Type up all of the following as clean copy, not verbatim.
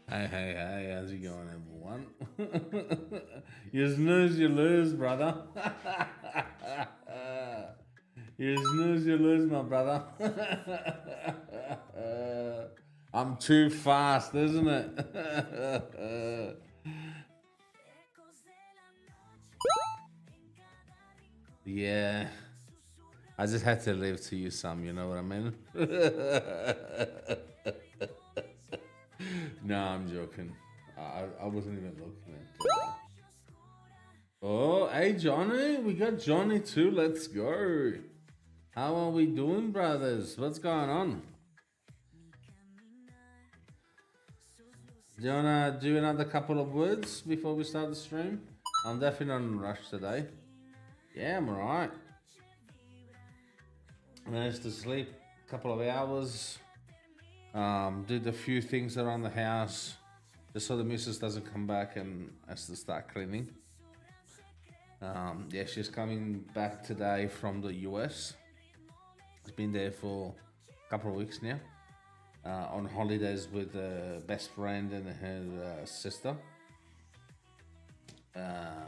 Hey, how's it going, everyone? You snooze, you lose, brother. You snooze, you lose, my brother. I'm too fast, isn't it? Yeah, I just had to leave to you some, you know what I mean? No, I'm joking. I wasn't even looking at it. Oh, hey, Johnny. We got Johnny too. Let's go. How are we doing, brothers? What's going on? Do you want to do another couple of words before we start the stream? I'm definitely not in a rush today. Yeah, I'm alright. Managed to sleep a couple of hours. Did a few things around the house just so the missus doesn't come back and has to start cleaning. Yeah, she's coming back today from the US. She's been there for a couple of weeks now. On holidays with a best friend and her sister. I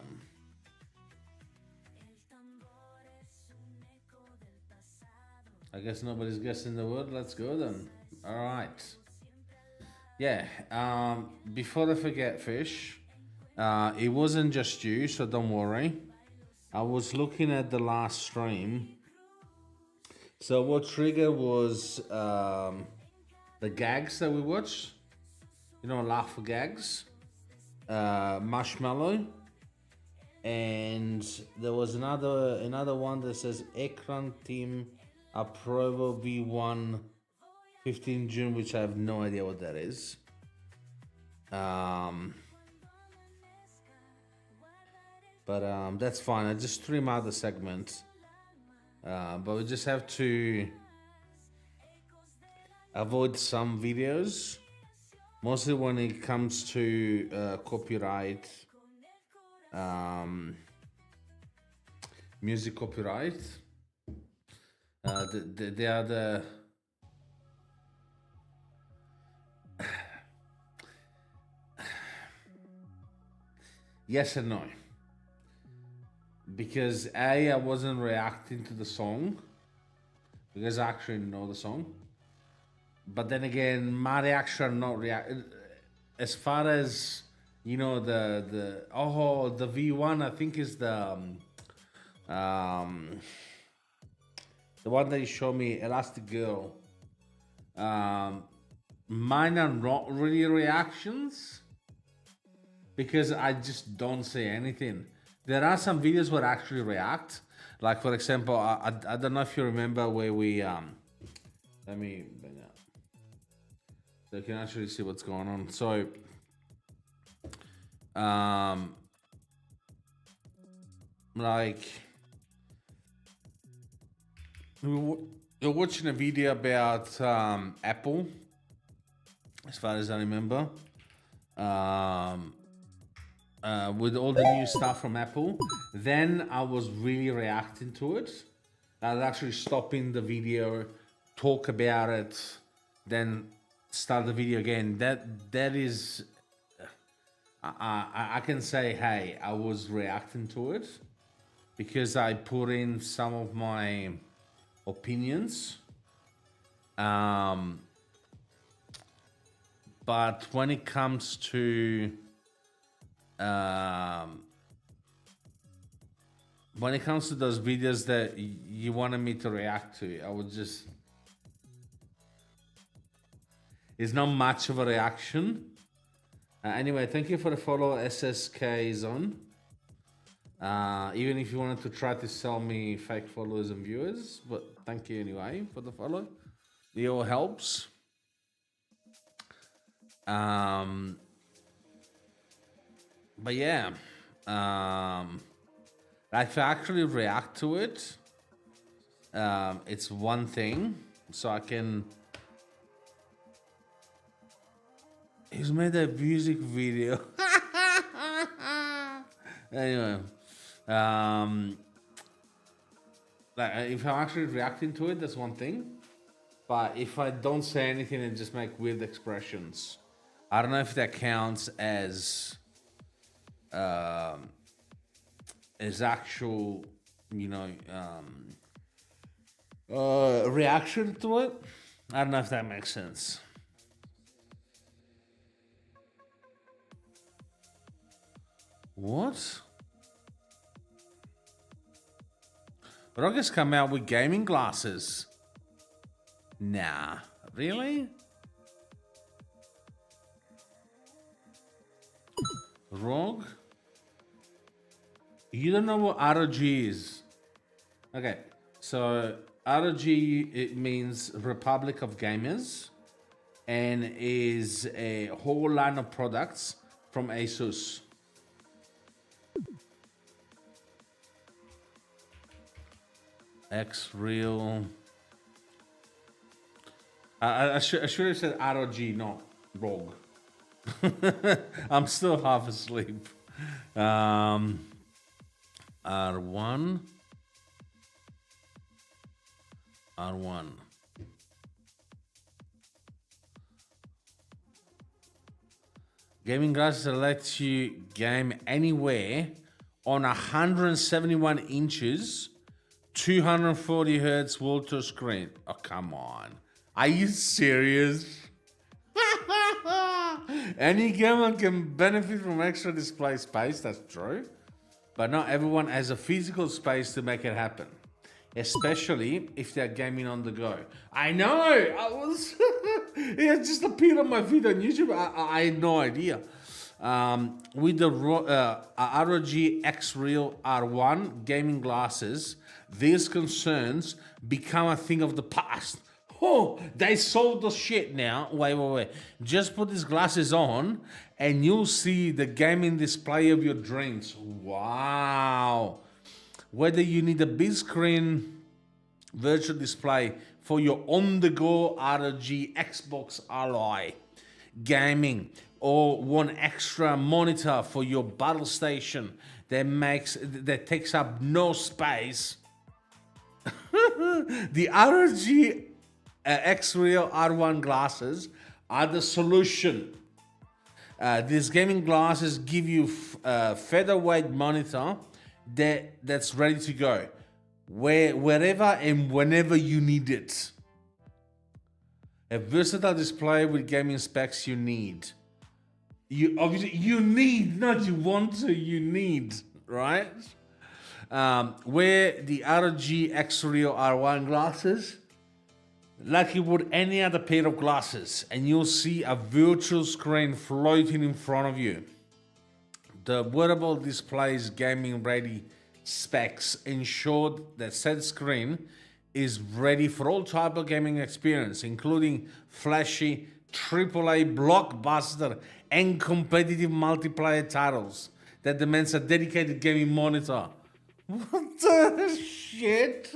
guess nobody's guessing the word. Let's go then. All right. Yeah. Before I forget, Fish, it wasn't just you, so don't worry. I was looking at the last stream. So what triggered was the gags that we watched. You know, laugh for gags. Marshmallow. And there was another one that says Ekran Team Aprovo V1 15 June, which I have no idea what that is. But that's fine. I just stream out the segment. But we just have to avoid some videos, mostly when it comes to copyright, music copyright. They are the yes and no, because I wasn't reacting to the song because I actually know the song, but then again, my reaction not react as far as you know the V1 I think is the one that you showed me, Elastic Girl. Mine are not really reactions because I just don't say anything. There are some videos where I actually react. Like for example, I don't know if you remember where we let me bring up so you can actually see what's going on. So like you're watching a video about Apple, as far as I remember, with all the new stuff from Apple. Then I was really reacting to it. I was actually stopping the video, talk about it, then start the video again. That is, I can say, hey, I was reacting to it because I put in some of my opinions. But when it comes to those videos that you wanted me to react to, I would just it's not much of a reaction. Anyway, thank you for the follow, SSK Zone. Even if you wanted to try to sell me fake followers and viewers, but thank you anyway for the follow. It all helps. But yeah, like if I actually react to it, it's one thing. So I can. He's made a music video. Anyway, like if I'm actually reacting to it, that's one thing. But if I don't say anything and just make weird expressions, I don't know if that counts as actual, you know, reaction to it. I don't know if that makes sense. What? ROG has come out with gaming glasses. Nah, really? ROG? You don't know what ROG is. Okay, so ROG, it means Republic of Gamers, and is a whole line of products from ASUS. X-Real. I should have said ROG, not ROG. I'm still half asleep. R1. R1. Gaming glasses let you game anywhere on 171 inches, 240 hertz water screen. Oh, come on. Are you serious? Any gamer can benefit from extra display space, that's true. But not everyone has a physical space to make it happen. Especially if they're gaming on the go. I know! I was... it just appeared on my feed on YouTube. I had no idea. With the ROG X-Real R1 gaming glasses, these concerns become a thing of the past. Oh, they sold the shit now. Wait. Just put these glasses on and you'll see the gaming display of your dreams. Wow. Whether you need a big screen virtual display for your on-the-go ROG Xbox Ally gaming, or one extra monitor for your battle station that takes up no space, the ROG X-Real R1 glasses are the solution. These gaming glasses give you a featherweight monitor that's ready to go wherever and whenever you need it. A versatile display with gaming specs you need. You need, not you want to, you need, right? Where the ROG X-Real R1 glasses, like you would any other pair of glasses, and you'll see a virtual screen floating in front of you. The wearable display's gaming ready specs ensure that said screen is ready for all type of gaming experience, including flashy AAA blockbuster and competitive multiplayer titles that demands a dedicated gaming monitor. What the shit?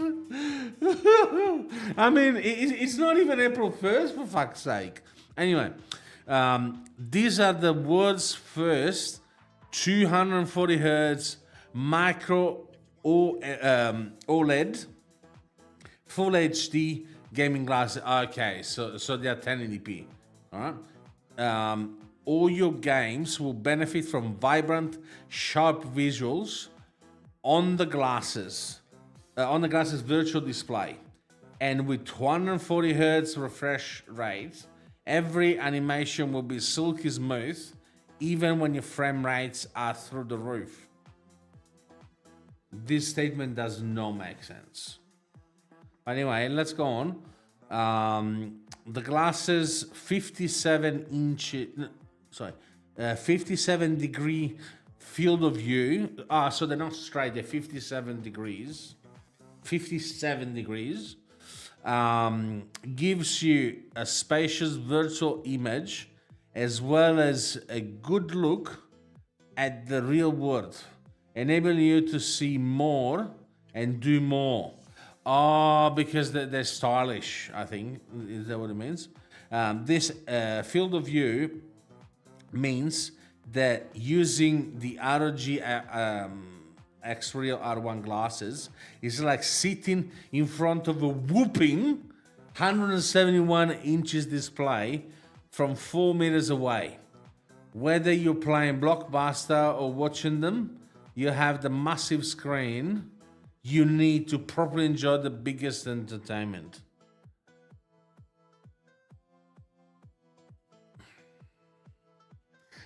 I mean, it's not even April 1st, for fuck's sake. Anyway, these are the world's first 240 hertz micro OLED full HD gaming glasses. Okay, so they are 1080p. All right. All your games will benefit from vibrant, sharp visuals on the glasses virtual display, and with 240 hertz refresh rate, every animation will be silky smooth, even when your frame rates are through the roof. This statement does not make sense. Anyway, let's go on. The glasses 57 degree field of view. So they're not straight, they're 57 degrees. 57 degrees. Gives you a spacious virtual image as well as a good look at the real world, enabling you to see more and do more. Because they're stylish, I think. Is that what it means? This field of view means that using the ROG X-Real R1 glasses is like sitting in front of a whooping 171 inches display from 4 meters away. Whether you're playing Blockbuster or watching them, you have the massive screen. You need to properly enjoy the biggest entertainment.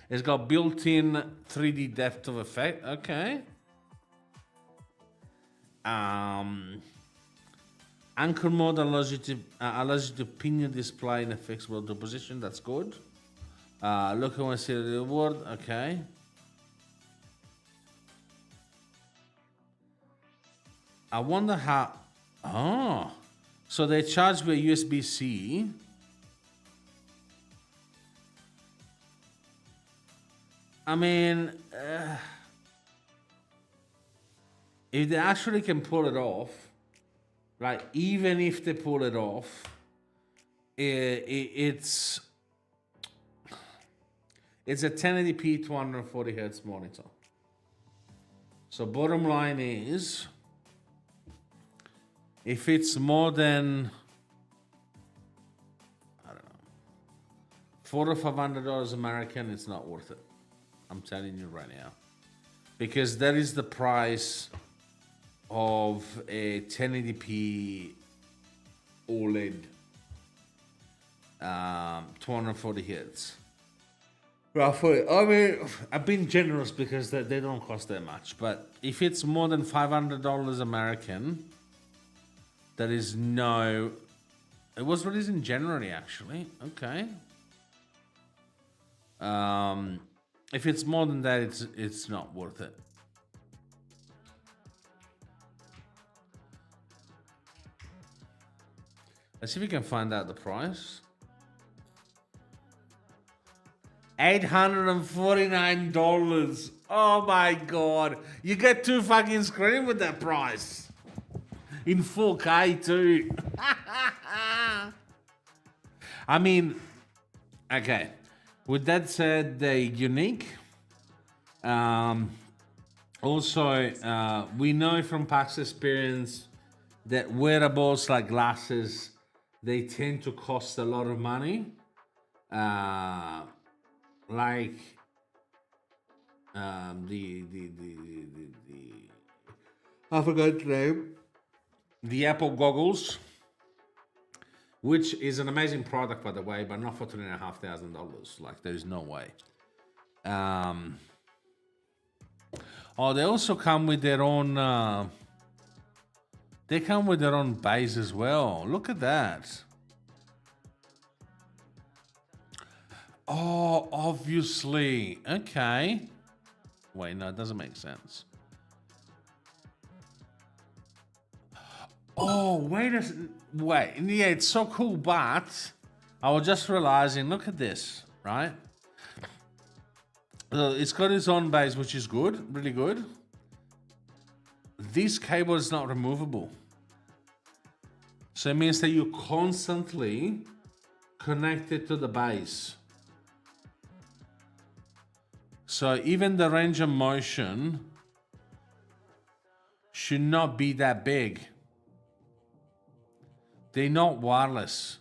It's got built-in 3D depth of effect. Okay. Anchor mode allows you to pin your display in a fixable position. That's good. Look, I want to see the reward. Okay. I wonder how. Oh, so they charge with USB-C. I mean, if they actually can pull it off, like even if they pull it off, it's a 1080p 240 hertz monitor. So bottom line is, if it's more than, I don't know, $400 or $500 American, it's not worth it. I'm telling you right now, because that is the price of a 1080p OLED, 240 hertz. Roughly. I mean, I've been generous because they don't cost that much. But if it's more than $500 American, there is no. It was released in January, actually. Okay. If it's more than that, it's not worth it. Let's see if we can find out the price. $849. Oh my god. You get 2 fucking screens with that price. In 4K too. I mean, okay. With that said, they're unique. Also, we know from past experience that wearables like glasses, they tend to cost a lot of money. Like the I forgot the name. The Apple goggles, which is an amazing product, by the way, but not for $3,500. Like, there is no way. Oh, they also come with their own. They come with their own base as well. Look at that. Oh, obviously. Okay. Wait, no, it doesn't make sense. Oh, wait. Yeah, it's so cool, but I was just realizing, look at this, right? It's got its own base, which is good, really good. This cable is not removable. So it means that you're constantly connected to the base. So even the range of motion should not be that big. They're not wireless.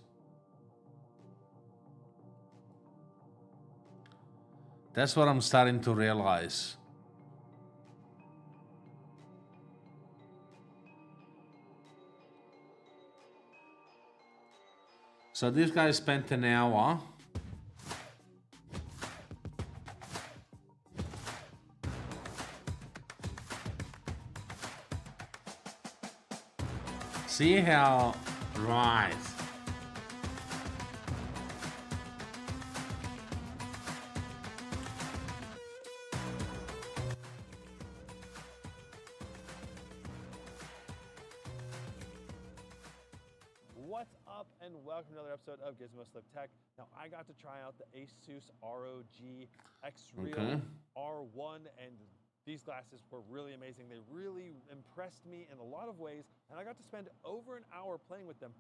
That's what I'm starting to realize. So this guy spent an hour. See how, right. What's up, and welcome to another episode of Gizmo Slip Tech. Now, I got to try out the ASUS ROG X Real R1, and these glasses were really amazing. They really impressed me in a lot of ways, and I got to spend over an hour playing with them,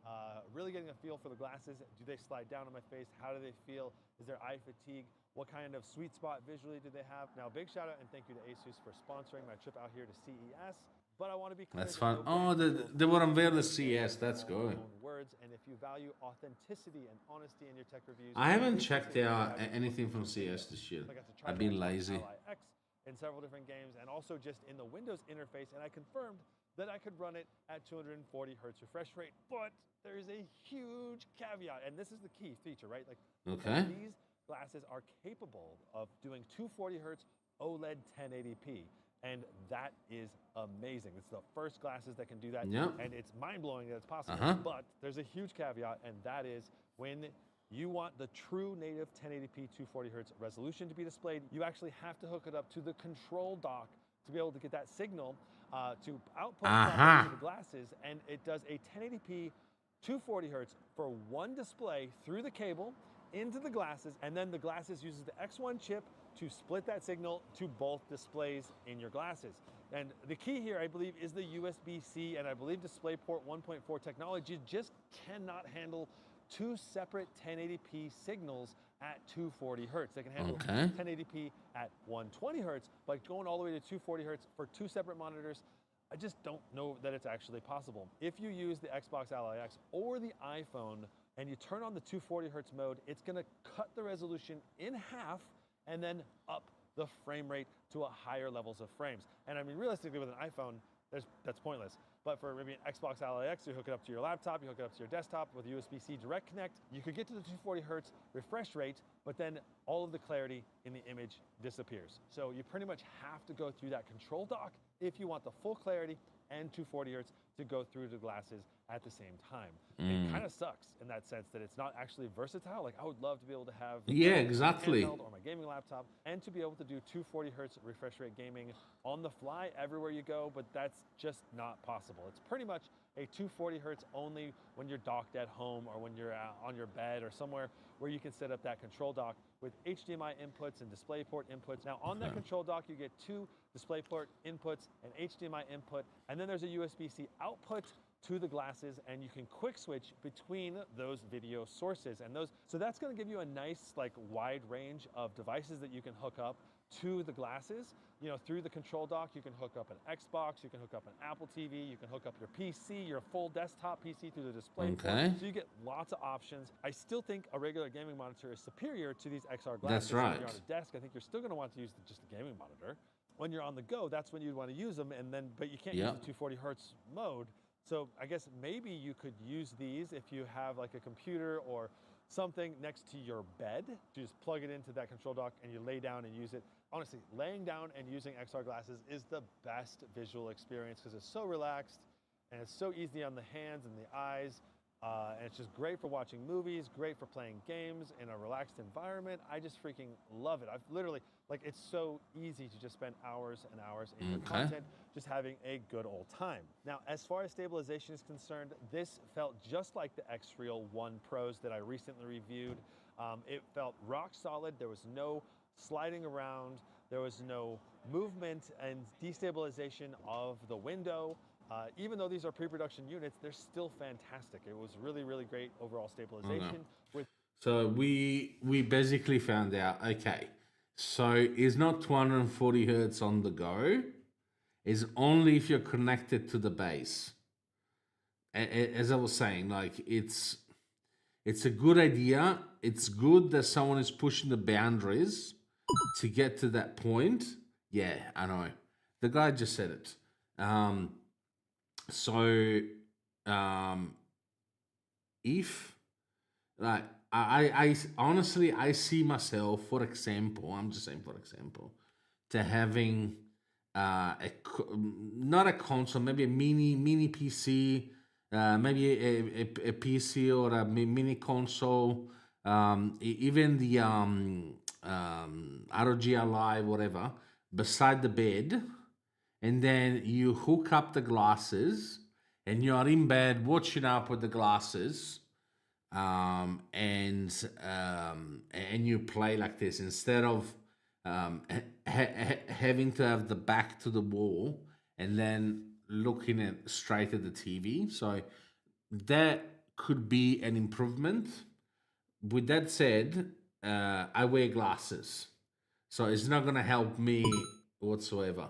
really getting a feel for the glasses. Do they slide down on my face? How do they feel? Is there eye fatigue? What kind of sweet spot visually do they have? Now, big shout out and thank you to ASUS for sponsoring my trip out here to CES. but I want to be clear. That's fun. Oh, they were unveiled the CS. That's good. Words, and if you value authenticity and honesty in your tech reviews, I haven't checked out anything from CS this year. I've been lazy. X in several different games, and also just in the Windows interface, and I confirmed that I could run it at 240 hertz refresh rate, but there's a huge caveat, and this is the key feature, right? Like, okay, these glasses are capable of doing 240 hertz OLED 1080p. And that is amazing. It's the first glasses that can do that. Yep. And it's mind-blowing that it's possible. But there's a huge caveat, and that is when you want the true native 1080p 240 hertz resolution to be displayed, you actually have to hook it up to the control dock to be able to get that signal to output to the glasses. And it does a 1080p 240 hertz for one display through the cable into the glasses, and then the glasses uses the X1 chip to split that signal to both displays in your glasses. And the key here, I believe, is the USB-C and I believe DisplayPort 1.4 technology just cannot handle two separate 1080p signals at 240 hertz. They can handle 1080p at 120 hertz, but going all the way to 240 hertz for two separate monitors, I just don't know that it's actually possible. If you use the Xbox Ally X or the iPhone and you turn on the 240 hertz mode, it's gonna cut the resolution in half and then up the frame rate to a higher levels of frames. And I mean, realistically, with an iPhone, that's pointless. But for maybe an Xbox Ally X, you hook it up to your laptop, you hook it up to your desktop with USB-C Direct Connect, you could get to the 240 hertz refresh rate, but then all of the clarity in the image disappears. So you pretty much have to go through that control dock if you want the full clarity and 240 hertz to go through the glasses at the same time. It kind of sucks in that sense that it's not actually versatile. Like, I would love to be able to have my handheld or my gaming laptop and to be able to do 240 hertz refresh rate gaming on the fly everywhere you go, but that's just not possible. It's pretty much a 240 hertz only when you're docked at home or when you're on your bed or somewhere where you can set up that control dock with HDMI inputs and DisplayPort inputs. Now on that control dock, you get two DisplayPort inputs, an HDMI input, and then there's a USB-C output to the glasses, and you can quick switch between those video sources. And so that's gonna give you a nice, like, wide range of devices that you can hook up to the glasses. You know, through the control dock, you can hook up an Xbox, you can hook up an Apple TV, you can hook up your PC, your full desktop PC through the display. So you get lots of options. I still think a regular gaming monitor is superior to these XR glasses. That's right. When you're on a desk, I think you're still gonna want to use just a gaming monitor. When you're on the go, that's when you'd want to use them, but you can't use the 240 hertz mode. So I guess maybe you could use these if you have like a computer or something next to your bed. You just plug it into that control dock and you lay down and use it. Honestly, laying down and using XR glasses is the best visual experience because it's so relaxed and it's so easy on the hands and the eyes. And it's just great for watching movies, great for playing games in a relaxed environment. I just freaking love it. I've literally, like, it's so easy to just spend hours and hours in your content, just having a good old time. Now, as far as stabilization is concerned, this felt just like the X-Real 1 Pros that I recently reviewed. It felt rock solid. There was no sliding around. There was no movement and destabilization of the window. Even though these are pre-production units, they're still fantastic. It was really, really great overall stabilization. So we basically found out, okay, so it's not 240 hertz on the go. It's only if you're connected to the base. As I was saying, like, it's a good idea. It's good that someone is pushing the boundaries to get to that point. Yeah, I know. The guy just said it. If, like, I honestly, I see myself, for example, I'm just saying, for example, to having not a console, maybe a mini PC, maybe a PC or a mini console, even the ROG Ally, whatever, beside the bed. And then you hook up the glasses and you're in bed watching up with the glasses, and you play like this instead of having to have the back to the wall and then looking straight at the TV. So that could be an improvement. With that said, I wear glasses, so it's not going to help me whatsoever.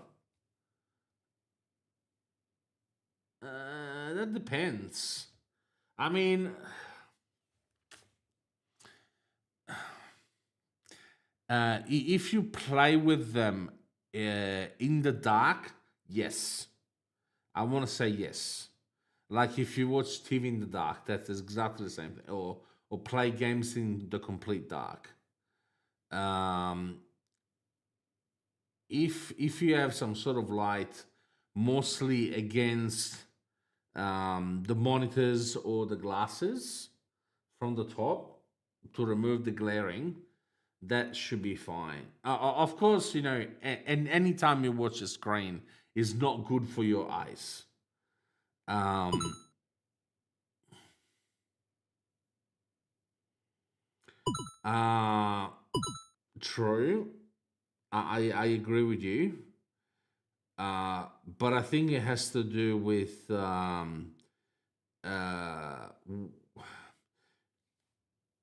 That depends. I mean, if you play with them in the dark, yes. I want to say yes. Like if you watch TV in the dark, that is exactly the same thing. Or play games in the complete dark. Um, if you have some sort of light, mostly against the monitors or the glasses from the top to remove the glaring, that should be fine. Of course, and anytime you watch a screen is not good for your eyes. Um, uh, True. I agree with you. But I think it has to do with uh,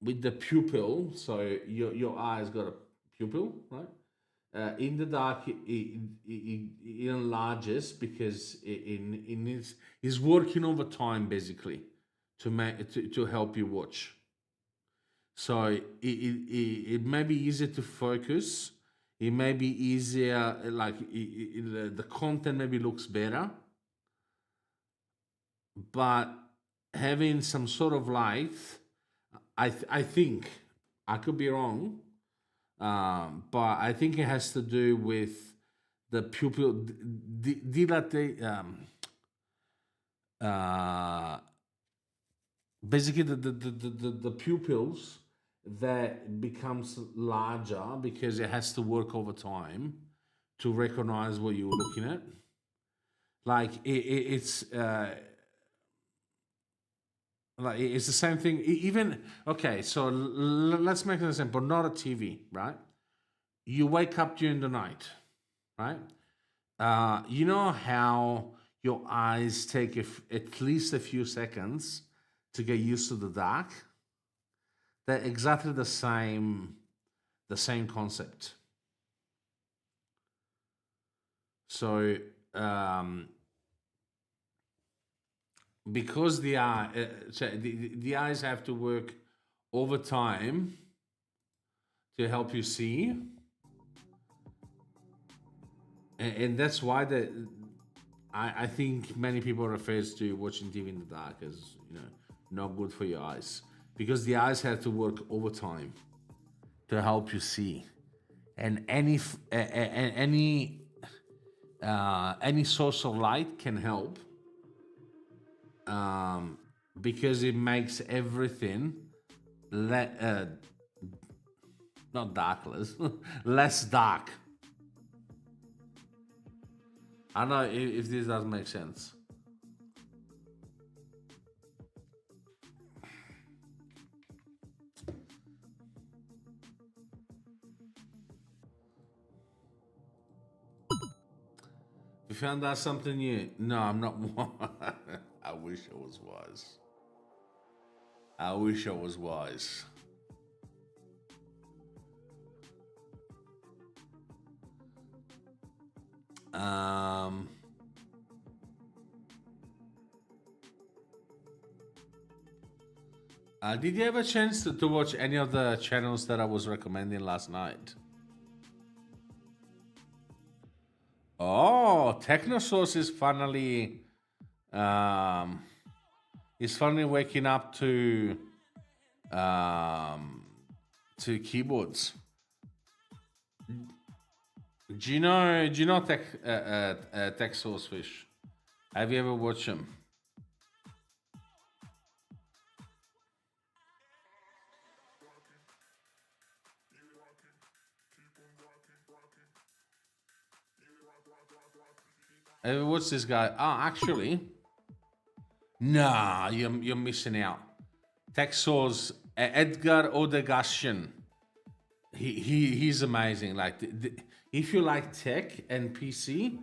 with the pupil. So your eye's got a pupil, right? In the dark, it enlarges because it is working over time basically to help you watch. So it may be easier to focus. It may be easier, like the content maybe looks better, but having some sort of light, I think I could be wrong, but I think it has to do with the pupil dilate. Uh, Basically the pupils that becomes larger because it has to work over time to recognize what you were looking at. Like it's the same thing. Even okay, so let's make an example. Not a TV, right? You wake up during the night, right? You know how your eyes take at least a few seconds to get used to the dark. They're exactly the same concept. So because the eyes have to work over time to help you see, and that's why I think many people refers to watching TV in the dark as not good for your eyes because the eyes have to work over time to help you see, and any source of light can help because it makes everything not darkless, less dark. I don't know if this does make sense. You found out something new? No, I'm not. I wish I was wise. I wish I was wise. Um, did you have a chance to watch any of the channels that I was recommending last night? Oh, Technosource um, is finally waking up to keyboards. Do you know Tech Source Fish? Have you ever watched them? What's this guy? Actually, nah, you're missing out. Texas Edgar Odegashian. He's amazing. Like if you like tech and PC,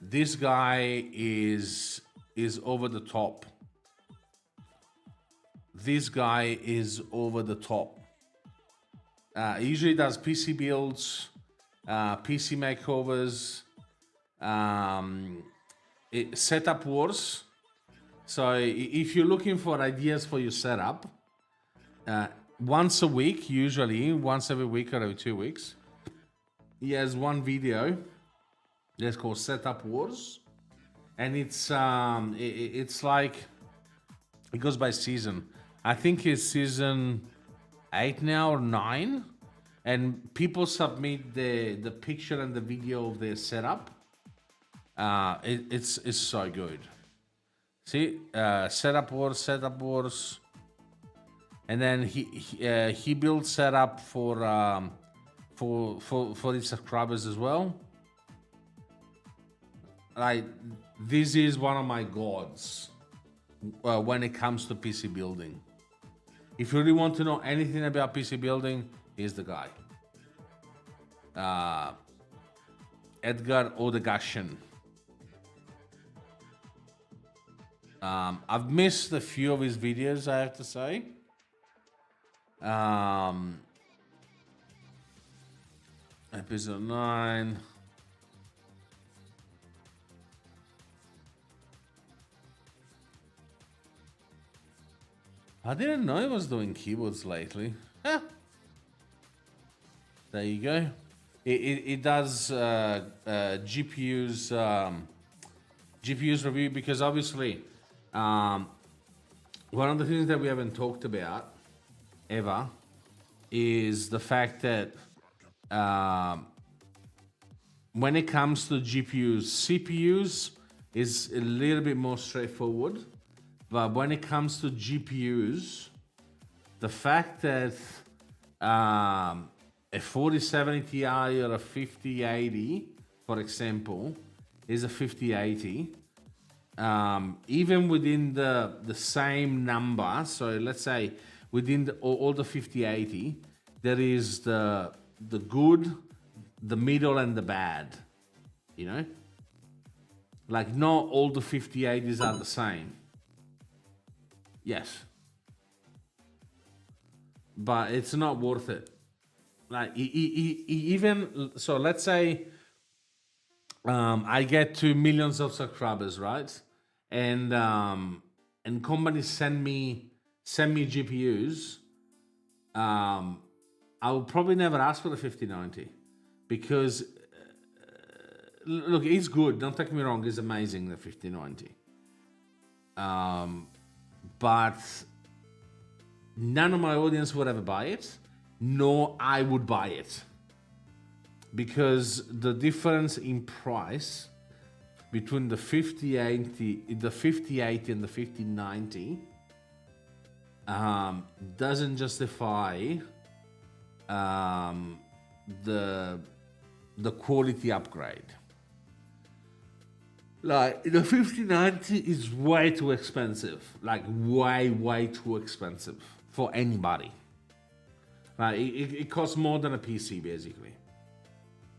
this guy is over the top. This guy is over the top. He usually does PC builds, PC makeovers. Setup Wars. So if you're looking for ideas for your setup, once a week, usually once every week or every 2 weeks, he has one video that's called Setup Wars, and it's like it goes by season. I think it's season 8 now or 9, and people submit the picture and the video of their setup. It's so good. See, setup wars, and then he built setup for his subscribers as well. Like, this is one of my gods when it comes to PC building. If you really want to know anything about PC building, here's the guy. Edgar Odegashian. I've missed a few of his videos, I have to say. Episode 9. I didn't know he was doing keyboards lately. There you go. It does GPUs review, because obviously one of the things that we haven't talked about ever is the fact that when it comes to GPUs, CPUs is a little bit more straightforward. But when it comes to GPUs, the fact that a 4070 Ti or a 5080, for example, is a 5080, even within the same number, so let's say within all the 5080, there is the good, the middle, and the bad, you know? Like, not all the 5080s are the same. Yes. But it's not worth it. Like, even, so let's say I get to millions of subscribers, right? And companies send me GPUs. I will probably never ask for the 5090, because look, it's good. Don't take me wrong. It's amazing, the 5090. But none of my audience would ever buy it, nor I would buy it, because the difference in price between the 5080 and the 5090 doesn't justify the quality upgrade. Like, the 5090 is way too expensive. Like, way too expensive for anybody. Like, it costs more than a PC, basically.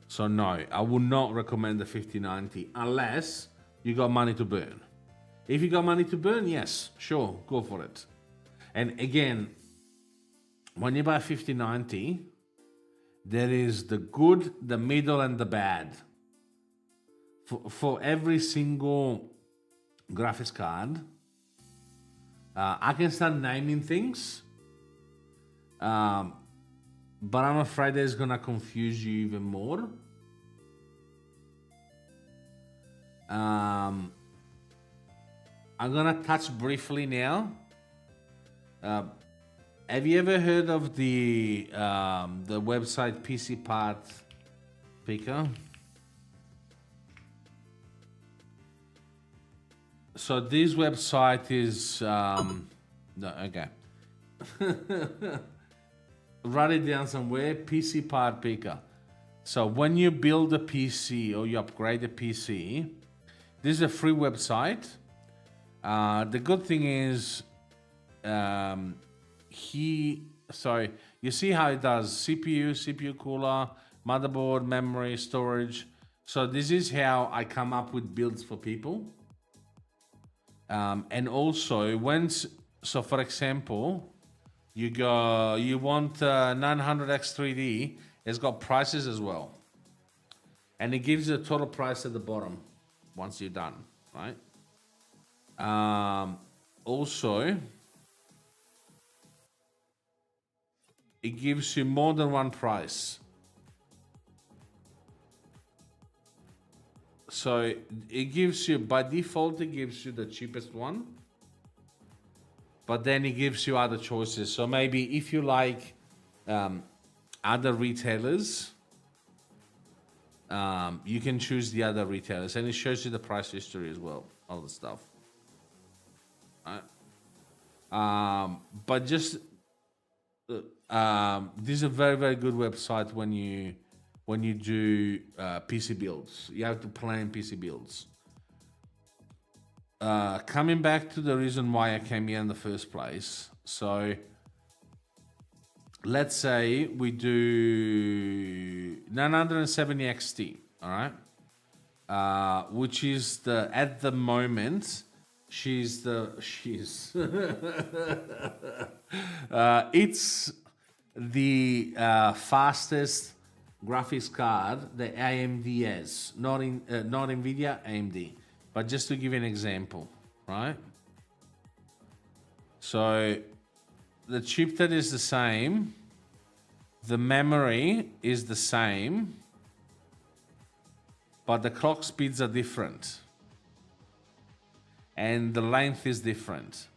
So no, I would not recommend the 5090 unless you got money to burn. If you got money to burn, yes, sure, go for it. And again, when you buy a 5090, there is the good, the middle, and the bad. For every single graphics card, I can start naming things, but I'm afraid it's gonna confuse you even more. I'm gonna touch briefly now. Have you ever heard of the website PC Part Picker? So this website is no, okay. Write it down somewhere. PC Part Picker. So when you build a PC or you upgrade a PC, this is a free website. The good thing is, you see how it does CPU cooler, motherboard, memory, storage. So this is how I come up with builds for people. And also, so for example, you want 900X3D, it's got prices as well. And it gives you the total price at the bottom once you're done. right? Also, it gives you more than one price. So it gives you, by default, it gives you the cheapest one. But then it gives you other choices. So maybe if you like other retailers, you can choose the other retailers. And it shows you the price history as well, all the stuff. But just, this is a very, very good website when you do PC builds. You have to plan PC builds. Coming back to the reason why I came here in the first place. So let's say we do 970 XT, all right? Which is at the moment, it's the fastest graphics card that AMD has, not NVIDIA, AMD. But just to give you an example, right? So the chipset is the same, the memory is the same, but the clock speeds are different. And the length is different.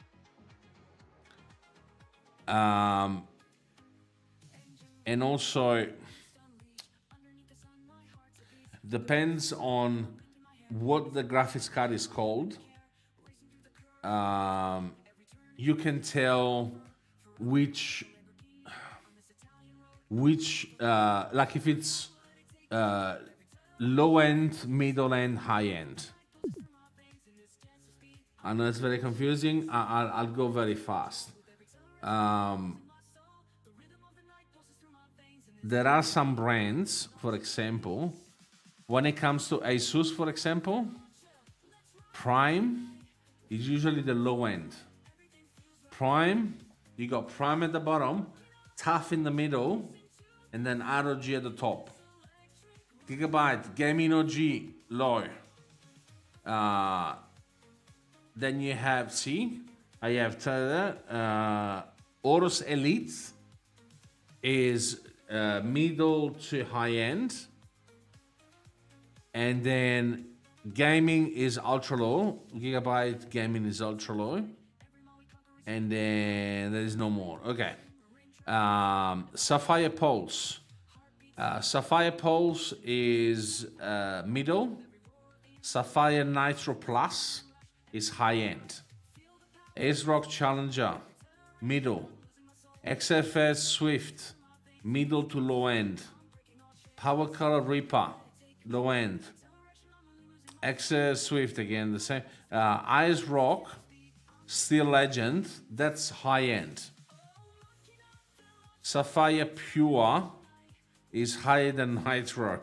And also, depends on what the graphics card is called. You can tell which like if it's low end, middle end, high end. I know it's very confusing. I'll go very fast. There are some brands, for example, when it comes to ASUS, for example, Prime is usually the low end. Prime, you got Prime at the bottom, Tough in the middle, and then ROG at the top. Gigabyte, Gaming OG, low. Then you have, I have Aorus Elite is middle to high end. And then gaming is ultra low. Gigabyte gaming is ultra low. And then there is no more. Okay. Sapphire Pulse. Sapphire Pulse is middle. Sapphire Nitro Plus is high end. AceRock Challenger, middle. XFS Swift, middle to low end. Power Color Reaper, low end. XFS Swift again, the same. AceRock, Steel Legend, that's high end. Sapphire Pure is higher than Nitro.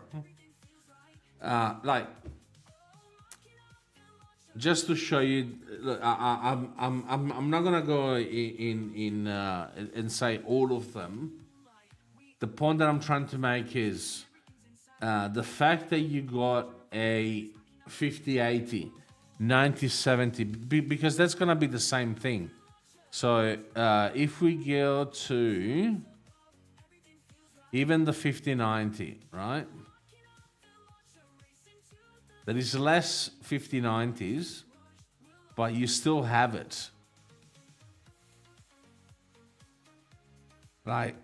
Just to show you, look, I'm not gonna go in and say all of them. The point that I'm trying to make is the fact that you got a 5080, 9070, because that's gonna be the same thing. So if we go to even the 5090, right? There is less 5090s, but you still have it. Right?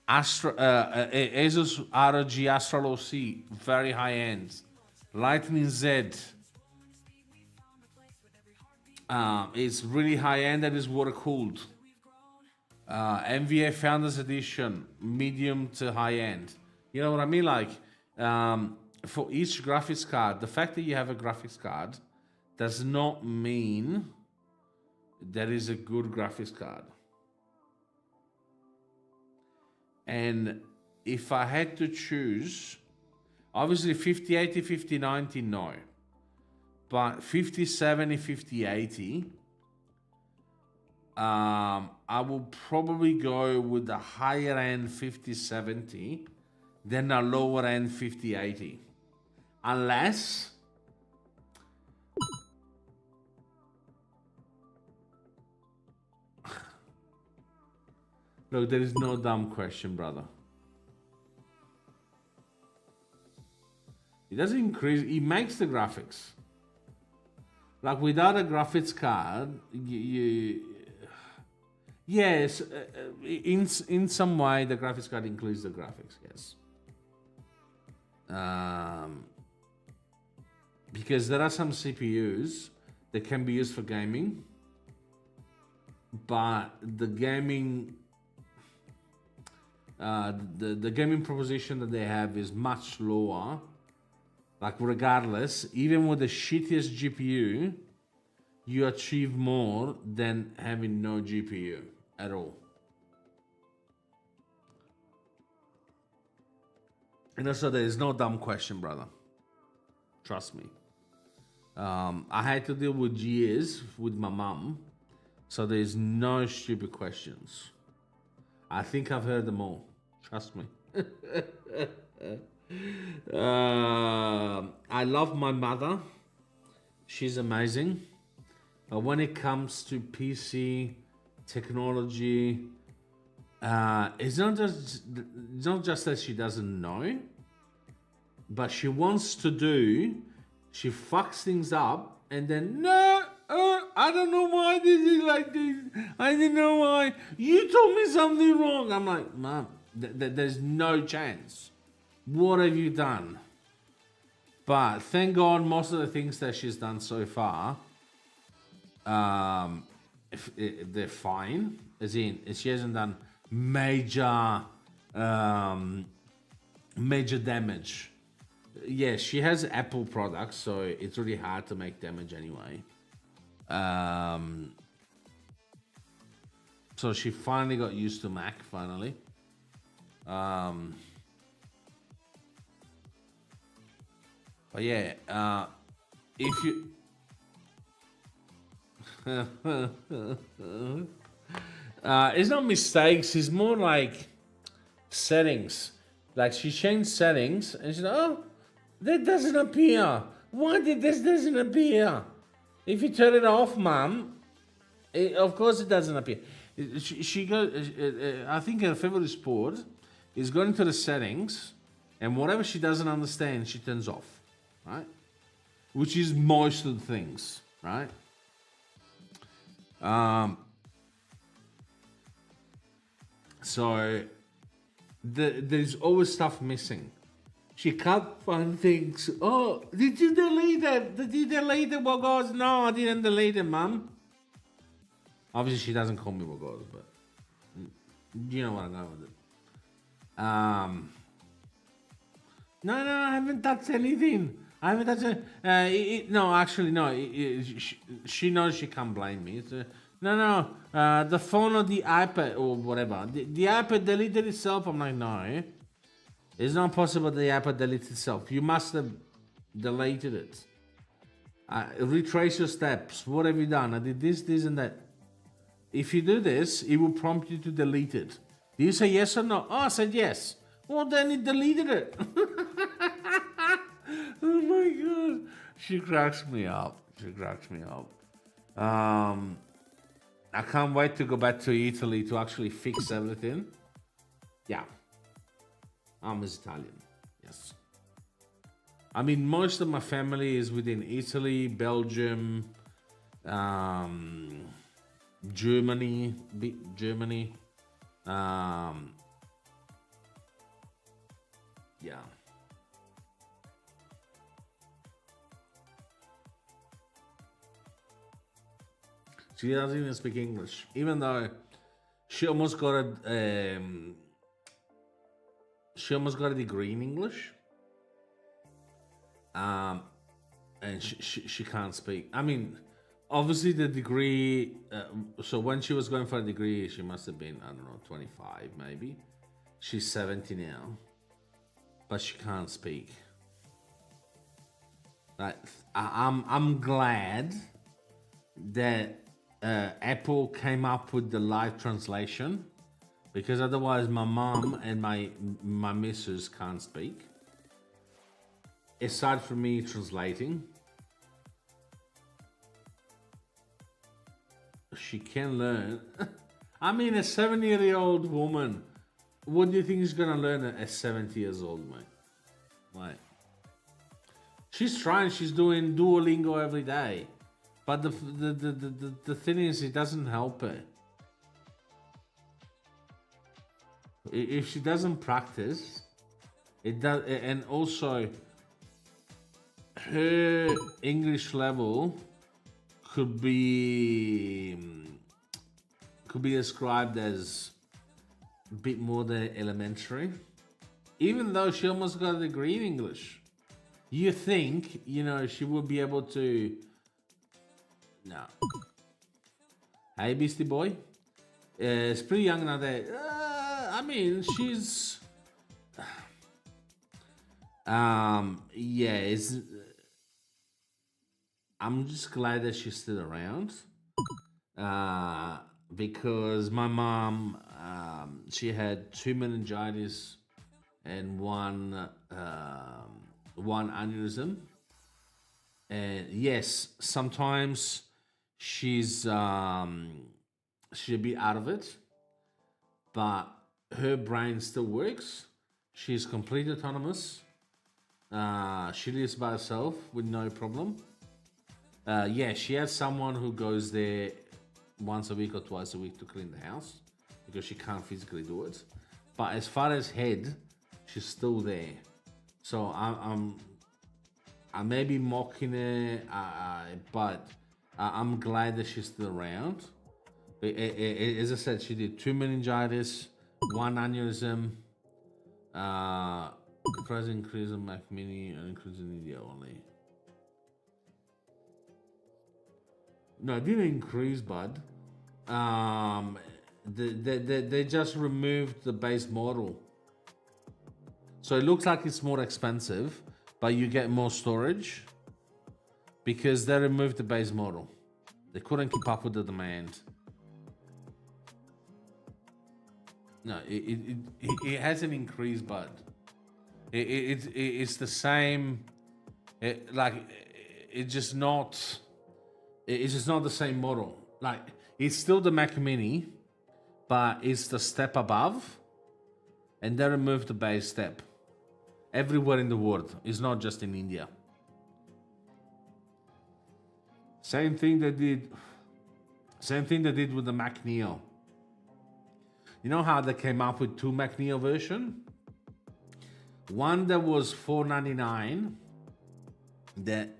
Asus ROG Astral OC, very high end. Lightning Z is really high end and is water cooled. NVA Founders Edition, medium to high end. You know what I mean? Like, for each graphics card, the fact that you have a graphics card does not mean that is a good graphics card. And if I had to choose, obviously 5080, 5090, no. But 5070, 5080, I will probably go with the higher end 5070 than a lower end 5080. Unless Look, there is no dumb question, brother. It doesn't increase, it makes the graphics. Like without a graphics card, yes, in some way the graphics card includes the graphics, yes. Because there are some CPUs that can be used for gaming, but the gaming the gaming proposition that they have is much lower. Like regardless, even with the shittiest GPU, you achieve more than having no GPU at all. And also there is no dumb question, brother. Trust me. I had to deal with years with my mum, so there is no stupid questions. I think I've heard them all. Trust me. I love my mother. She's amazing. But when it comes to PC technology, it's not just that she doesn't know, but she wants to do. She fucks things up, and then no, I don't know why this is like this. I didn't know why. You told me something wrong. I'm like, Mom, there's no chance. What have you done? But thank God, most of the things that she's done so far, they're fine. As in, she hasn't done major damage. Yeah, she has Apple products, so it's really hard to make damage anyway. So she finally got used to Mac, finally. But yeah, if you... it's not mistakes, it's more like settings. Like she changed settings and she's like, oh, that doesn't appear. Why did this doesn't appear? If you turn it off, Mom, of course it doesn't appear. She goes, I think her favorite sport is going to the settings, and whatever she doesn't understand, she turns off, right? Which is most of the things, right? So there's always stuff missing. She can't find things. Oh, did you delete it? Did you delete it, Wogos? No, I didn't delete it, Mum. Obviously, she doesn't call me Wogos, but you know what I'm going with it. No, I haven't touched anything. I haven't touched it. No, actually, no. She knows she can't blame me. No. The phone or the iPad or whatever. The iPad deleted itself. I'm like, no. It's not possible the iPad deleted itself. You must have deleted it. Retrace your steps. What have you done? I did this, and that. If you do this, it will prompt you to delete it. Do you say yes or no? Oh, I said yes. Well, then it deleted it. Oh my God. She cracks me up. I can't wait to go back to Italy to actually fix everything. Yeah. I'm Italian. Yes. I mean, most of my family is within Italy, Belgium, Germany. Yeah. She doesn't even speak English, even though she almost got a degree in English. And she can't speak. I mean, obviously the degree. So when she was going for a degree, she must have been, I don't know, 25 maybe. She's 70 now, but she can't speak. Like, I'm glad that Apple came up with the live translation, because otherwise my mom and my missus can't speak. Aside from me translating, she can learn. I mean, a 70-year-old woman. What do you think is gonna learn at 70 years old, mate? Like, she's trying. She's doing Duolingo every day, but the thing is, it doesn't help her. If she doesn't practice, it does. And also, her English level could be described as a bit more than elementary, even though she almost got a degree in English. You think, she would be able to. No. Hey, Beastie Boy. It's pretty young now. I mean, she's. Yeah, I'm just glad that she's still around. Because my mom, she had 2 meningitis and one aneurysm. And yes, sometimes she's a bit out of it, but her brain still works. She's completely autonomous. She lives by herself with no problem. Yeah, she has someone who goes there once a week or twice a week to clean the house because she can't physically do it. But as far as head, she's still there. So I may be mocking her, but I'm glad that she's still around. As I said, she did 2 meningitis, 1 aneurysm, price increase on Mac Mini and increase in India only. No, it didn't increase, bud. They just removed the base model. So it looks like it's more expensive, but you get more storage because they removed the base model. They couldn't keep up with the demand. No, it hasn't increased, bud. It's the same. It's just not. It's just not the same model. Like, it's still the Mac Mini, but it's the step above, and they removed the base step. Everywhere in the world. It's not just in India. Same thing they did with the Mac Neo. You know how they came up with 2 Mac Neo version? One that was $499,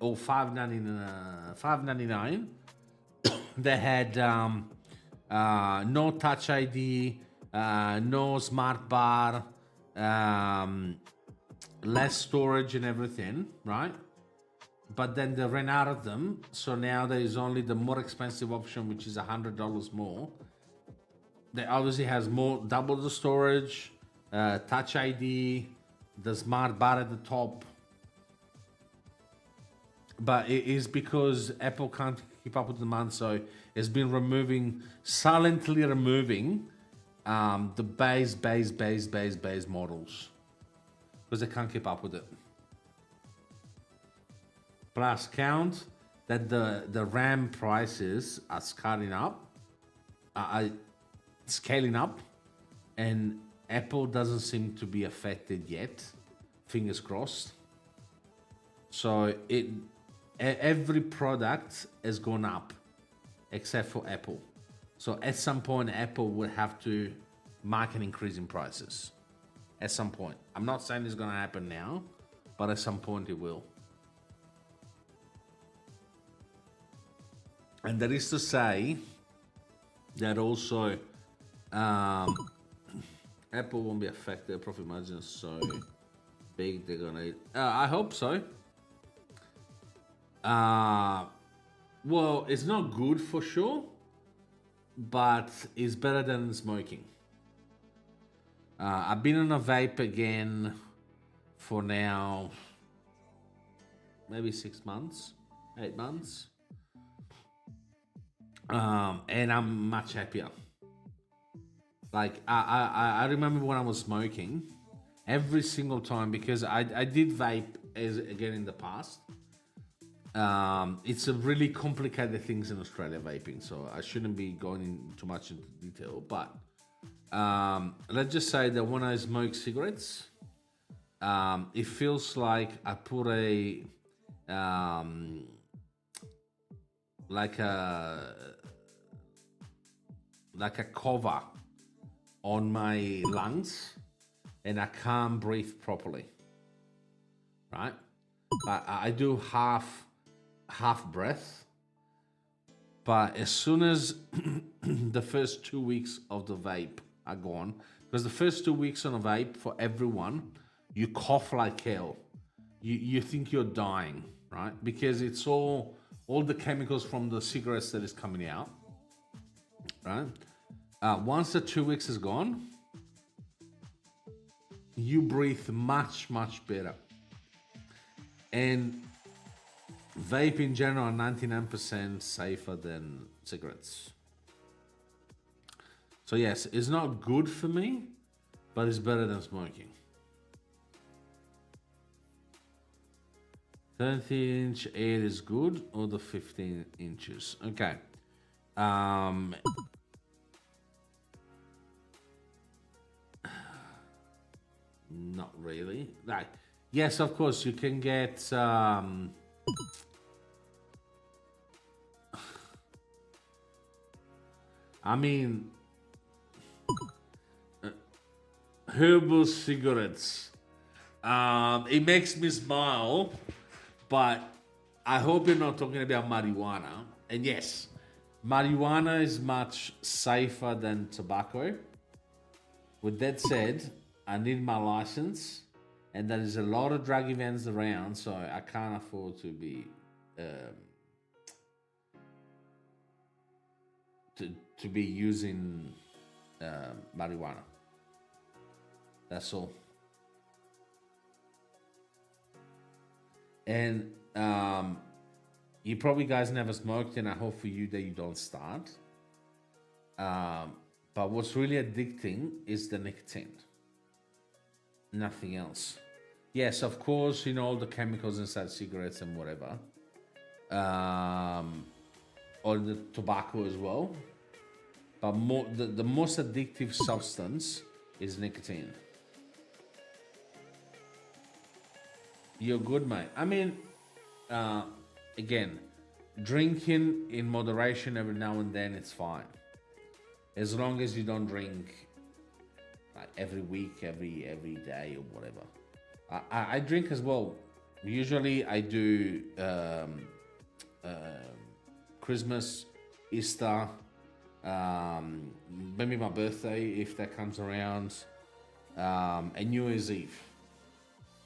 or $599. They had no Touch ID, no Smart Bar, less storage and everything, right? But then they ran out of them, so now there is only the more expensive option, which is $100 more. That obviously has double the storage, Touch ID, the Smart Bar at the top. But it is because Apple can't keep up with demand, so it's been silently removing the base models because they can't keep up with it. Plus, count that the RAM prices are scaling up, and Apple doesn't seem to be affected yet. Fingers crossed. So every product has gone up except for Apple. So at some point, Apple will have to mark an increase in prices. At some point. I'm not saying it's going to happen now, but at some point it will. And that is to say that also Apple won't be affected. Profit margin is so big they're gonna. I hope so. Well, it's not good for sure, but it's better than smoking. I've been on a vape again for now maybe 6 months, 8 months. And I'm much happier. Like I remember when I was smoking, every single time, because I did vape again in the past. It's a really complicated things in Australia vaping, so I shouldn't be going in too much into detail. But let's just say that when I smoke cigarettes, it feels like I put a like a like a cover on my lungs, and I can't breathe properly. Right? I do half breath, but as soon as the first 2 weeks of the vape are gone, because the first 2 weeks on a vape for everyone, you cough like hell. You think you're dying, right? Because it's all the chemicals from the cigarettes that is coming out, right? Once the 2 weeks is gone, you breathe much better. And vape in general are 99% safer than cigarettes. So yes, it's not good for me, but it's better than smoking. 30-inch 8 is good, or the 15 inches? Okay. Not really. Like, yes, of course, you can get I mean, herbal cigarettes. It makes me smile, but I hope you're not talking about marijuana. And yes, marijuana is much safer than tobacco. With that said, I need my license, and there is a lot of drug events around, so I can't afford to be to be using marijuana. That's all. And you probably guys never smoked, and I hope for you that you don't start. But what's really addicting is the nicotine. Nothing else. Yes, of course, you know, all the chemicals inside cigarettes and whatever. Or the tobacco as well. But the most addictive substance is nicotine. You're good, mate. I mean, again, drinking in moderation every now and then, it's fine. As long as you don't drink like every week, every day or whatever. I drink as well. Usually I do Christmas, Easter, maybe my birthday if that comes around, and New Year's Eve.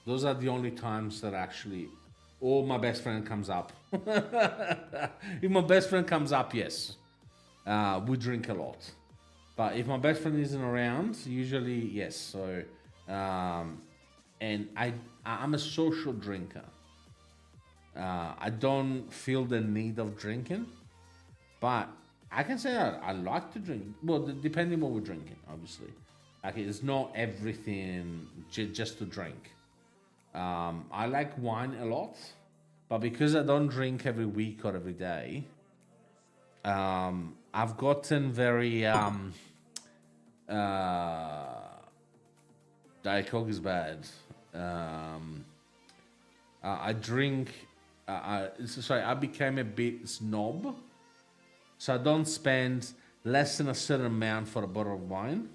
Those are the only times that actually, or my best friend comes up. If my best friend comes up, yes, we drink a lot. But if my best friend isn't around, usually yes. So, and I'm a social drinker. I don't feel the need of drinking, but I can say I like to drink. Well, depending what we're drinking, obviously. Like, it's not everything just to drink. I like wine a lot, but because I don't drink every week or every day, I've gotten very Diet Coke is bad. I drink. I became a bit snob, so I don't spend less than a certain amount for a bottle of wine,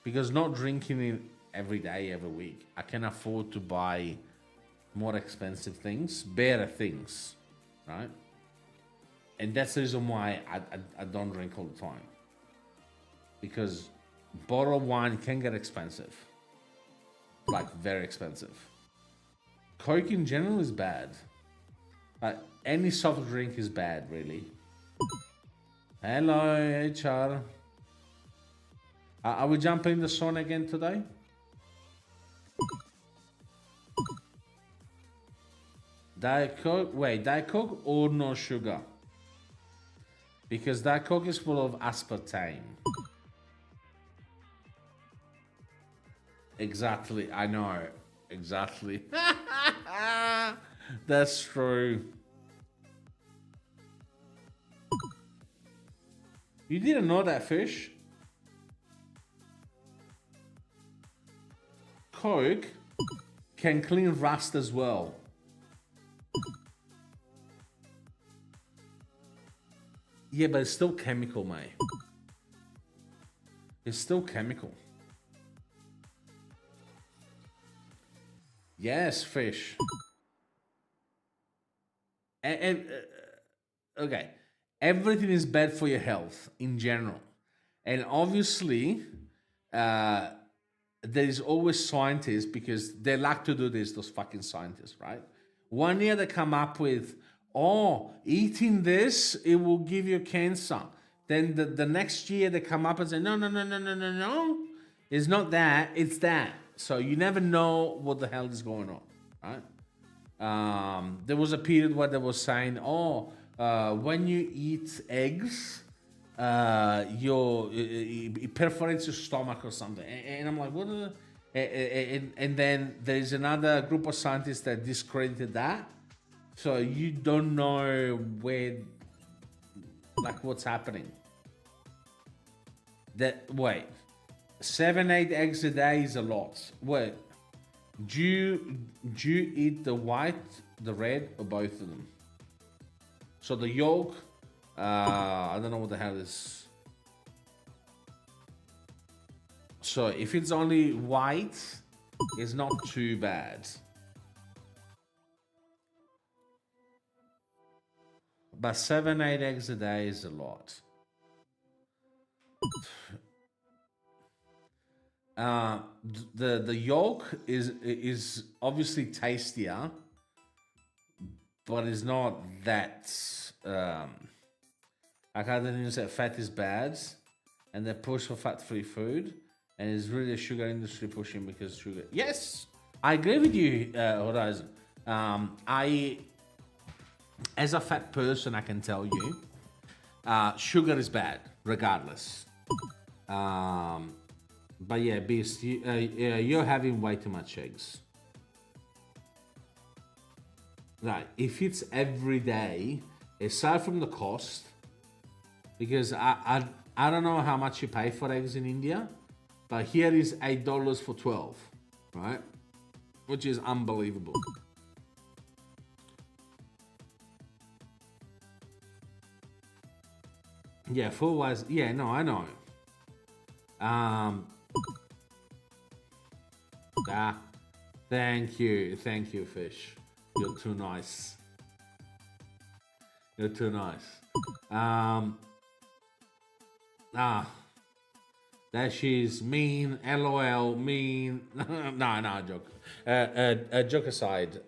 because not drinking it every day, every week, I can afford to buy more expensive things, better things, right? And that's the reason why I don't drink all the time, because bottle of wine can get expensive, like very expensive. Coke in general is bad. Any soft drink is bad, really. Hello, HR. Are we jumping in the sauna again today? Diet Coke? Wait, Diet Coke or no sugar? Because Diet Coke is full of aspartame. Exactly, I know. Exactly. That's true. You didn't know that, fish? Coke can clean rust as well. Yeah, but it's still chemical, mate. It's still chemical. Yes, fish. Okay. Everything is bad for your health in general. And obviously, there is always scientists, because they like to do this, those fucking scientists, right? One year they come up with, oh, eating this, it will give you cancer. Then the next year they come up and say, no, no, no, no, no, no, no. It's not that, it's that. So you never know what the hell is going on, right? There was a period where they were saying, oh, when you eat eggs, it perforates your stomach or something. And I'm like, what are the... And then there's another group of scientists that discredited that. So you don't know where, like, what's happening. Wait, 7-8 eggs a day is a lot. Wait, do you eat the white, the red, or both of them? So the yolk, I don't know what the hell is. So if it's only white, it's not too bad. But 7-8 eggs a day is a lot. The yolk is obviously tastier, but it's not that. I can't even say fat is bad, and they push for fat-free food, and it's really the sugar industry pushing because sugar. Yes, I agree with you, Horizon. As a fat person, I can tell you, sugar is bad, regardless. But yeah, Beast, you're having way too much eggs. Right, if it's every day, aside from the cost, because I don't know how much you pay for eggs in India, but here is $8 for 12, right? Which is unbelievable. Yeah, full wise. Yeah, no, I know. Thank you, fish. You're too nice. You're too nice. That she's mean. LOL, mean. no, joke. Joke aside.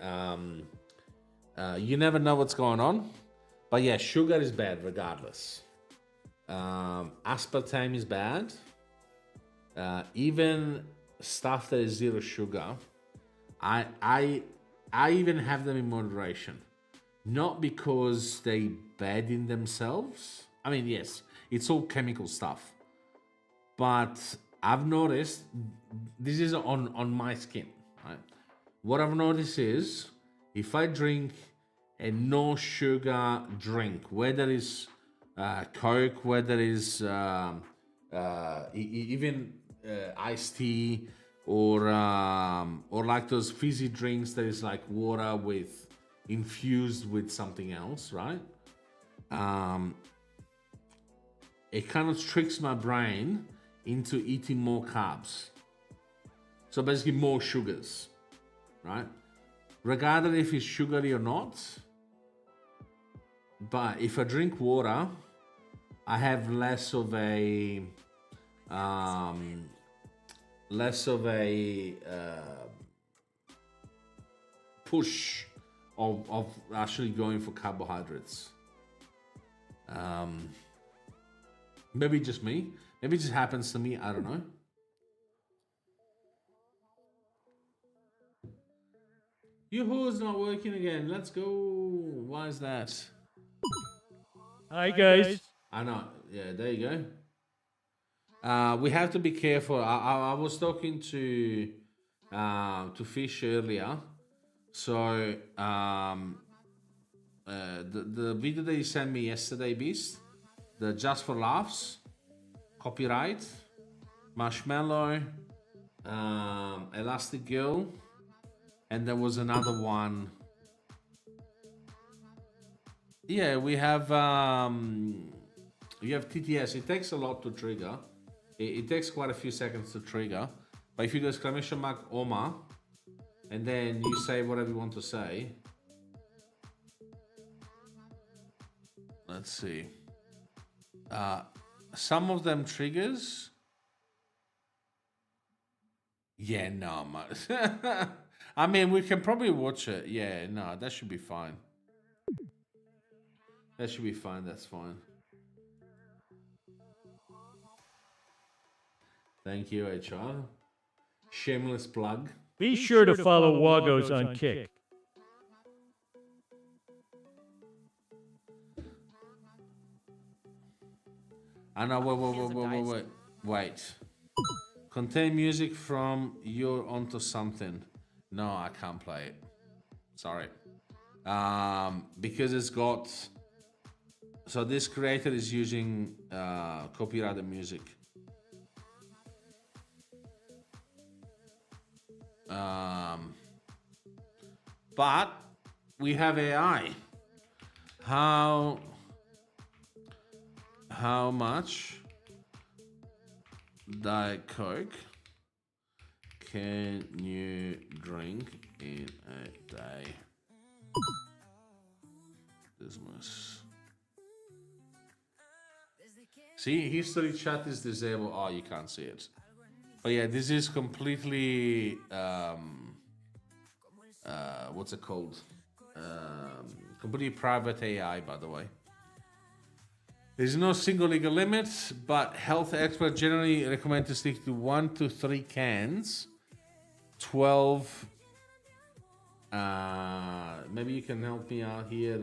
You never know what's going on, but yeah, sugar is bad regardless. Aspartame is bad. Even stuff that is zero sugar, I even have them in moderation, not because they bad in themselves. I mean, yes, it's all chemical stuff, but I've noticed this is on my skin. Right? What I've noticed is if I drink a no sugar drink, whether it's Coke, whether it's even iced tea, or like those fizzy drinks that is like water with infused with something else, right? It kind of tricks my brain into eating more carbs. So basically more sugars, right? Regardless if it's sugary or not. But if I drink water, I have less of a push of actually going for carbohydrates. Maybe just me. Maybe it just happens to me. I don't know. Yoo-hoo's not working again. Let's go. Why is that? Hi, guys. I know. Yeah, there you go. We have to be careful. I was talking to Fish earlier. So the video that you sent me yesterday, Beast, the Just for Laughs, Copyright, Marshmallow, Elastic Girl, and there was another one. Yeah, we have TTS. It takes a lot to trigger. It takes quite a few seconds to trigger. But if you do exclamation mark Oma, and then you say whatever you want to say. Let's see. Some of them triggers. Yeah, no, man. I mean, we can probably watch it. Yeah, no, that should be fine. That should be fine. That's fine. Thank you, HR. Shameless plug. Be sure to follow Wagos on Kick. I know. Wait. Contain music from your onto something. No, I can't play it. Sorry. Because it's got. So this creator is using copyrighted music. But we have AI. How much Diet Coke can you drink in a day? Business. See, history chat is disabled. Oh, you can't see it. But yeah, this is completely what's it called? Completely private AI, by the way. There's no single legal limit, but health experts generally recommend to stick to 1 to 3 cans, 12. Maybe you can help me out here,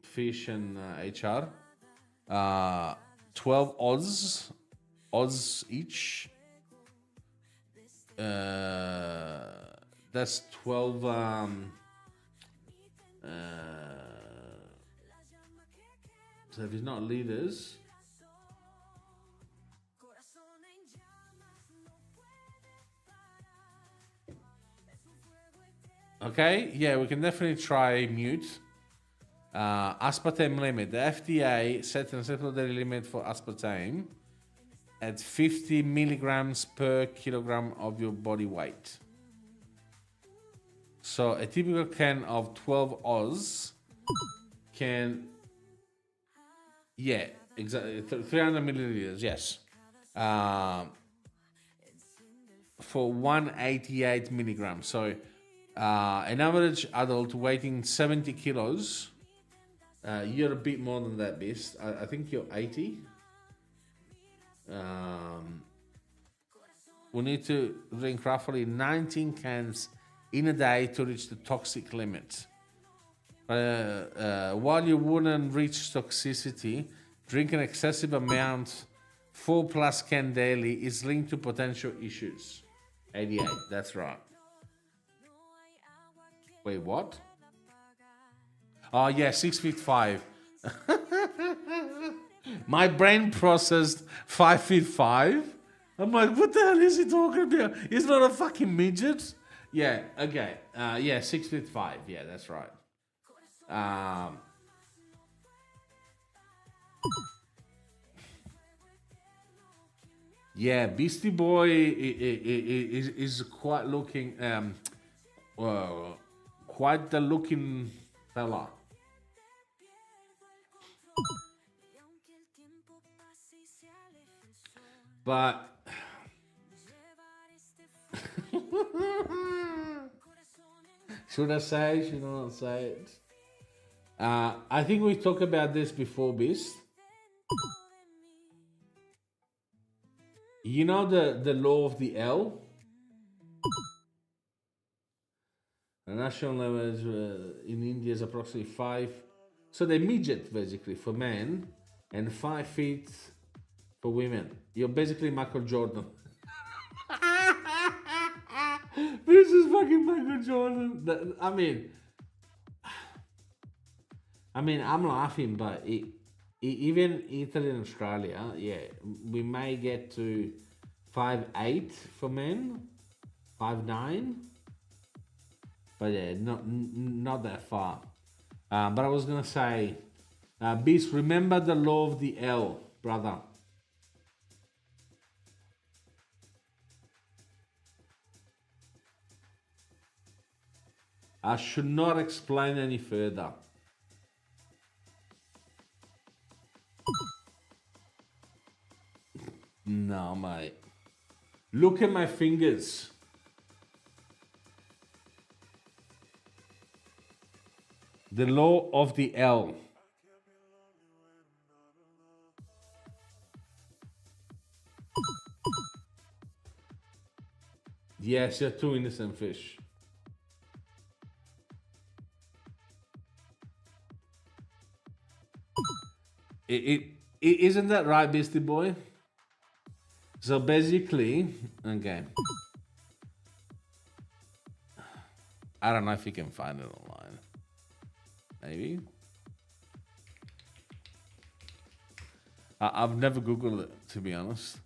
Fish and HR. 12 odds each. That's 12. So if it's not liters, okay, yeah, we can definitely try mute. Aspartame limit. The FDA set an acceptable daily limit for aspartame at 50 milligrams per kilogram of your body weight. So a typical can of 12 Oz can, yeah, exactly 300 milliliters. Yes, for 188 milligrams. So an average adult weighing 70 kilos. You're a bit more than that, Beast. I think you're 80. We need to drink roughly 19 cans in a day to reach the toxic limit. While you wouldn't reach toxicity, drink an excessive amount, 4+ can daily, is linked to potential issues. 88, that's right. Wait, what? Oh yeah, 6'5". My brain processed 5'5". I'm like, what the hell is he talking about? He's not a fucking midget. Yeah, okay. Yeah, 6'5". Yeah, that's right. Yeah, Beastie Boy is quite looking, quite the looking fella. But should I say? Should I not say it? I think we talked about this before, Beast. You know the law of the L? The national level in India is approximately 5. So they midget basically for men and 5 feet for women. You're basically Michael Jordan. This is fucking Michael Jordan. I mean, I mean, I'm laughing, but even Italy and Australia, yeah, we may get to 5'8" for men, 5'9", but yeah, not that far. But I was gonna say, Beast, remember the law of the L, brother. I should not explain any further. No, mate. Look at my fingers. The law of the L. Yes, you're too innocent fish. Isn't that right, Beastie Boy? So basically, okay. I don't know if you can find it online. Maybe. I've never Googled it, to be honest.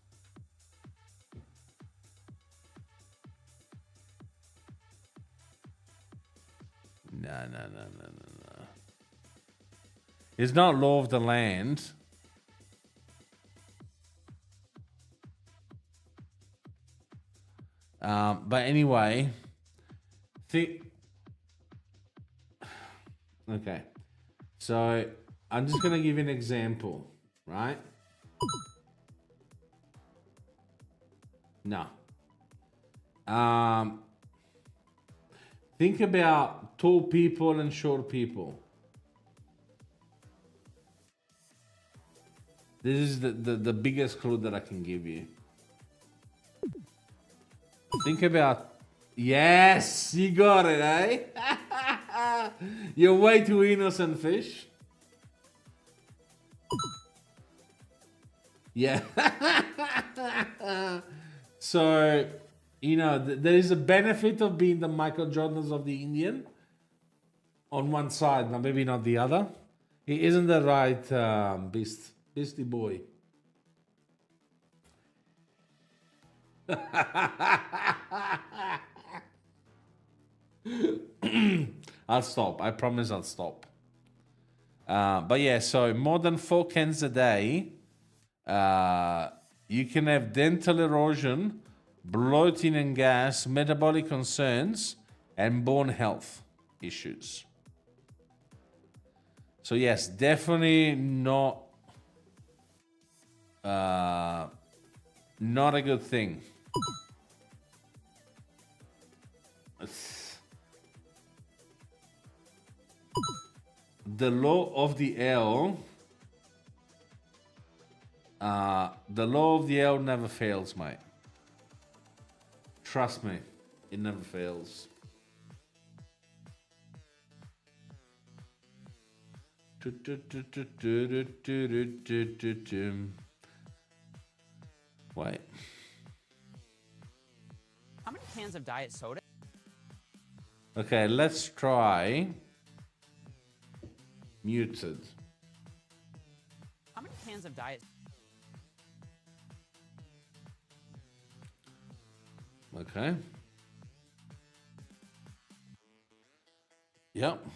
No. It's not law of the land. But anyway, okay. So I'm just gonna give you an example, right? No. Think about tall people and short people. This is the biggest clue that I can give you. Think about... Yes, you got it, eh? You're way too innocent, fish. Yeah. So, you know, there is a benefit of being the Michael Jordans of the Indian on one side, now maybe not the other. Isn't that right, Beastie Boy? I'll stop. I promise I'll stop. But yeah, so more than 4 cans a day, you can have dental erosion, bloating and gas, metabolic concerns, and bone health issues. So yes, definitely not a good thing. The law of the L. The law of the L never fails, mate. Trust me, it never fails. Wait. How many cans of diet soda? Okay, let's try muted. How many cans of diet? Okay. Yep.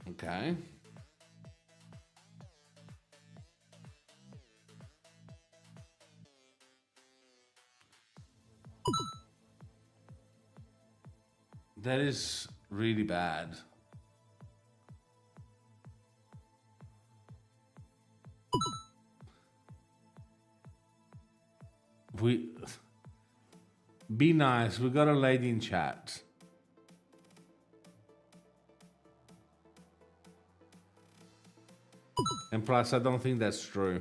Okay. That is really bad. Be nice. We got a lady in chat. And plus, I don't think that's true.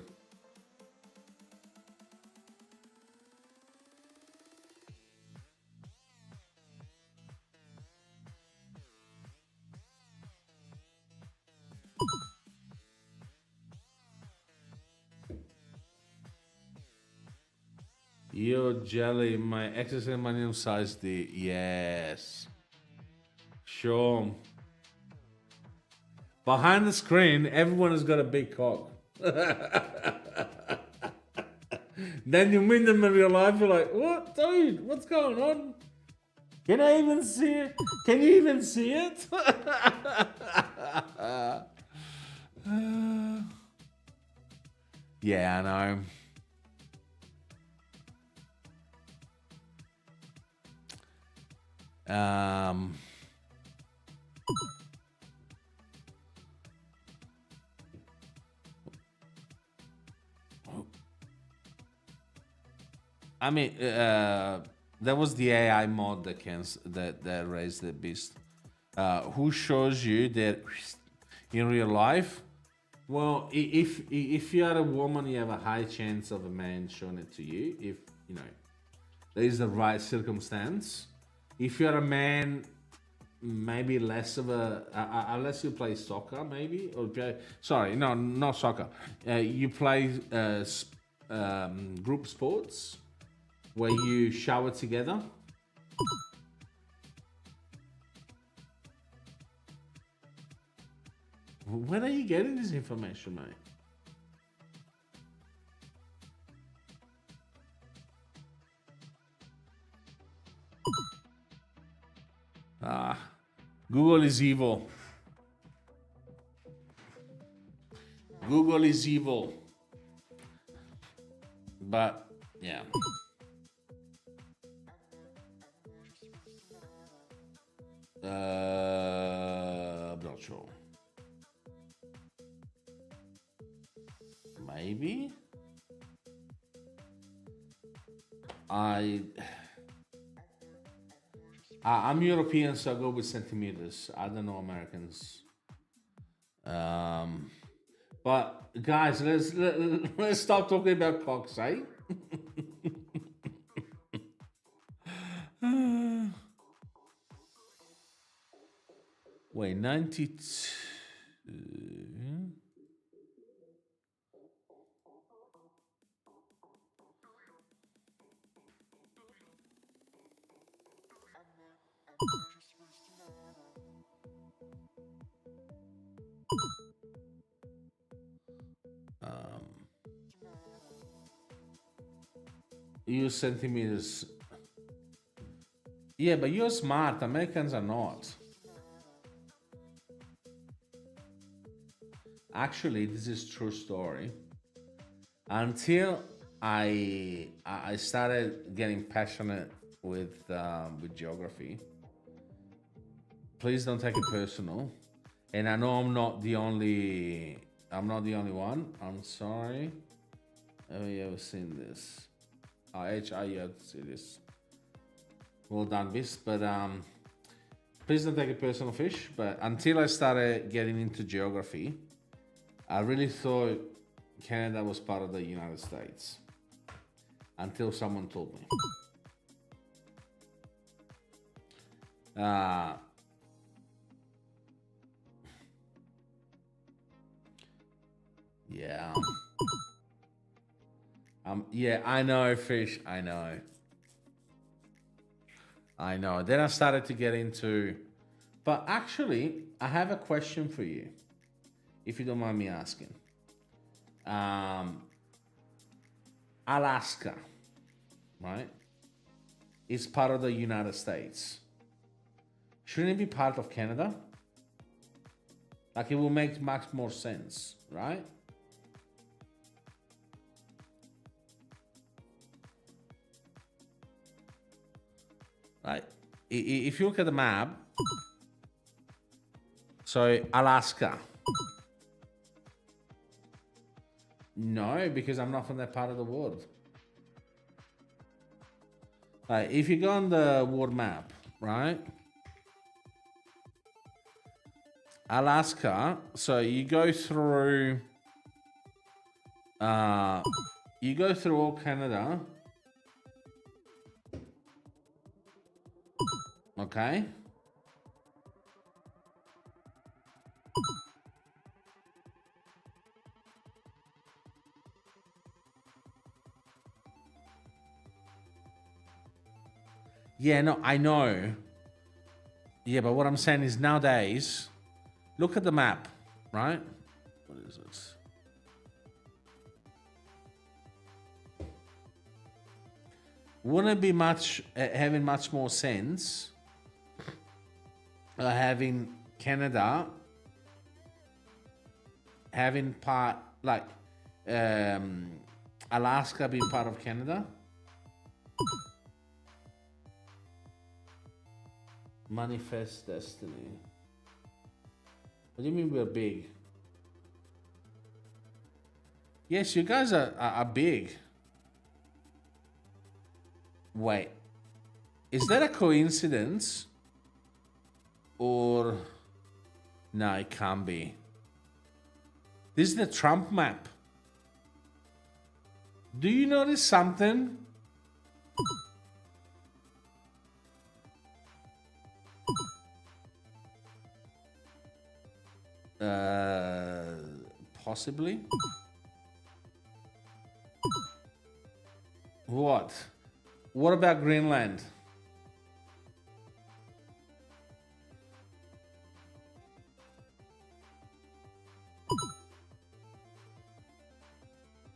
Yo, Jelly, my exercise manual size D. Yes. Sure. Behind the screen, everyone has got a big cock. Then you meet them in real life, you're like, what, dude? What's going on? Can I even see it? Can you even see it? Yeah, I know. I mean, that was the AI mod that raised the beast. Who shows you that in real life? Well, if you are a woman, you have a high chance of a man showing it to you. If you know there is the right circumstance. If you're a man, maybe less of a unless you play soccer, maybe or sorry, no, not soccer. You play group sports where you shower together. Where are you getting this information, mate? Google is evil. Google is evil. But, yeah. I'm not sure. Maybe? I'm European, so I go with centimeters. I don't know Americans. But guys, let's stop talking about cocks, eh? Wait, 92. Use centimeters. Yeah, but you're smart. Americans are not. Actually, this is true story. Until I started getting passionate with geography. Please don't take it personal. And I know I'm not the only one. I'm sorry. Have you ever seen this? You have to see this. Well done, Beast. But please don't take it personal, Fish. But until I started getting into geography, I really thought Canada was part of the United States. Until someone told me. Yeah. Yeah, I know, Fish. I know. Then I started to get into... But actually, I have a question for you. If you don't mind me asking. Alaska, right? Is part of the United States. Shouldn't it be part of Canada? Like, it will make much more sense, right? Right. If you look at the map, so Alaska. No, because I'm not from that part of the world. Right. If you go on the world map, right? Alaska, so you go through all Canada. Okay. Yeah, no, I know. Yeah, but what I'm saying is nowadays, look at the map, right? What is it? Wouldn't it be having much more sense having Canada having part like Alaska being part of Canada? Manifest destiny. What do you mean we're big? Yes, you guys are big. Wait, is that a coincidence? Or no, it can't be. This is the Trump map. Do you notice something? Possibly. What? What about Greenland?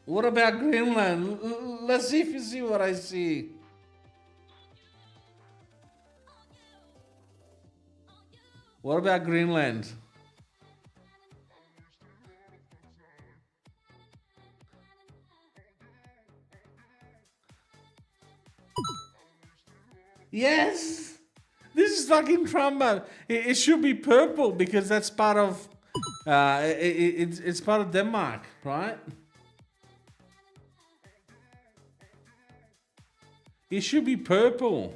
What about Greenland? Let's see if you see what I see. What about Greenland? Yes! This is fucking Trump. It should be purple because that's part of it's part of Denmark, right? It should be purple.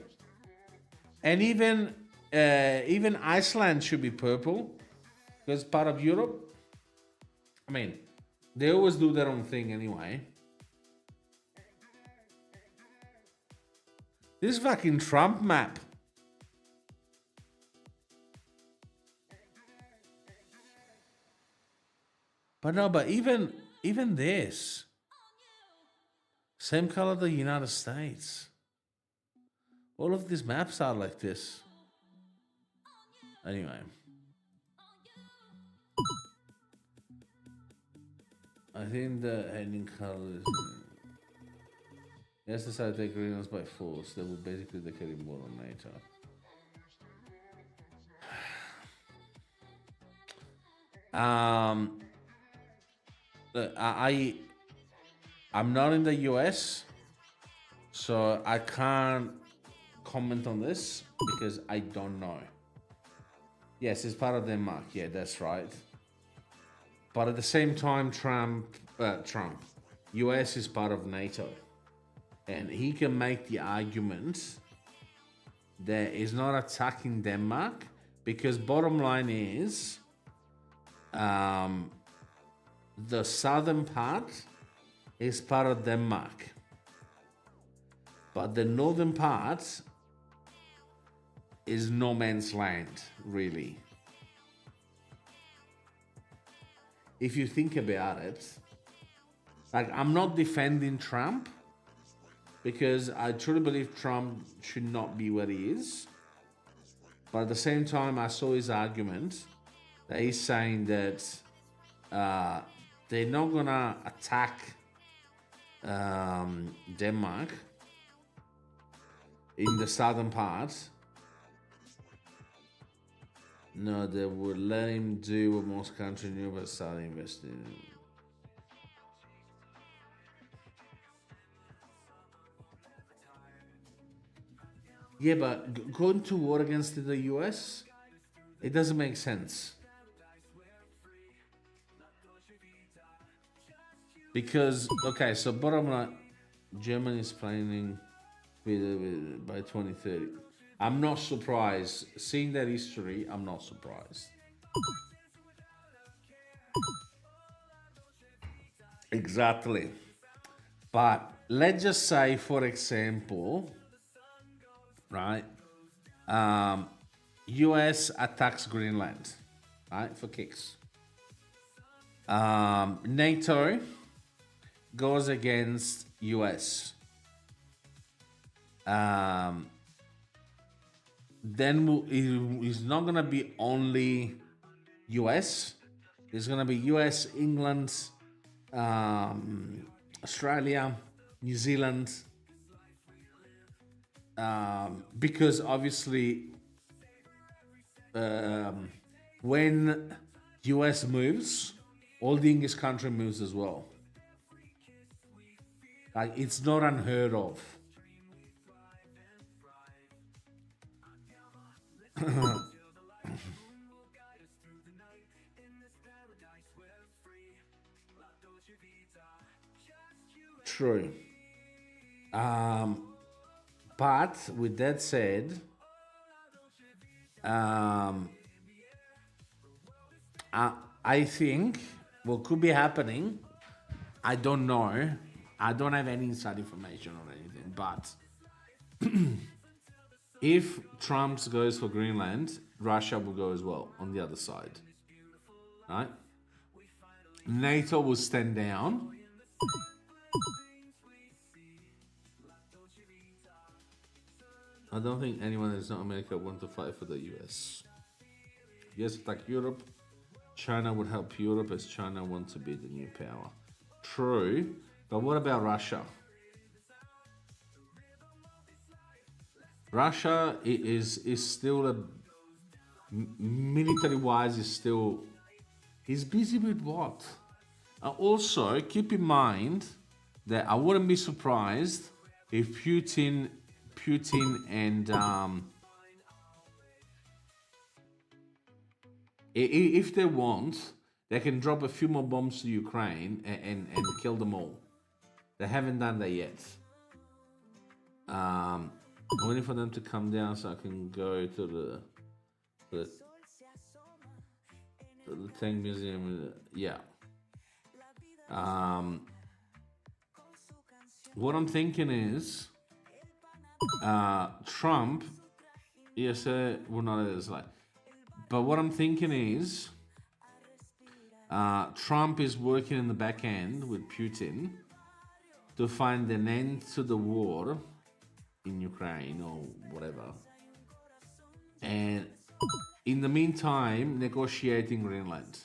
And even Iceland should be purple because part of Europe. I mean, they always do their own thing anyway. This fucking Trump map. But no, but even this. Same color the United States. All of these maps are like this. Anyway. I think the heading color is... Yes, decided to take Greenland by force. They will basically declare war on NATO. Look, I'm not in the US, so I can't comment on this because I don't know. Yes, it's part of Denmark. Yeah, that's right. But at the same time, US is part of NATO. And he can make the argument that he's not attacking Denmark because bottom line is the southern part is part of Denmark. But the northern part is no man's land, really. If you think about it, like I'm not defending Trump, because I truly believe Trump should not be where he is. But at the same time, I saw his argument that he's saying that they're not gonna attack Denmark in the southern part. No, they would let him do what most countries knew but start investing. Yeah, but going to war against the US, it doesn't make sense. Because, okay, so bottom line, Germany is planning by 2030. I'm not surprised. Seeing that history, I'm not surprised. Exactly. But let's just say, for example, right? US attacks Greenland, right? For kicks. NATO goes against US. then it's not gonna be only US. It's gonna be US, England, Australia, New Zealand, because obviously when US moves, all the English country moves as well. Like it's not unheard of. True. But with that said, I think what could be happening, I don't know. I don't have any inside information or anything, but if Trump goes for Greenland, Russia will go as well on the other side. Right? NATO will stand down. I don't think anyone that's not America want to fight for the US. US attack Europe. China would help Europe as China wants to be the new power. True, but what about Russia? Russia is still a military-wise is still. He's busy with what? Also, keep in mind that I wouldn't be surprised if Putin and if they want, they can drop a few more bombs to Ukraine and kill them all. They haven't done that yet. I'm waiting for them to come down so I can go to the tank museum. Yeah. What I'm thinking is Trump. Yes, well, not as like. But what I'm thinking is Trump is working in the back end with Putin to find an end to the war in Ukraine or whatever. And in the meantime, negotiating Greenland.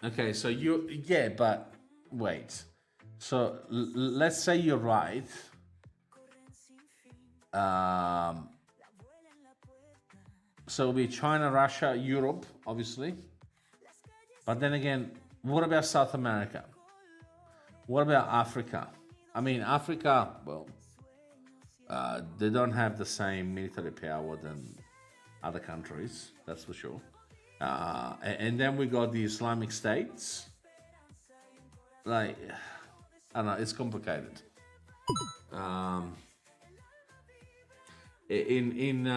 Okay, so but wait. So let's say you're right. So it'll be China, Russia, Europe, obviously. But then again, what about South America? What about Africa? I mean, Africa, well, they don't have the same military power than other countries, that's for sure. And then we got the Islamic states. Like, I don't know, it's complicated. In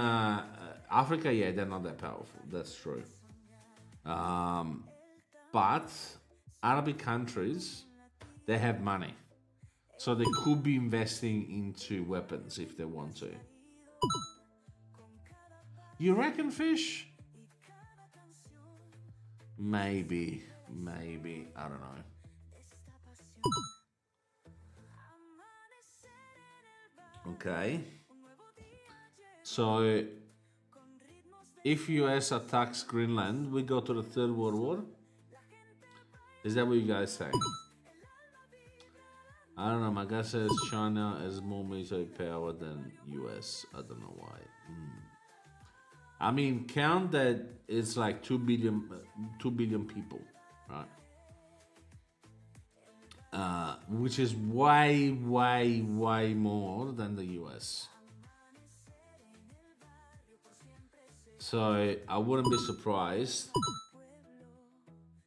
Africa, yeah, they're not that powerful. That's true. But Arabic countries, they have money. So they could be investing into weapons if they want to. You reckon, Fish? Maybe. I don't know. Okay. So, if US attacks Greenland, we go to the Third World War? Is that what you guys say? I don't know, my guy says China has more military power than US. I don't know why. I mean, count that it's like 2 billion people, right? Which is way more than the US. So I wouldn't be surprised.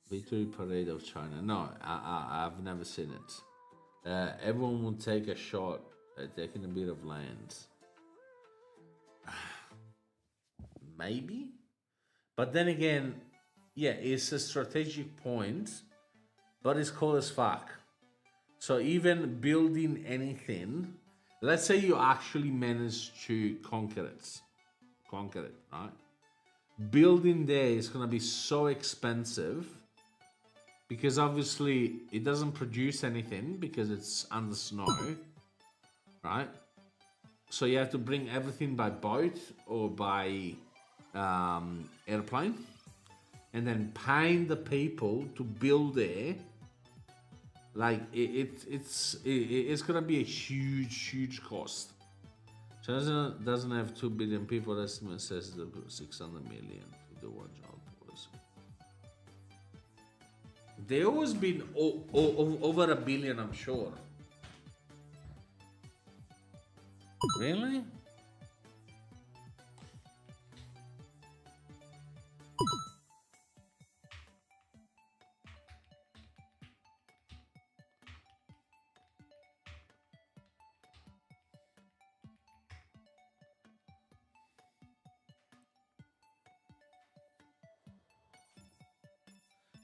Victory parade of China. No, I've never seen it. Everyone will take a shot at taking a bit of land. Maybe, but then again, yeah, it's a strategic point, but it's cold as fuck. So even building anything, let's say you actually manage to conquer it, right? Building there is gonna be so expensive because obviously it doesn't produce anything because it's under snow, right? So you have to bring everything by boat or by airplane, and then paying the people to build there. Like it's gonna be a huge cost. China doesn't have 2 billion people. Estimate says the 600 million to the one child policy. They always been over a billion, I'm sure. Really?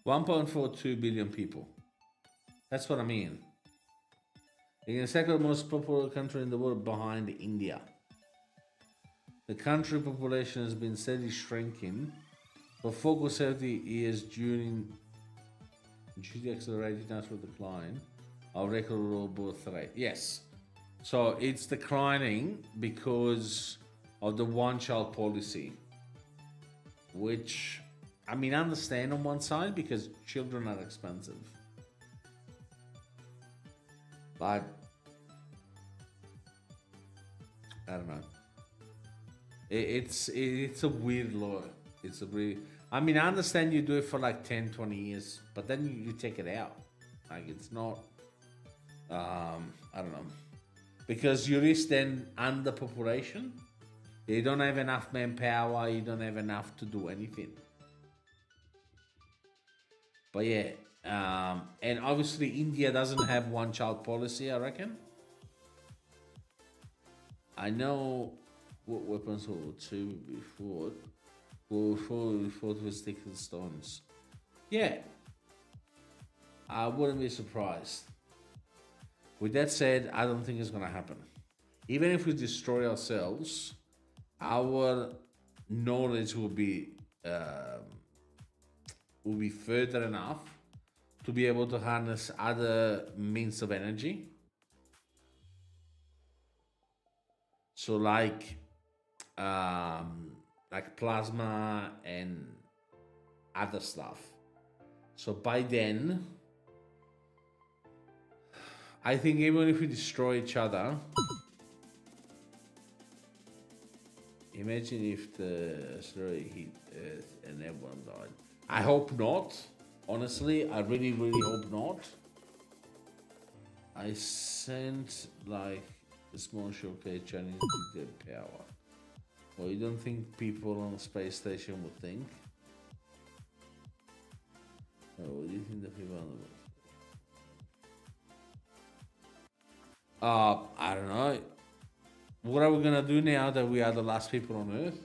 $1.42 billion people. That's what I mean. It's the second most popular country in the world behind India. The country population has been steadily shrinking for 70 years due to the accelerated natural decline of record world birth rate. Yes. So it's declining because of the one-child policy, which, I mean, I understand on one side because children are expensive. But I don't know. It's a weird law. It's a really, I mean, I understand you do it for like 10, 20 years, but then you take it out. Like it's not, I don't know. Because you risk then underpopulation. You don't have enough manpower. You don't have enough to do anything. But yeah, and obviously India doesn't have one-child policy, I reckon. I know what weapons were to before we fought with sticks and stones. Yeah, I wouldn't be surprised. With that said, I don't think it's gonna happen. Even if we destroy ourselves, our knowledge will be further enough to be able to harness other means of energy. So like plasma and other stuff. So by then, I think even if we destroy each other, imagine if the asteroid hit Earth and everyone died. I hope not. Honestly, I really hope not. I sent like a small showcase Chinese nuclear power. Well, you don't think people on the space station would think? Oh, what do you think the people on the I don't know. What are we gonna do now that we are the last people on Earth?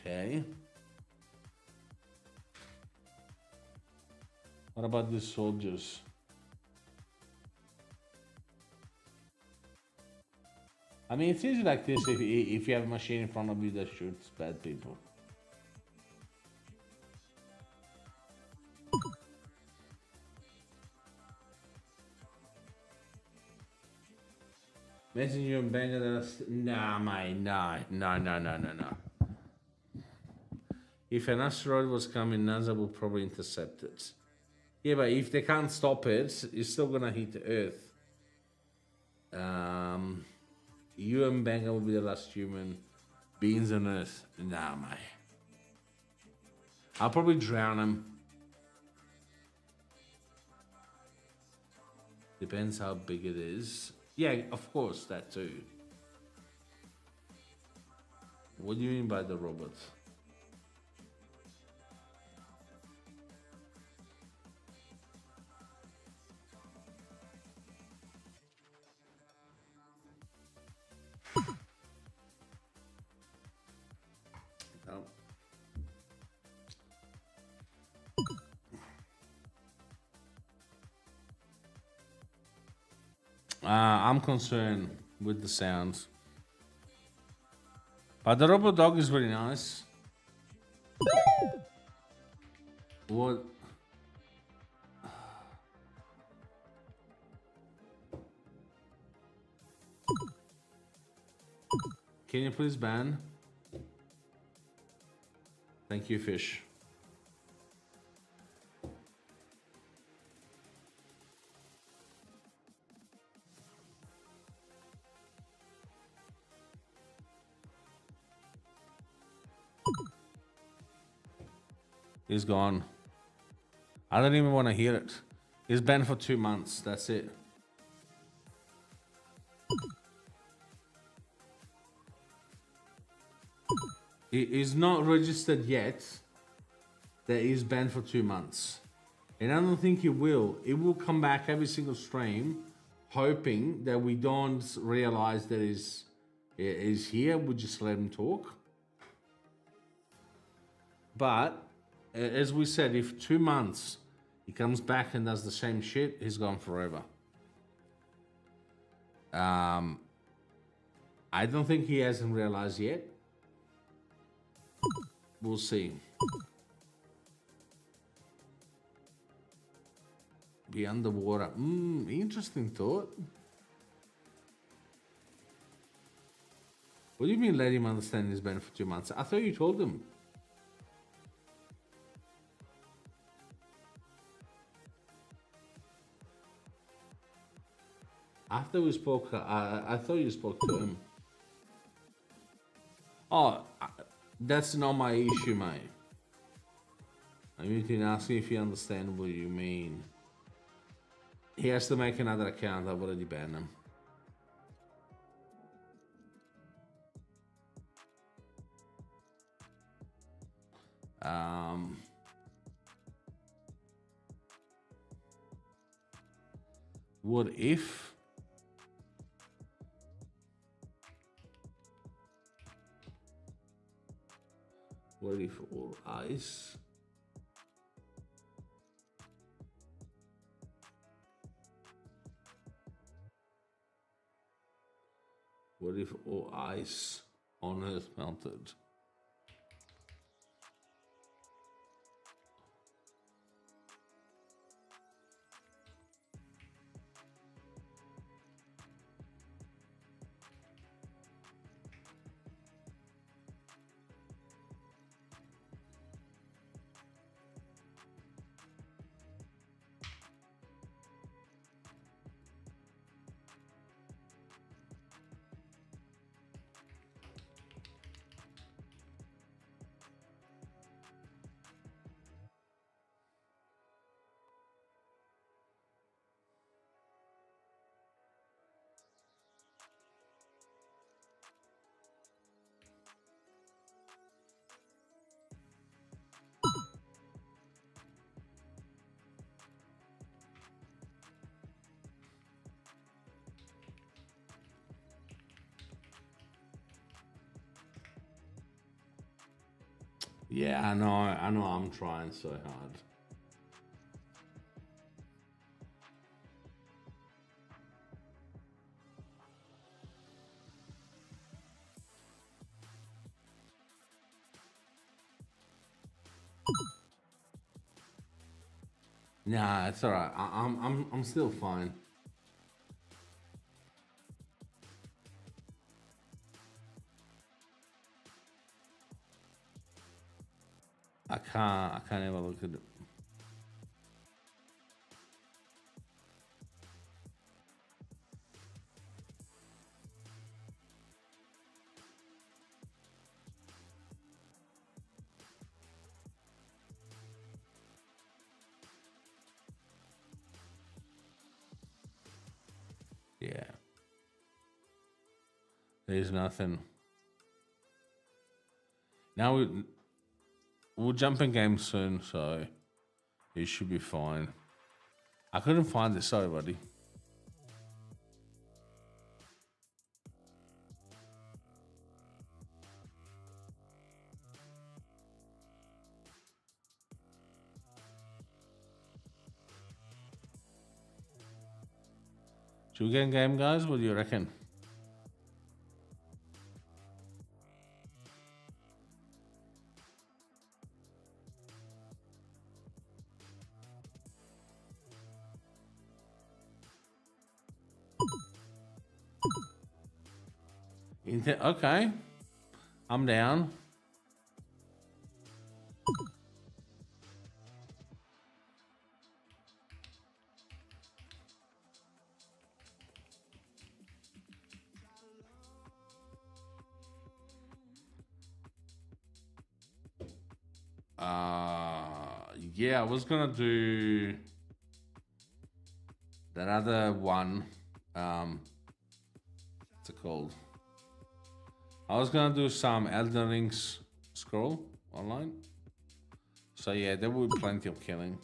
Okay. What about the soldiers? I mean, it's easy like this if you have a machine in front of you that shoots bad people. Imagine you in Bangladesh. Nah, mate, no. If an asteroid was coming, NASA would probably intercept it. Yeah, but if they can't stop it, it's still gonna hit Earth. You and Benga will be the last human beings on Earth. Nah, mate. I'll probably drown him. Depends how big it is. Yeah, of course, that too. What do you mean by the robot? I'm concerned with the sounds. But the robot dog is really nice. What? Can you please ban? Thank you, fish. He's gone. I don't even want to hear it. He's banned for 2 months. That's it. He is not registered yet that he's banned for 2 months. And I don't think he will. It will come back every single stream, hoping that we don't realize that he's here. We just let him talk. But as we said, if 2 months he comes back and does the same shit, he's gone forever. I don't think he hasn't realized yet. We'll see. Be underwater. Interesting thought. What do you mean let him understand he's been for 2 months? I thought you told him. After we spoke, I thought you spoke to him. Oh, that's not my issue, mate. I'm asking if you understand what you mean. He has to make another account. I've already banned him. What if? What if all ice? What if all ice on Earth melted? Yeah, I know I'm trying so hard. Nah, it's alright. I'm still fine. I can't ever look at it. Yeah. There's nothing. Now we'll jump in game soon, so it should be fine. I couldn't find this, sorry, buddy. Should we get in game, guys? What do you reckon? Okay, I'm down. Yeah, I was gonna do that other one. What's it called? I was gonna do some Elden Rings scroll online. So yeah, there will be plenty of killing.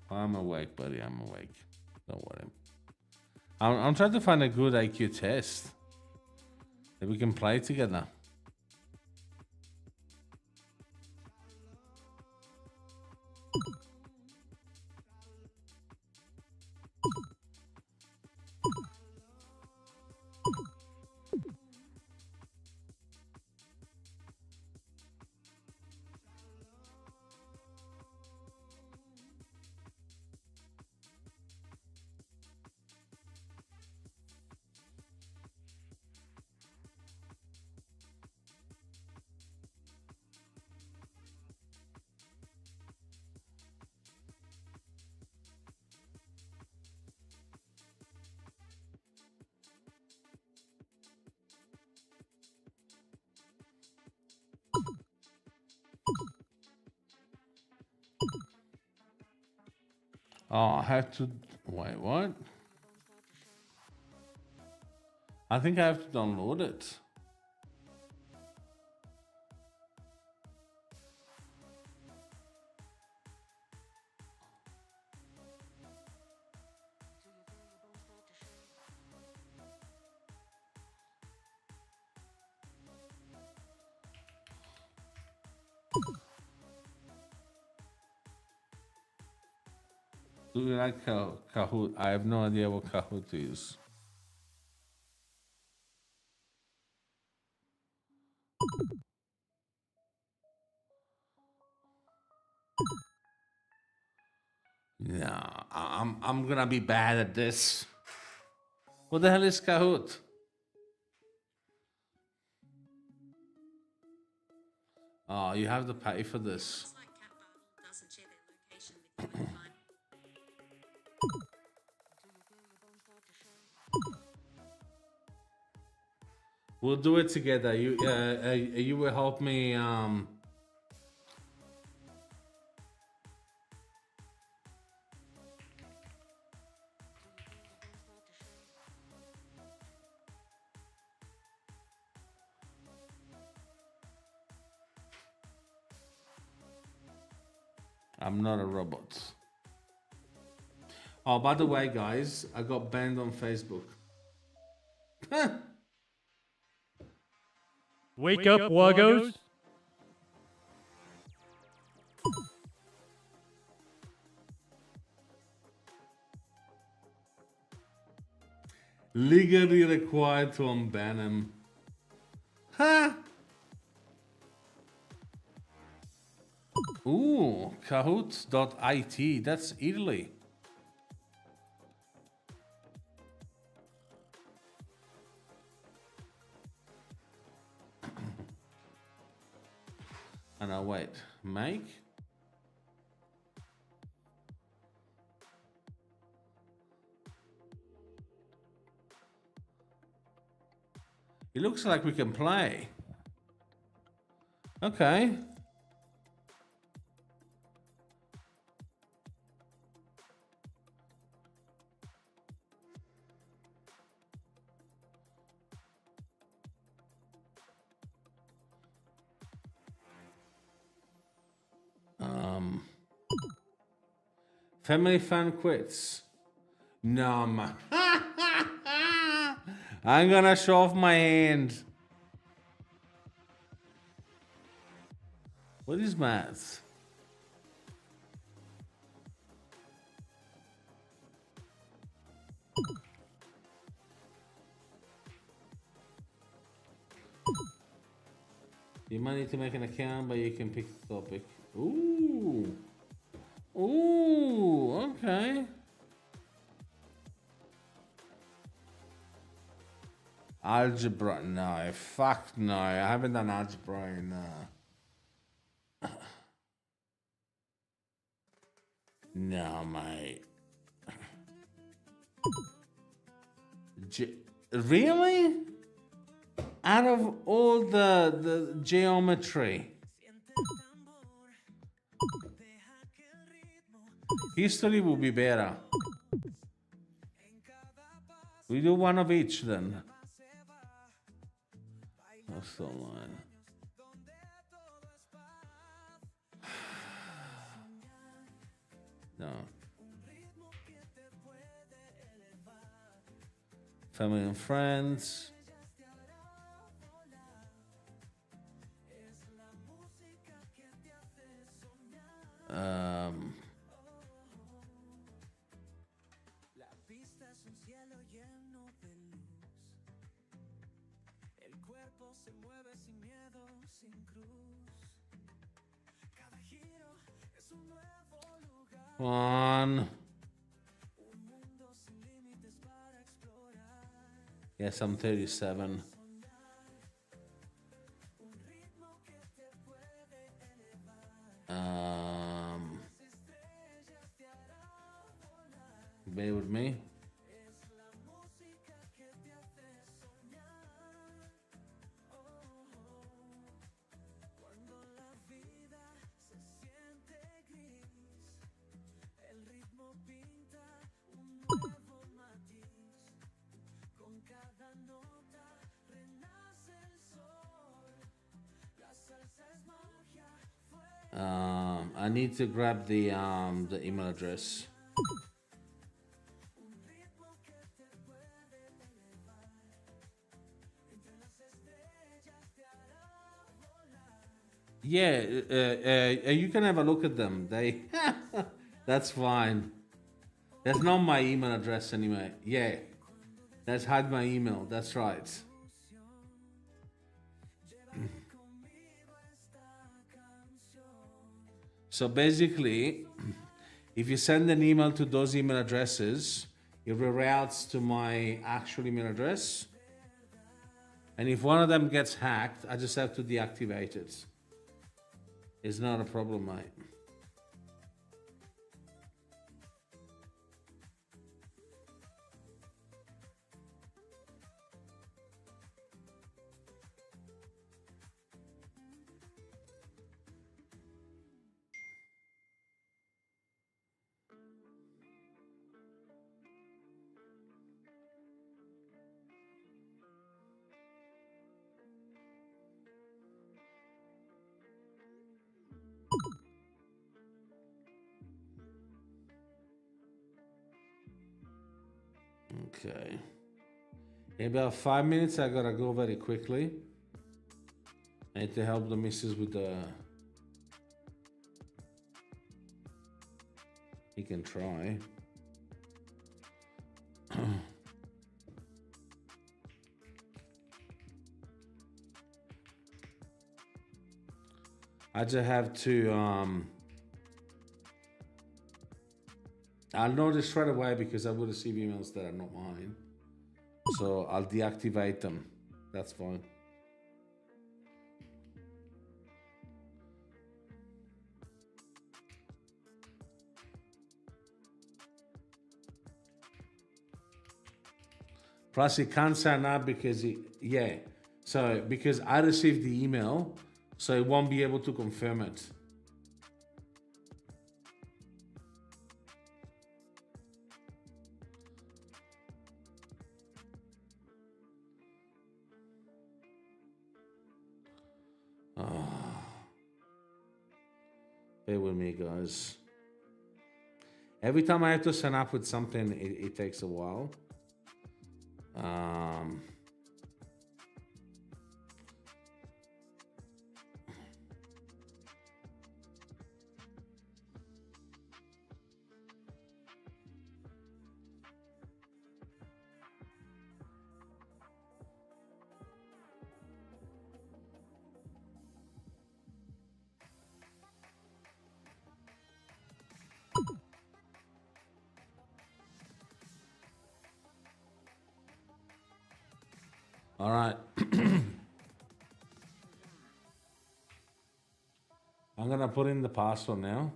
I'm awake, buddy. I'm awake. Don't worry. I'm trying to find a good IQ test that we can play together. Oh, I have to wait. What? I think I have to download it. Do you like Kahoot? I have no idea what Kahoot is. No, I'm gonna be bad at this. What the hell is Kahoot? Oh, you have to pay for this. We'll do it together. You will help me. I'm not a robot. Oh, by the way, guys, I got banned on Facebook. Wake up, Waggos. Legally required to unban him. Ha! Ooh, Kahoot.it. That's Italy. And now wait, make. It looks like we can play. Okay. Family fan quits. No, man. I'm gonna show off my hand. What is maths? You might need to make an account, but you can pick the topic. Ooh. Ooh, okay. Algebra, no. Fuck no. I haven't done algebra in... No, mate. Really? Out of all the geometry, history will be better. We do one of each then. That's the line. No. Family and friends. One. Yes, I'm 37. Bear with me. I need to grab the email address. Yeah, you can have a look at them. They, that's fine. That's not my email address anyway. Yeah, that's had my email. That's right. So basically, if you send an email to those email addresses, it reroutes to my actual email address. And if one of them gets hacked, I just have to deactivate it. It's not a problem, mate. Okay. In about 5 minutes, I gotta go very quickly. I need to help the missus with the... He can try. I just have to... I'll notice straight away because I will receive emails that are not mine. So I'll deactivate them. That's fine. Plus, it can't sign up because So because I received the email, so it won't be able to confirm it. Bear with me, guys. Every time I have to sign up with something, it takes a while. All right. I'm gonna put in the password now.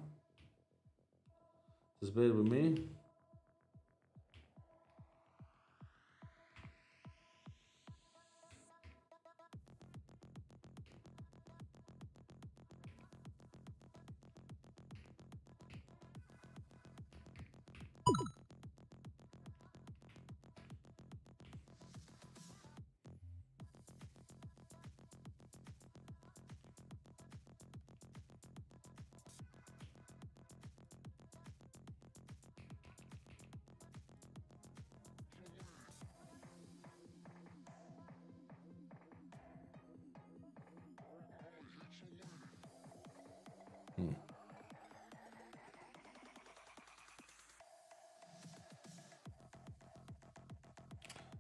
Just bear with me.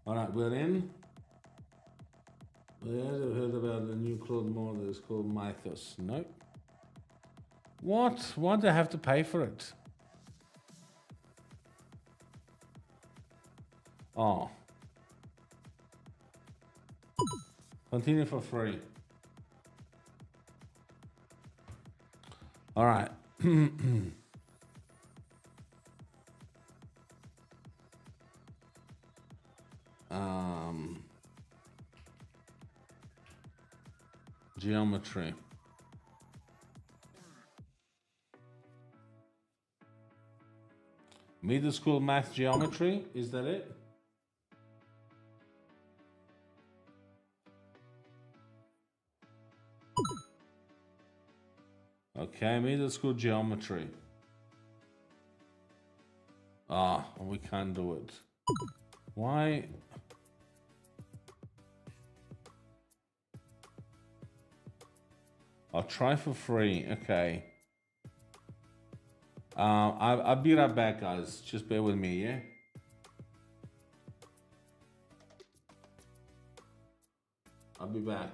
All right, we're in. Yeah, I've heard about the new cloud model. It's called Mythos. Nope. What? Why do I have to pay for it? Oh. Continue for free. All right. Geometry. Middle school math geometry, is that it? Okay, middle school geometry. Ah, we can't do it. Why? I'll try for free. Okay. I'll be right back, guys. Just bear with me, yeah? I'll be back.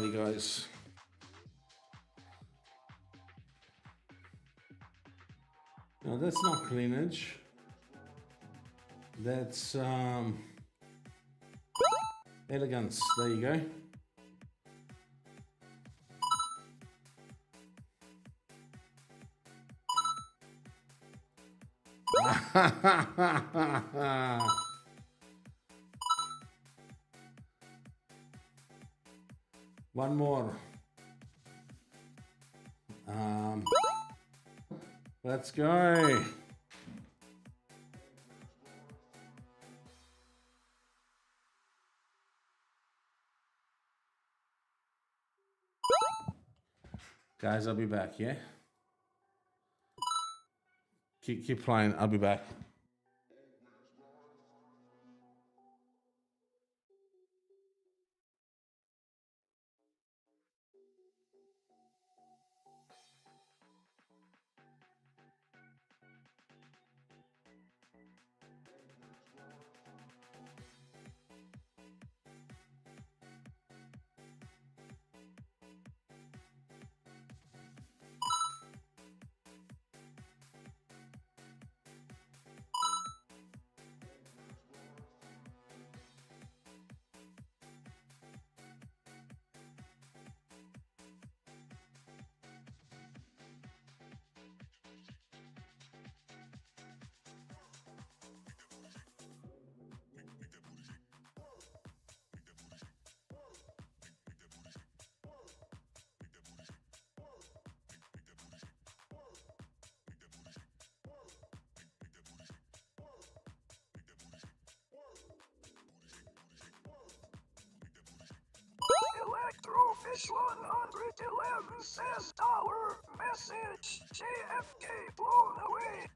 Alrighty, guys. No, that's not cleanage. That's elegance. There you go. One more. Let's go. Guys, I'll be back, yeah? Keep playing, I'll be back. Electrofish 111 says dollar message JFK blown away.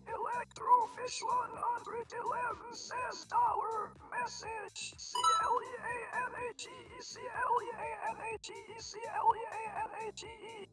Electrofish 111 says dollar message CLEANHE CLEANHE CLEANHE.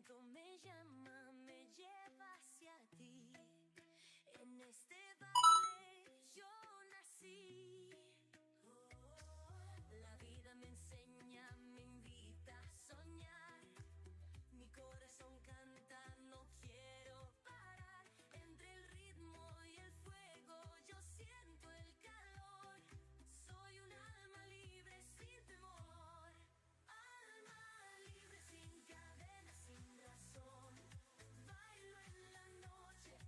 viento me llama, me lleva hacia ti. En este baile yo nací. La vida me enseña, me invita a soñar. Mi corazón canta, no quiero parar. Entre el ritmo y el fuego yo siento el calor. Soy un alma libre sin temor. Alma libre sin cadenas, sin razón. Bailo en la noche,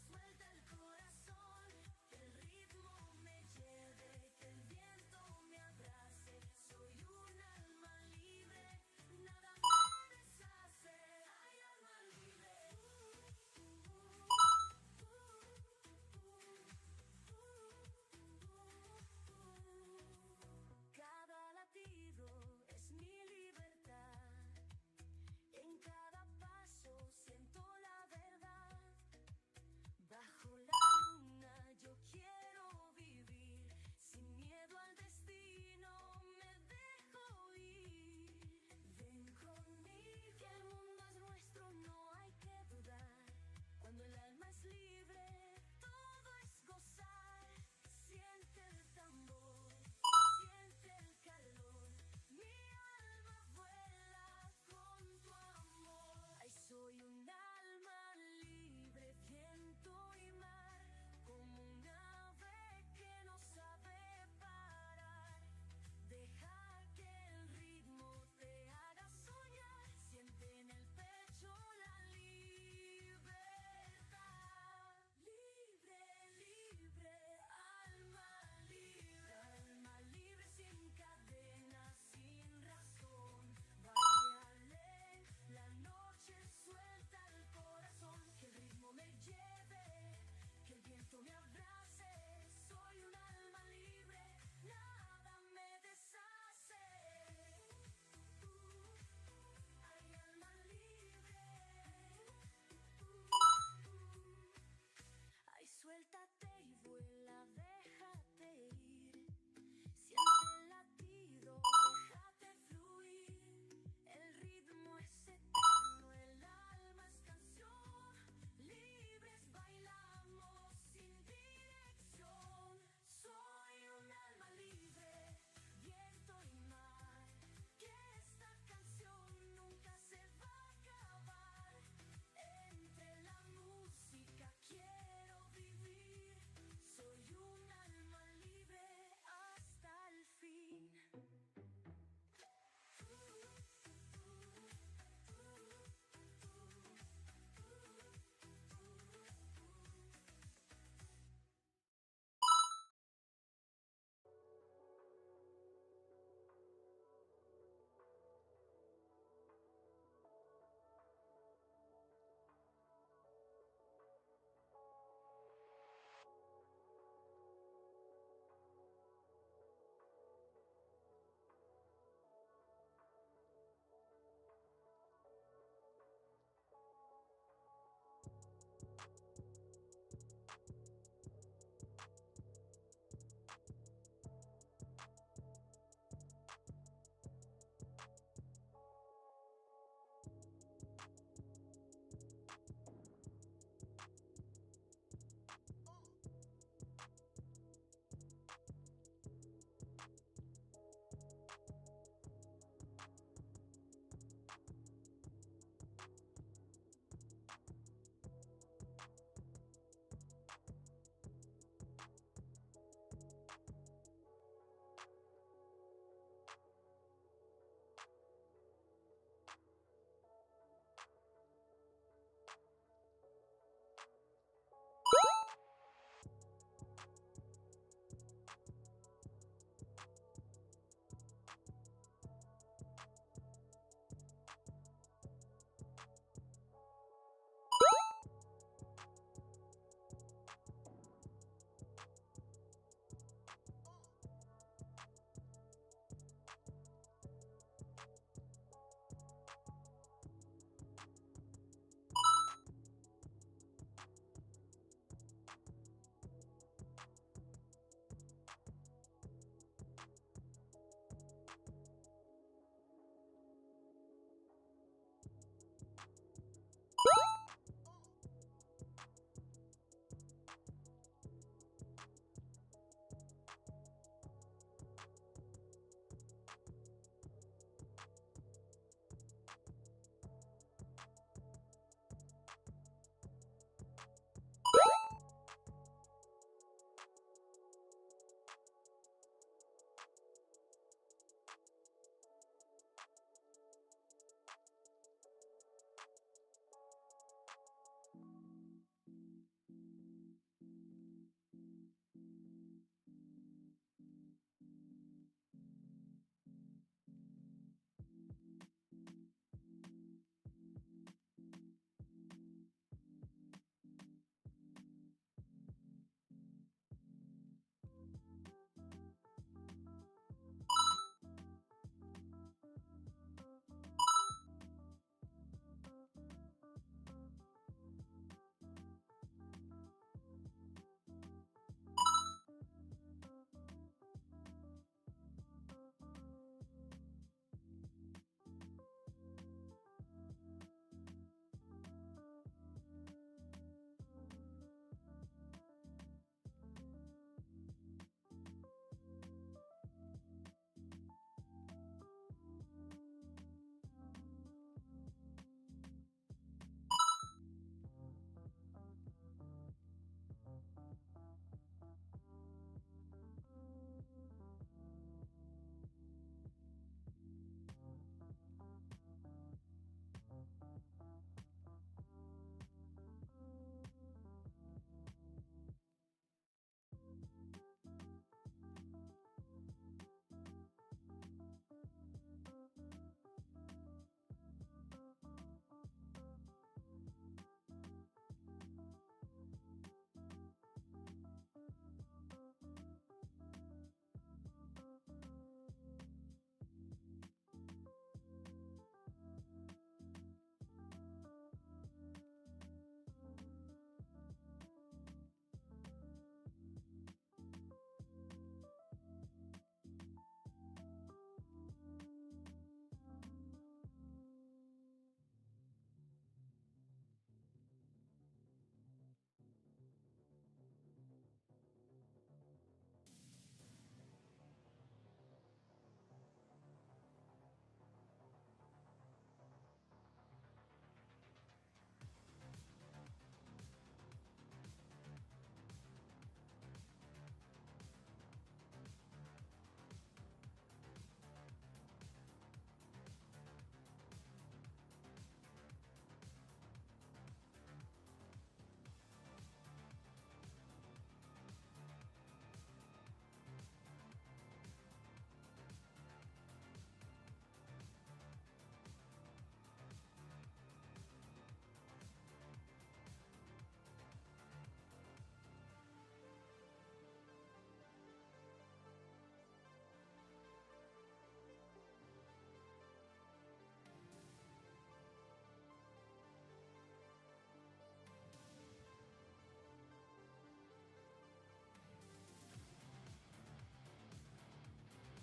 suelta el corazón. Que el ritmo me lleve, que el viento me abrace. Soy un alma libre.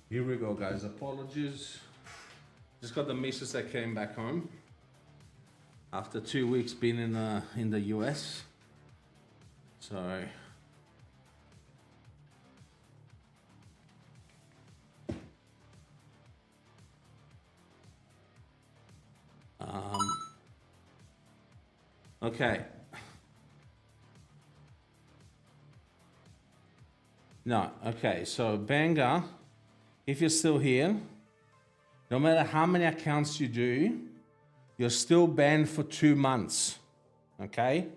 Here we go, guys. Apologies. Just got the missus that came back home after 2 weeks being in the US. So okay. No, okay. So Banga, if you're still here, no matter how many accounts you do, you're still banned for 2 months. Okay?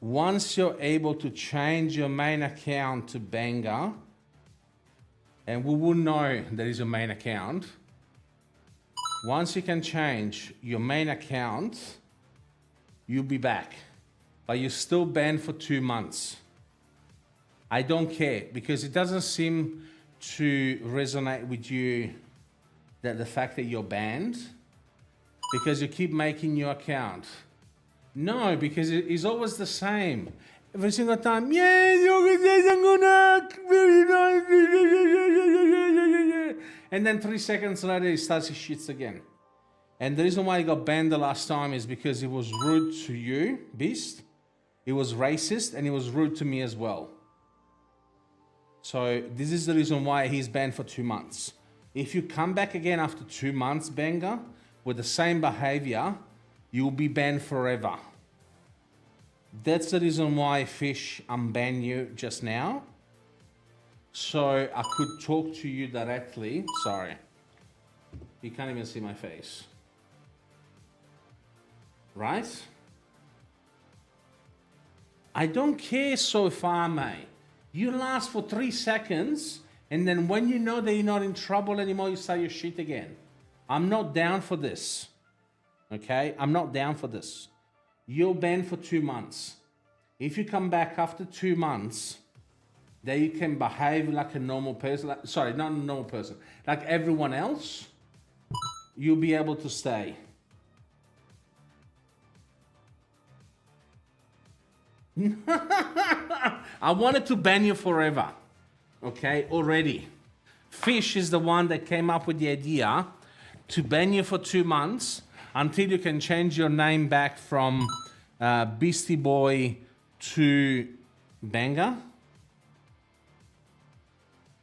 Once you're able to change your main account to Banga, and we will know that is your main account. Once you can change your main account, you'll be back. But you're still banned for 2 months. I don't care because it doesn't seem to resonate with you that the fact that you're banned because you keep making your account. No, because it's always the same. Every single time, yeah, I'm gonna, and then 3 seconds later, he starts his shits again. And the reason why he got banned the last time is because he was rude to you, Beast. He was racist and he was rude to me as well. So this is the reason why he's banned for 2 months. If you come back again after 2 months, Banga, with the same behavior, you'll be banned forever. That's the reason why Fish unbanned you just now. So I could talk to you directly. Sorry. You can't even see my face. Right? I don't care so far, mate. You last for 3 seconds, and then when you know that you're not in trouble anymore, you start your shit again. I'm not down for this. Okay? I'm not down for this. You're banned for 2 months. If you come back after 2 months, then you can behave like a normal person. Sorry, not a normal person. Like everyone else, you'll be able to stay. I wanted to ban you forever. Okay, already. Fish is the one that came up with the idea to ban you for 2 months until you can change your name back from Beastie Boy to Banga.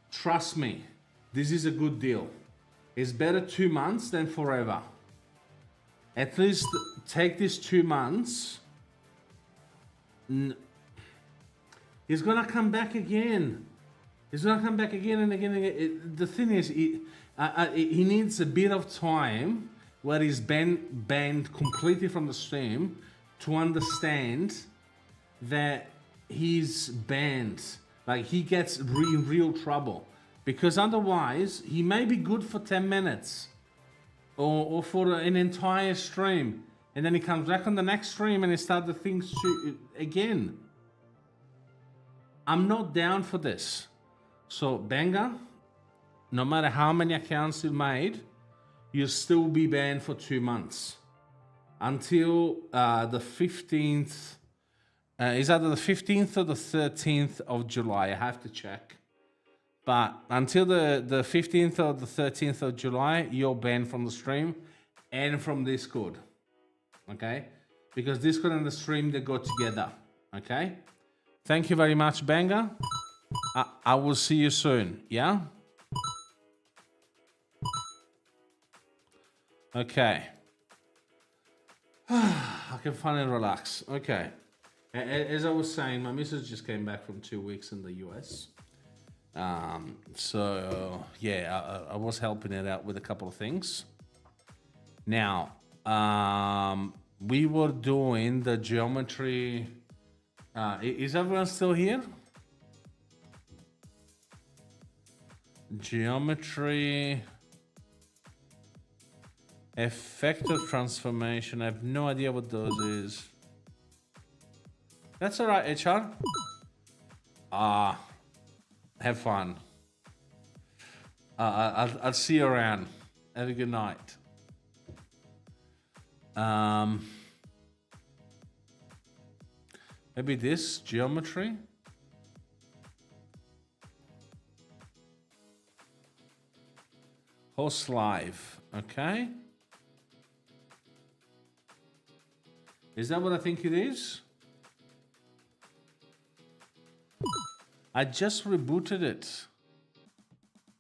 Trust me, this is a good deal. It's better 2 months than forever. At least take these 2 months. He's gonna come back again. He's gonna come back again and again and again. The thing is, he needs a bit of time where he's banned completely from the stream to understand that he's banned. Like he gets in real trouble. Because otherwise, he may be good for 10 minutes or for an entire stream. And then he comes back on the next stream and he starts the things again. I'm not down for this. So, Banga, no matter how many accounts you made, you'll still be banned for 2 months. Until the 15th, is either the 15th or the 13th of July. I have to check. But until the 15th or the 13th of July, you're banned from the stream and from Discord. Okay? Because Discord and the stream, they go together. Okay? Thank you very much, Banga. I will see you soon. Yeah? Okay. I can finally relax. Okay. As I was saying, my missus just came back from 2 weeks in the US. So, yeah, I was helping it out with a couple of things. Now, we were doing the geometry. Is everyone still here? Geometry. Effective transformation. I have no idea what those is. That's all right, HR. Have fun. I'll see you around. Have a good night. Maybe this geometry. Host live. Okay. Is that what I think it is? I just rebooted it.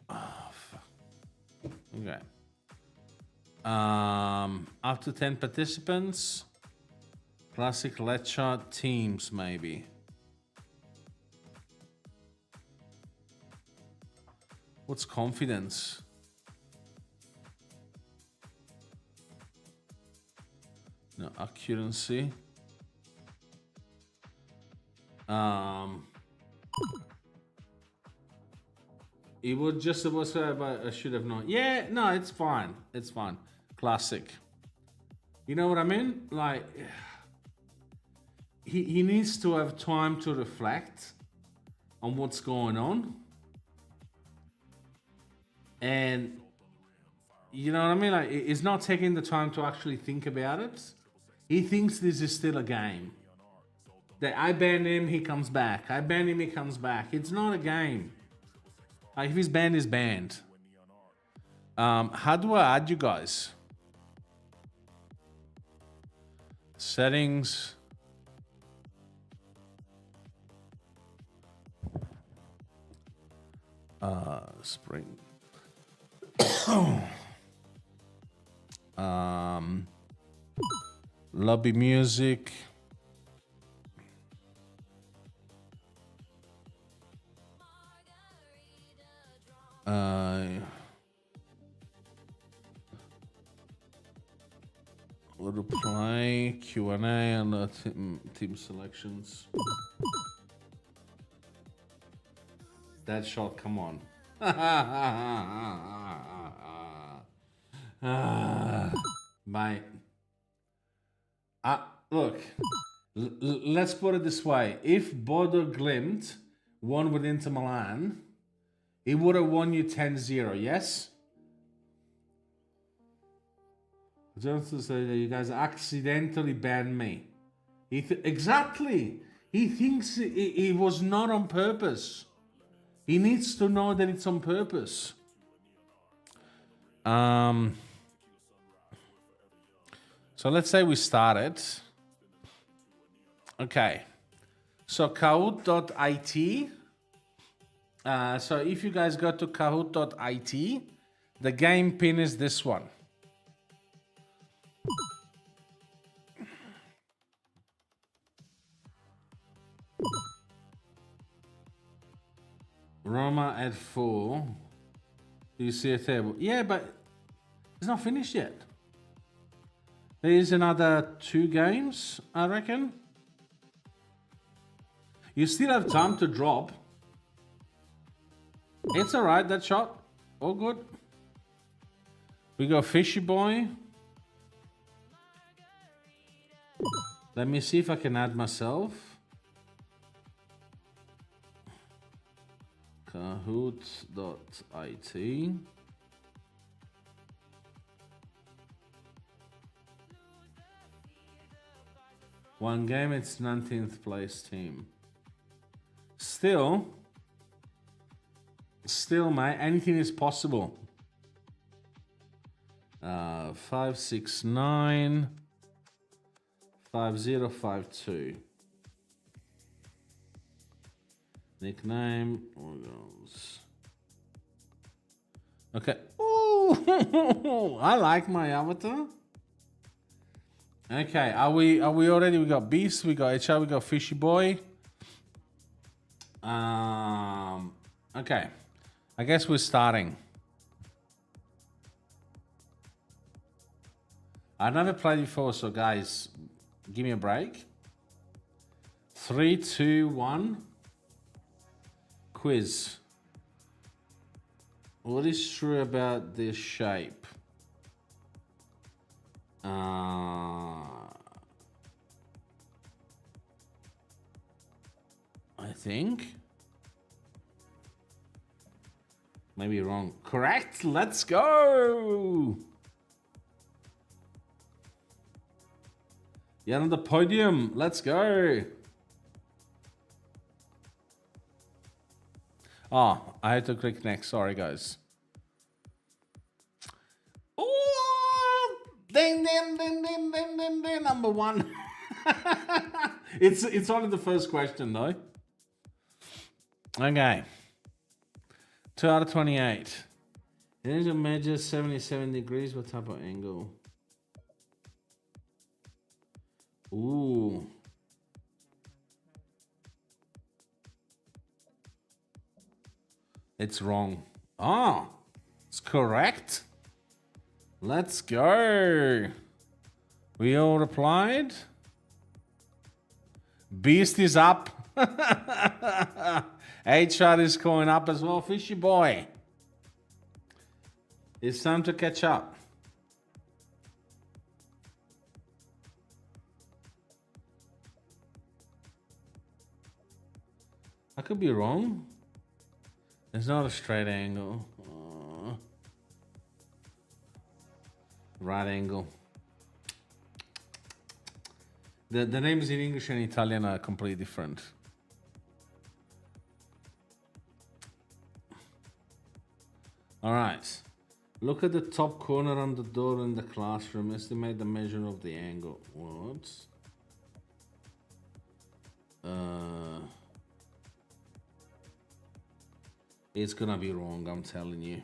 Oh, fuck. Okay. Up to 10 participants. Classic Let's Shot teams, maybe. What's confidence? No, accuracy. It was just supposed to have, I should have known. Yeah, no, it's fine. It's fine. Classic. You know what I mean? Like, he needs to have time to reflect on what's going on. And, you know what I mean? Like, he's not taking the time to actually think about it. He thinks this is still a game. That I ban him, he comes back. I ban him, he comes back. It's not a game. Like, if he's banned, he's banned. How do I add you guys? Settings. Spring. Lobby music. Little play, Q&A, and team selections. That shot, come on. Mate. Look, let's put it this way. If Bodo Glimt won with Inter Milan, he would have won you 10-0, yes? Just to say that you guys accidentally banned me. Exactly. He thinks it was not on purpose. He needs to know that it's on purpose. So let's say we started. Okay. So kahoot.it. So if you guys go to kahoot.it, the game pin is this one. Roma at 4. You see a table. Yeah, but it's not finished yet. There is another 2 games, I reckon. You still have time to drop. It's alright, that shot. All good. We got Fishy Boy. Let me see if I can add myself. Kahoot.it. One game, it's 19th place team. Still, mate, anything is possible. 569 5052. Nickname Orgals. Okay. Ooh, I like my avatar. Okay, are we already? We got Beast, we got HR, we got Fishy Boy. Okay. I guess we're starting. I've never played before, so guys, give me a break. 3, 2, 1. Quiz. What is true about this shape? I think. Maybe wrong. Correct. Let's go. You're on the podium. Let's go. Oh, I had to click next. Sorry, guys. Number one. It's only the first question though. Okay. 2 out of 28. There's a measure 77 degrees. What type of angle? Ooh. It's wrong. Ah, it's correct. Let's go. We all replied. Beast is up. HR is going up as well. Fishy boy. It's time to catch up. I could be wrong. It's not a straight angle. Right angle. The names in English and Italian are completely different. All right. Look at the top corner on the door in the classroom. Estimate the measure of the angle. What? It's gonna be wrong, I'm telling you.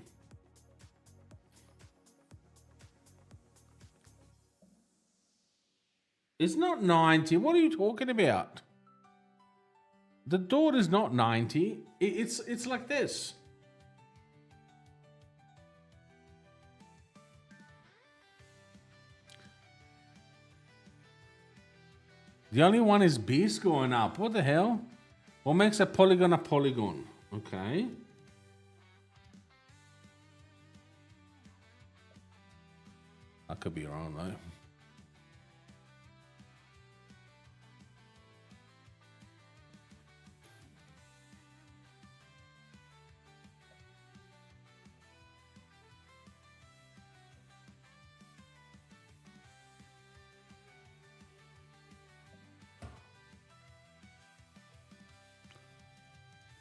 It's not 90. What are you talking about? The door is not 90. It's like this. The only one is beast going up. What the hell? What makes a polygon a polygon? Okay. I could be wrong though.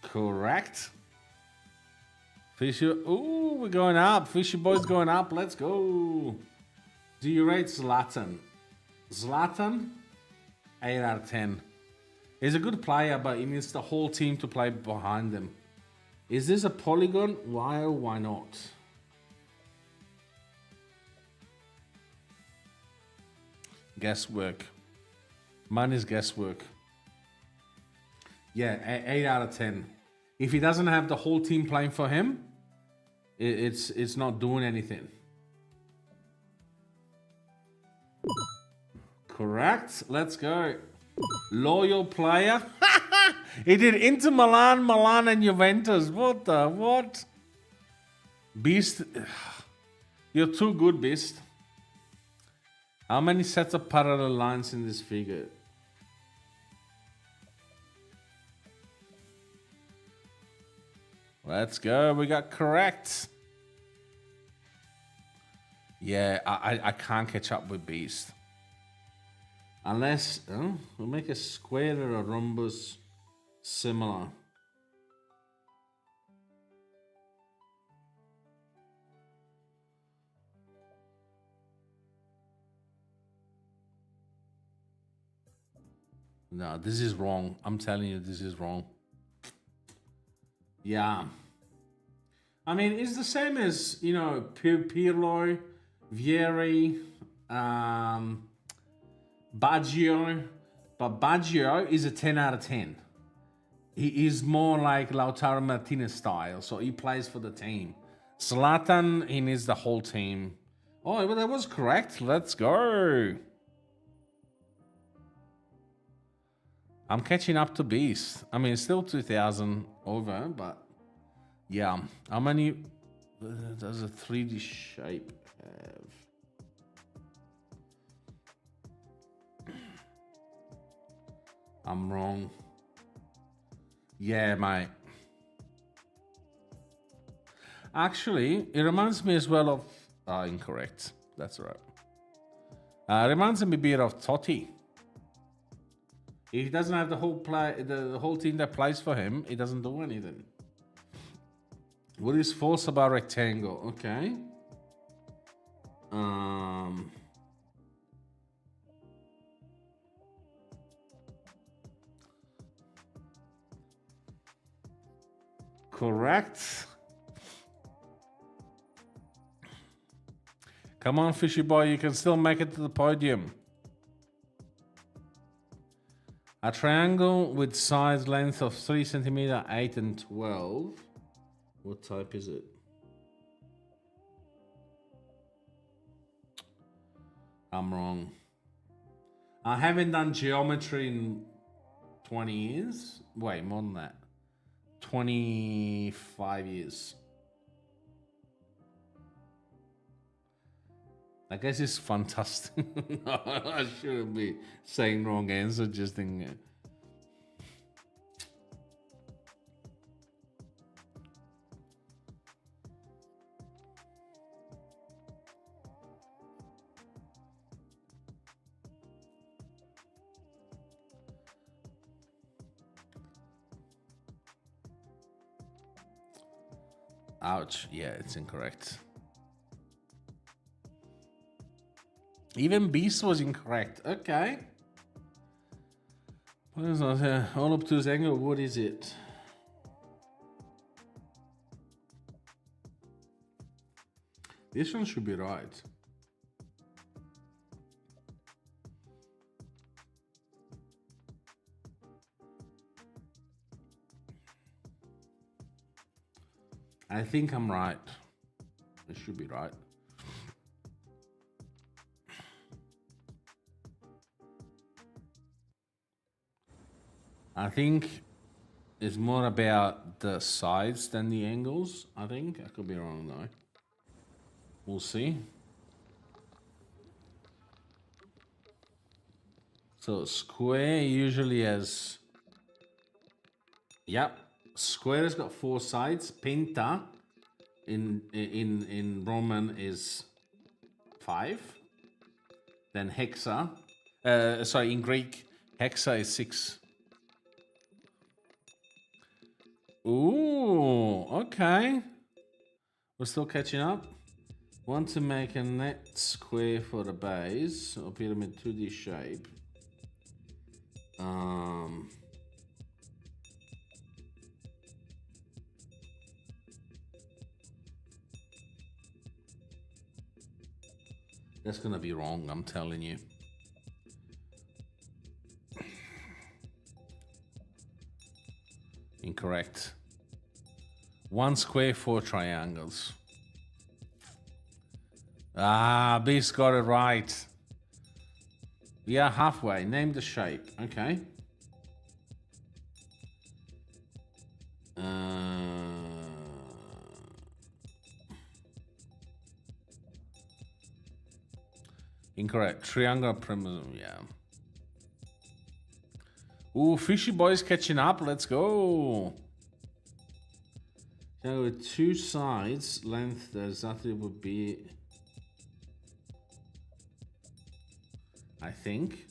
Correct. Fishy. Ooh, we're going up. Fishy boy's going up. Let's go. Do you rate Zlatan? Zlatan? 8 out of 10. He's a good player, but he needs the whole team to play behind him. Is this a polygon? Why or why not? Guesswork. Mine is guesswork. Yeah, 8 out of 10. If he doesn't have the whole team playing for him, it's not doing anything. Correct. Let's go. Loyal player. He did Inter Milan, Milan, and Juventus. What the what? Beast. You're too good, Beast. How many sets of parallel lines in this figure? Let's go. We got correct. Yeah, I can't catch up with Beast. Unless we'll make a square or a rhombus similar. No, this is wrong. I'm telling you, this is wrong. Yeah. I mean, it's the same as, you know, Pirlo, Vieri, Baggio. But Baggio is a 10 out of 10. He is more like Lautaro Martinez style, so he plays for the team. Zlatan, he needs the whole team. Oh, well, that was correct. Let's go. I'm catching up to Beast. I mean, still 2,000 over, but yeah. How many does a 3D shape have? I'm wrong. Yeah, mate. Actually, it reminds me as well of... incorrect. That's right. Reminds me a bit of Totti. If he doesn't have the whole team that plays for him, he doesn't do anything. What is false about rectangle? Okay. correct. Come on, fishy boy, you can still make it to the podium. A triangle with sides length of 3 centimeter, 8 and 12. What type is it? I'm wrong. I haven't done geometry in 20 years. Wait, more than that. 25 years. I guess it's fantastic. I shouldn't be saying wrong answer just in. Ouch. Yeah, it's incorrect. Even Beast was incorrect. Okay. What is that? All obtuse angle. What is it? This one should be right. I think I'm right. It should be right. I think it's more about the sides than the angles. I think I could be wrong though. We'll see. So square usually has. Yep, square has got 4 sides. Penta in Roman is 5. Then hexa. Sorry, in Greek, hexa is 6. Ooh, okay. We're still catching up. Want to make a net square for the base or pyramid 2D shape. That's gonna be wrong, I'm telling you. Incorrect. 1 square, 4 triangles. Ah, Beast got it right. Yeah, halfway. Name the shape. Okay. Incorrect. Triangle prism. Yeah. Ooh, fishy boy's catching up. Let's go. Now with 2 sides, length exactly would be, I think.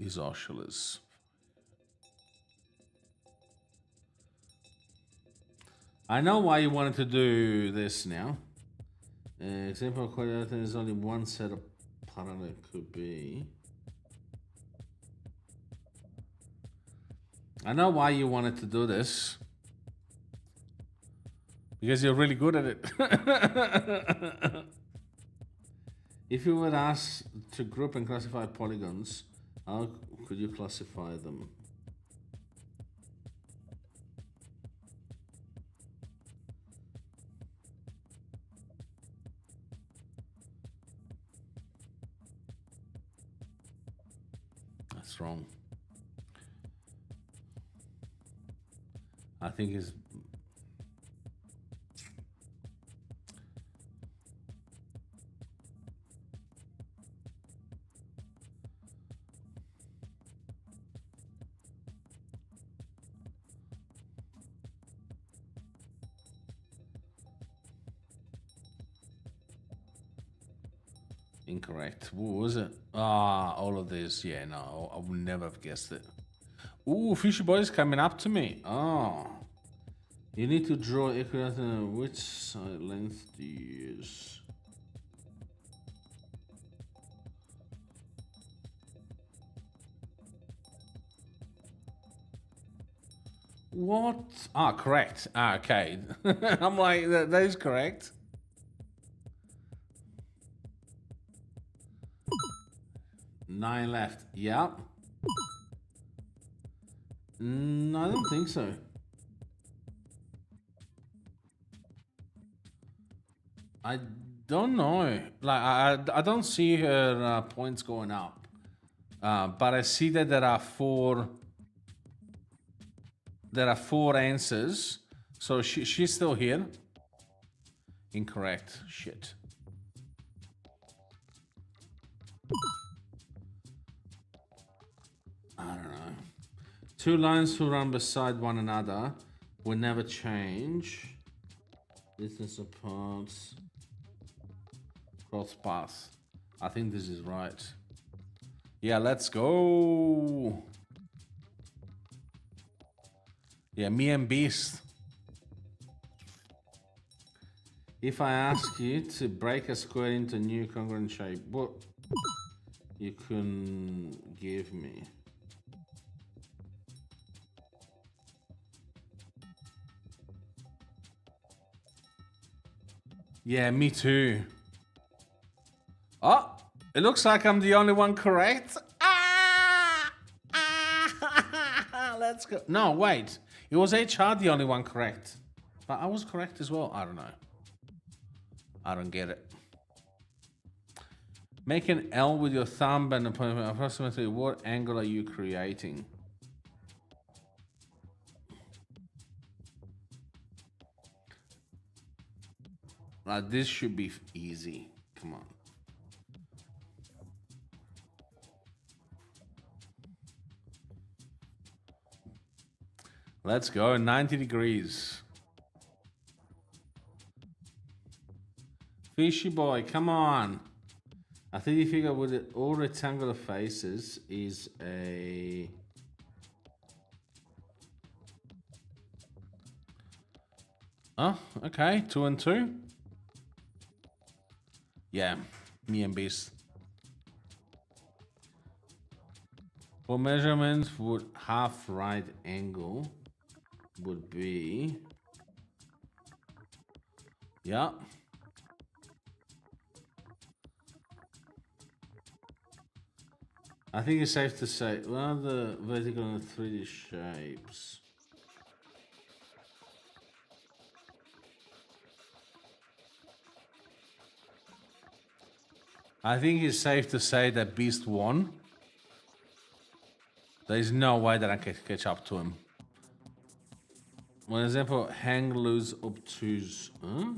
Isosceles. I know why you wanted to do this now. Example quadratic, there's only 1 set of parallel could be. I know why you wanted to do this. Because you're really good at it. If you were asked to group and classify polygons, how could you classify them? That's wrong. I think it's incorrect. What was it? Ah, all of this. Yeah, no, I would never have guessed it. Ooh, fishy boy's coming up to me. Oh. You need to draw equilateral. Which side length do you use? What? Ah, correct. Ah, okay. I'm like, that is correct. Nine left. Yep. I don't think so. I don't know. Like, I don't see her points going up. But I see that there are four answers. So she's still here. Incorrect. Shit. I don't know. Two lines who run beside one another will never change. Distance apart. Cross path. I think this is right. Yeah, let's go. Yeah, me and Beast. If I ask you to break a square into a new congruent shape, what you can give me? Yeah, me too. Oh, it looks like I'm the only one correct. Let's go. No, wait. It was HR the only one correct. But I was correct as well. I don't know. I don't get it. Make an L with your thumb and approximately what angle are you creating? This should be easy. Come on. Let's go. 90 degrees. Fishy boy, come on. I think you figure with it, all rectangular faces is a... Oh, okay. 2 and 2. Yeah, me and Beast. For measurements, would half right angle would be... Yeah. I think it's safe to say, what are the vertical and 3D shapes? I think it's safe to say that Beast won. There is no way that I can catch up to him. For example, hang loose, obtuse. Huh?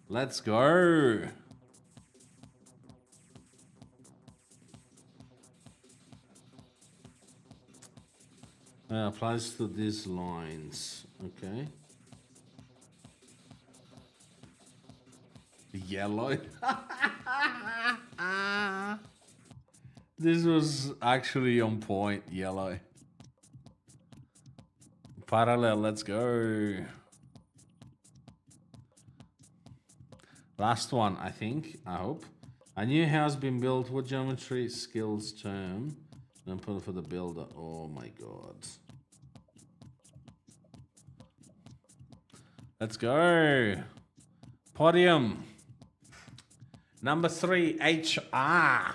Let's go. Applies to these lines. Okay. Yellow. This was actually on point. Yellow. Parallel. Let's go. Last one, I think. I hope. A new house being built. What geometry skills term? Then put it for the builder. Oh my god. Let's go. Podium. Number 3, HR.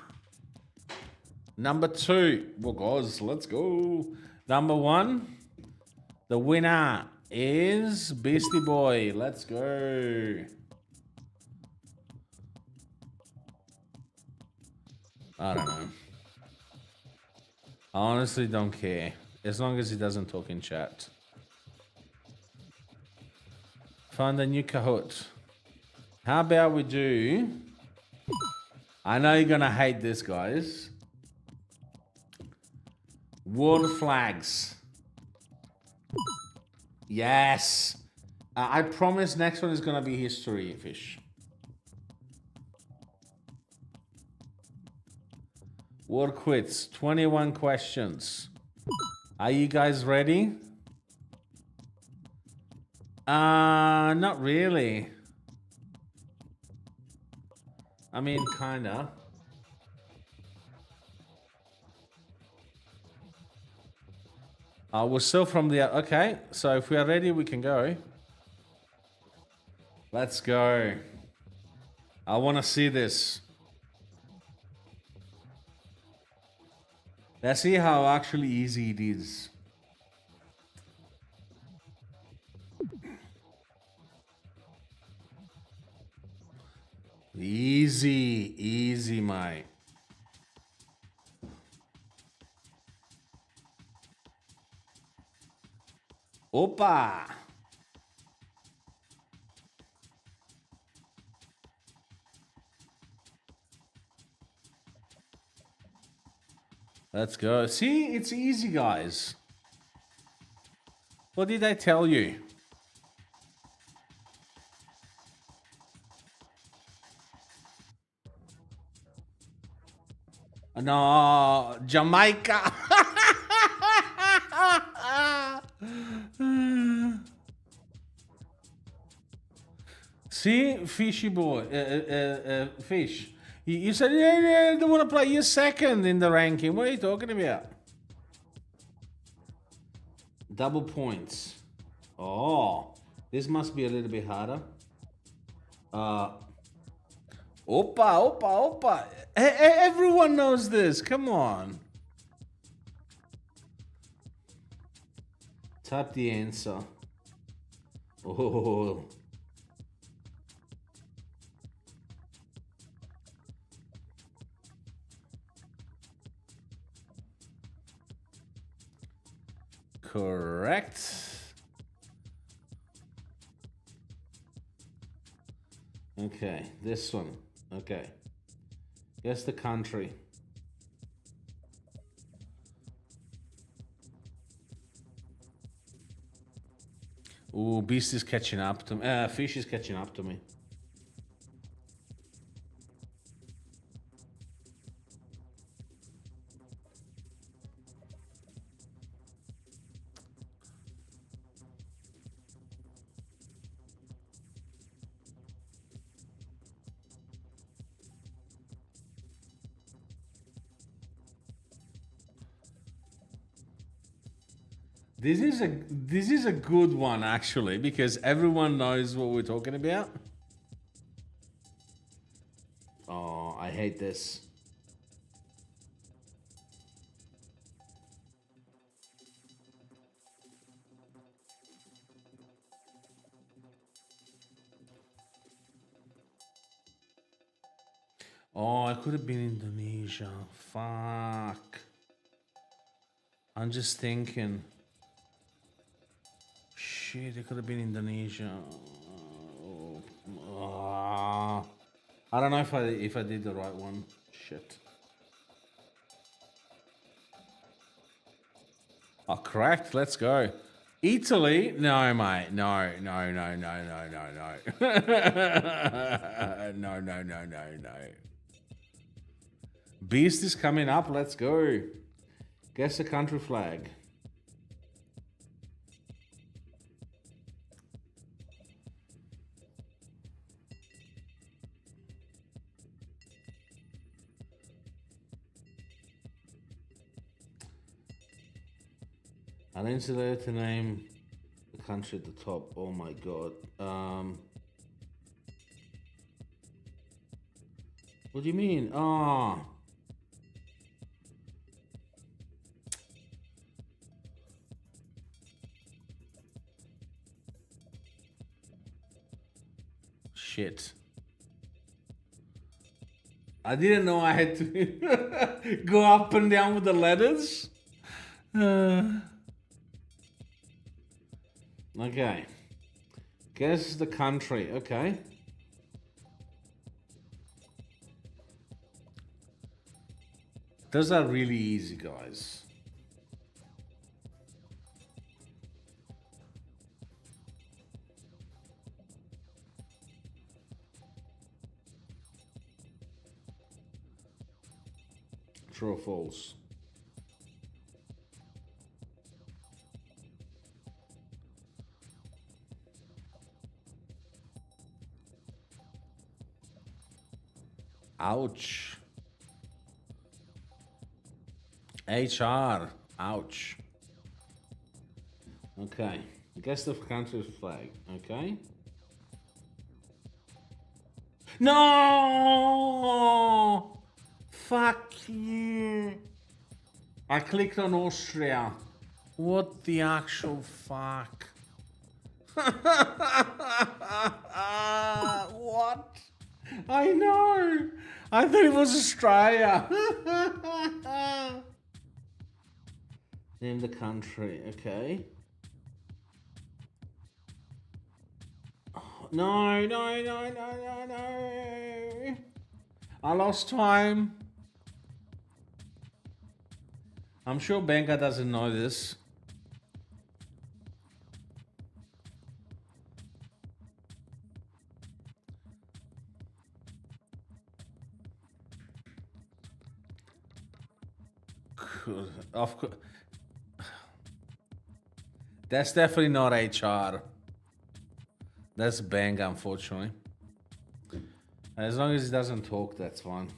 Number 2, well, guys, let's go. Number 1, the winner is Beastie Boy. Let's go. I don't know. I honestly don't care. As long as he doesn't talk in chat. Find a new Kahoot. How about we do... I know you're gonna hate this, guys. World flags. Yes. I promise next one is gonna be history, Fish. World quits. 21 questions. Are you guys ready? Not really. I mean, kinda. We're still from the... Okay, so if we are ready, we can go. Let's go. I want to see this. Let's see how actually easy it is. Easy, easy, mate. Opa! Let's go. See, it's easy, guys. What did I tell you? No, Jamaica. See, fishy boy, fish. You said, yeah, I don't want to play. You're second in the ranking. What are you talking about? Double points. Oh, this must be a little bit harder. Opa, opa, opa. Everyone knows this. Come on. Type the answer. Oh. Correct. Okay, this one. Okay. Guess the country. Ooh, beast is catching up to me. Fish is catching up to me. This is a good one actually because everyone knows what we're talking about. Oh, I hate this. Oh, I could have been Indonesia. Fuck. I'm just thinking. Shit, it could have been Indonesia. I don't know if I did the right one. Shit. Oh, correct. Let's go. Italy? No, mate. No. No. Beast is coming up. Let's go. Guess the country flag. I didn't select to name the country at the top. Oh my god. What do you mean? Ah. Shit. I didn't know I had to go up and down with the letters. Okay. Guess the country. Okay. Those are really easy, guys. True or false? Ouch. HR. Ouch. Okay. Guess the country's flag. Okay. No! Fuck you. I clicked on Austria. What the actual fuck? What? I know. I thought it was Australia. Name the country. Okay. No, no, no, no, no, no. I lost time. I'm sure Benga doesn't know this. Of course. That's definitely not HR. That's Benga, unfortunately. As long as he doesn't talk, that's fine.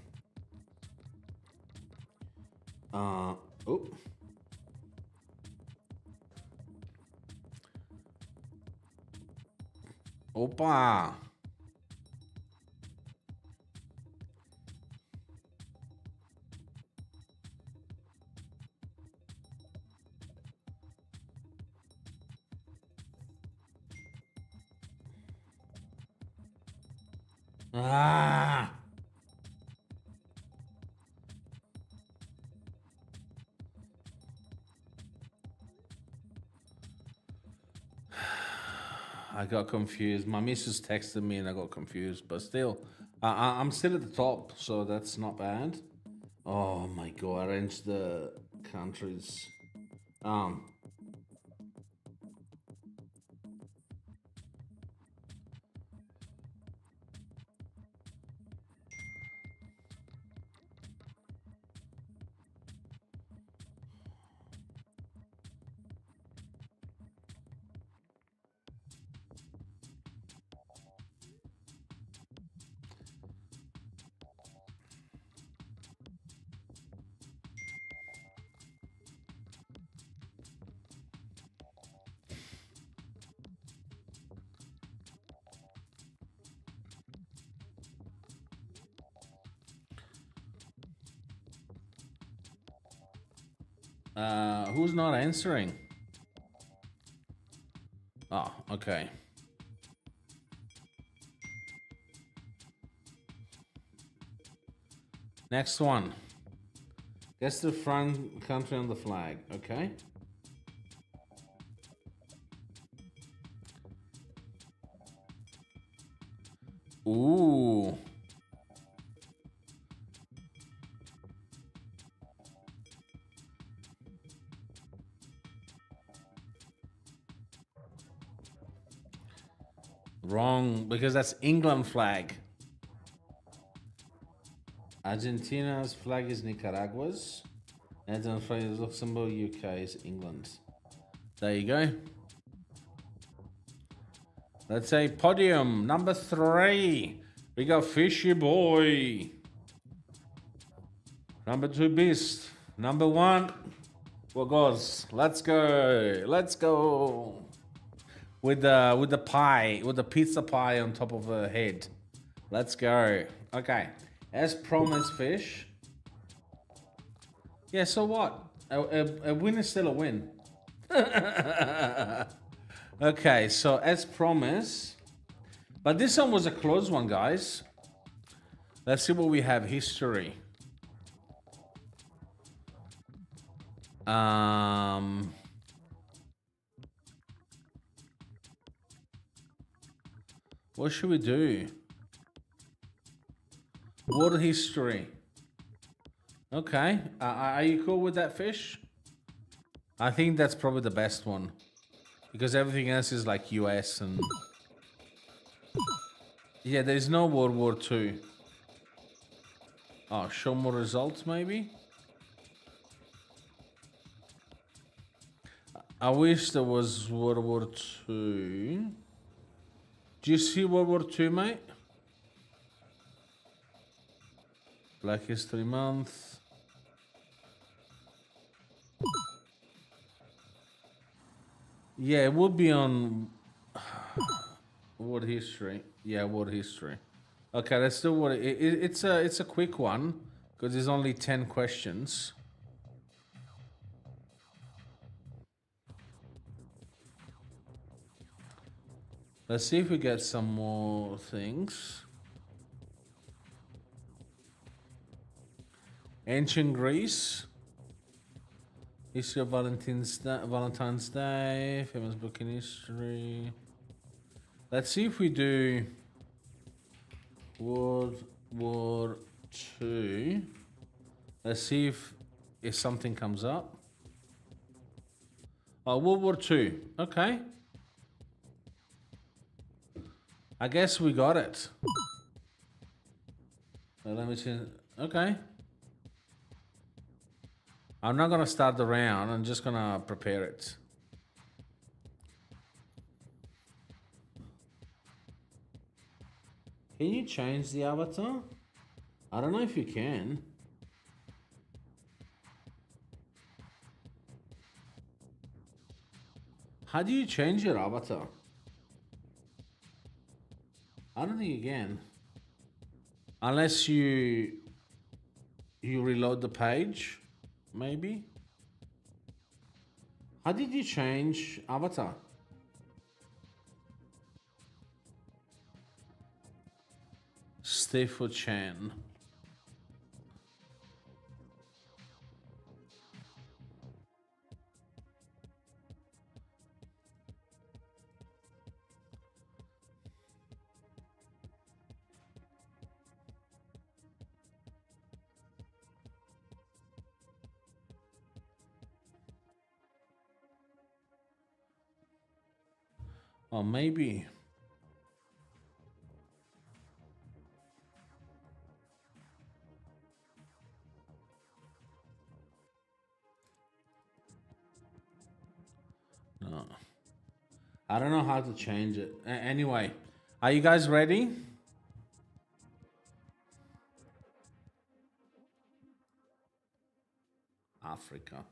Oh. Opa. Ah. I got confused. My missus texted me and I got confused, but still, I'm still at the top, so that's not bad. Oh my god, arrange the countries. Who's not answering? Oh, okay. Next one. Guess the front country on the flag. Okay. Ooh. Wrong, because that's England flag. Argentina's flag is Nicaragua's. Netherlands flag is Luxembourg. UK is England. There you go. Let's say podium number 3. We got Fishy Boy. Number 2, Beast. Number 1, Wagos. Let's go. Let's go. With the pie, with the pizza pie on top of her head. Let's go. Okay. As promised, Fish. Yeah, so what? A win is still a win. Okay, so as promised. But this one was a close one, guys. Let's see what we have. History. What should we do? World history. Okay. Are you cool with that, Fish? I think that's probably the best one. Because everything else is like US and... Yeah, there's no World War II. Oh, show more results maybe? I wish there was World War II. Do you see World War II, mate? Black History Month. Yeah, it would be on world history. Yeah, world history. Okay, let's do what it's a quick one because there's only 10 questions. Let's see if we get some more things. Ancient Greece. History of Valentine's Day. Famous book in history. Let's see if we do World War II. Let's see if something comes up. Oh, World War II. Okay. I guess we got it. So let me see. Okay. I'm not gonna start the round. I'm just gonna prepare it. Can you change the avatar? I don't know if you can. How do you change your avatar? I don't think you can. Unless you reload the page, maybe. How did you change avatar? Stefo Chan. Oh, maybe. No. I don't know how to change it. Anyway, are you guys ready? Africa.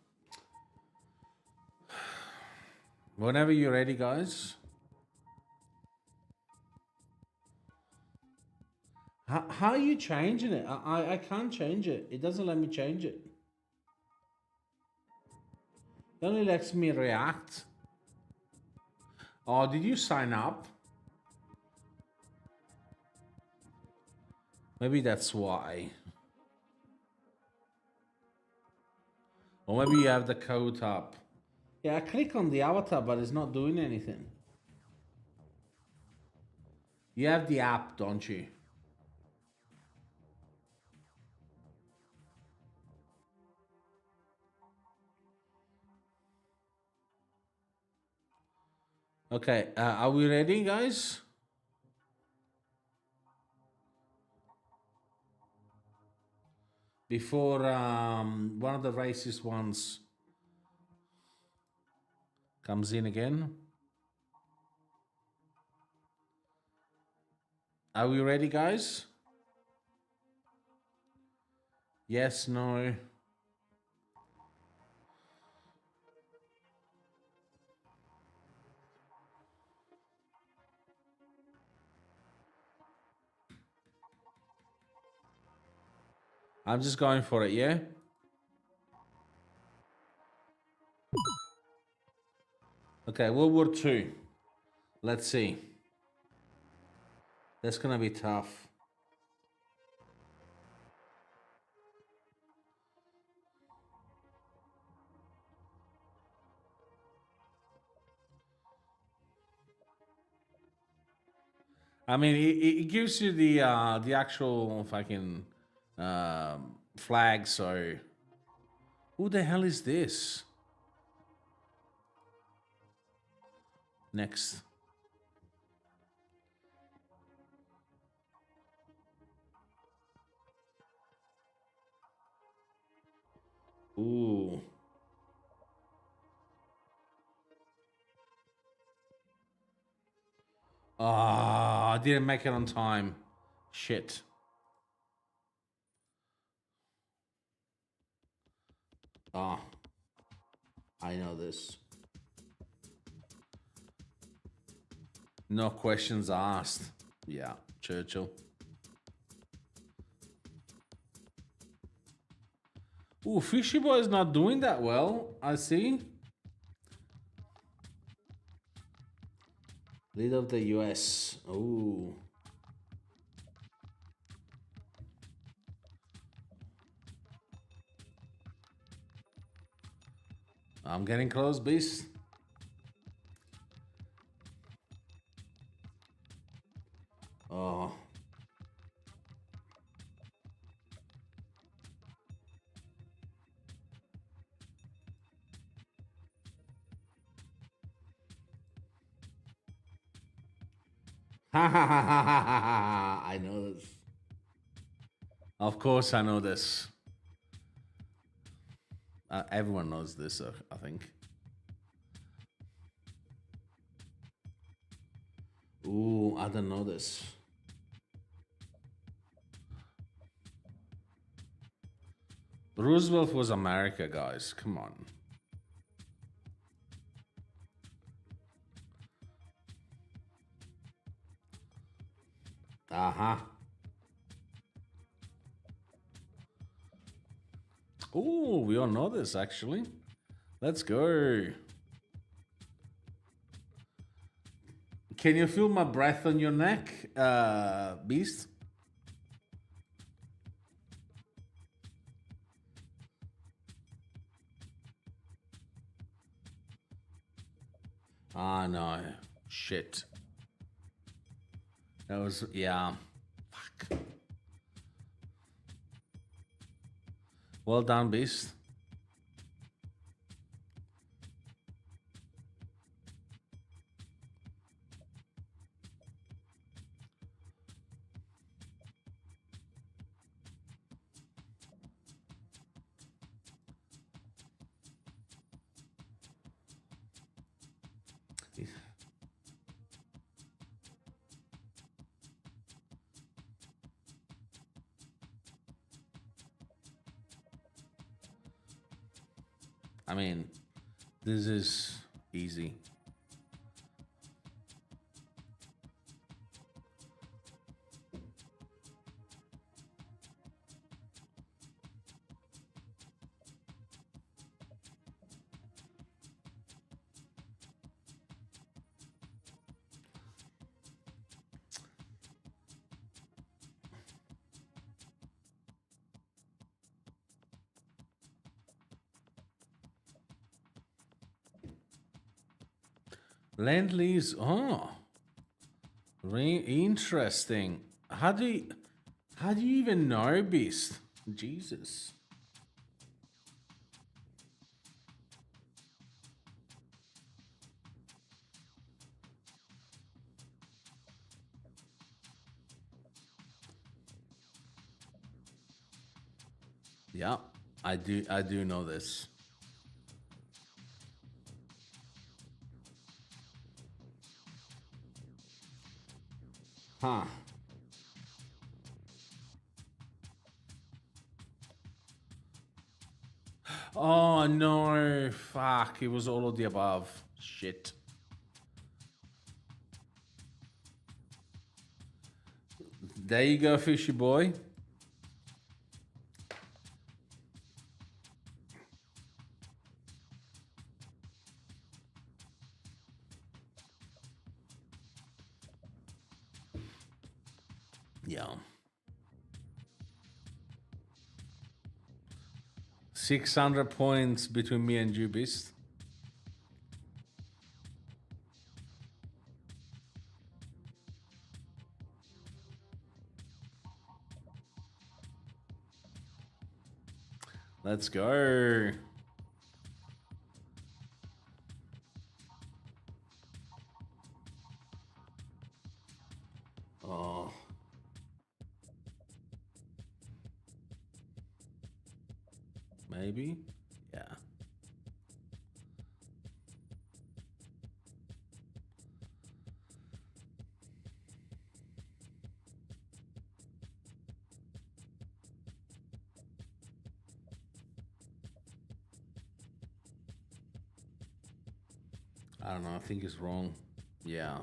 Whenever you're ready, guys. How are you changing it? I can't change it. It doesn't let me change it. It only lets me react. Oh, did you sign up? Maybe that's why. Or maybe you have the code up. Yeah, I click on the avatar, but it's not doing anything. You have the app, don't you? Okay, are we ready, guys? Before one of the racist ones comes in again. Are we ready, guys? Yes, no. I'm just going for it, yeah? Okay, World War II. Let's see. That's gonna be tough. I mean, it gives you the actual fucking flag. So, who the hell is this? Next. Ooh. Ah, I didn't make it on time. Shit. Ah, I know this. No questions asked. Yeah, Churchill. Ooh, Fishy Boy is not doing that well. I see. Lead of the US. Ooh. I'm getting close, Beast. Oh. Ha ha ha ha ha ha ha. I know this. Of course I know this. Everyone knows this, I think. Ooh, I don't know this. Roosevelt was America, guys. Come on. Uh-huh. Ooh, we all know this, actually. Let's go. Can you feel my breath on your neck, Beast? Ah, no. Shit. That was, yeah. Fuck. Well done, Beast. I mean, this is easy. Lend-Lease, oh, interesting. How do you even know, Beast? Jesus. Yeah, I do know this. Huh. Oh no, fuck, it was all of the above. Shit. There you go, Fishy Boy. Yeah. 600 points between me and you, Beast. Let's go. Oh. Maybe? Yeah. I don't know, I think it's wrong. Yeah.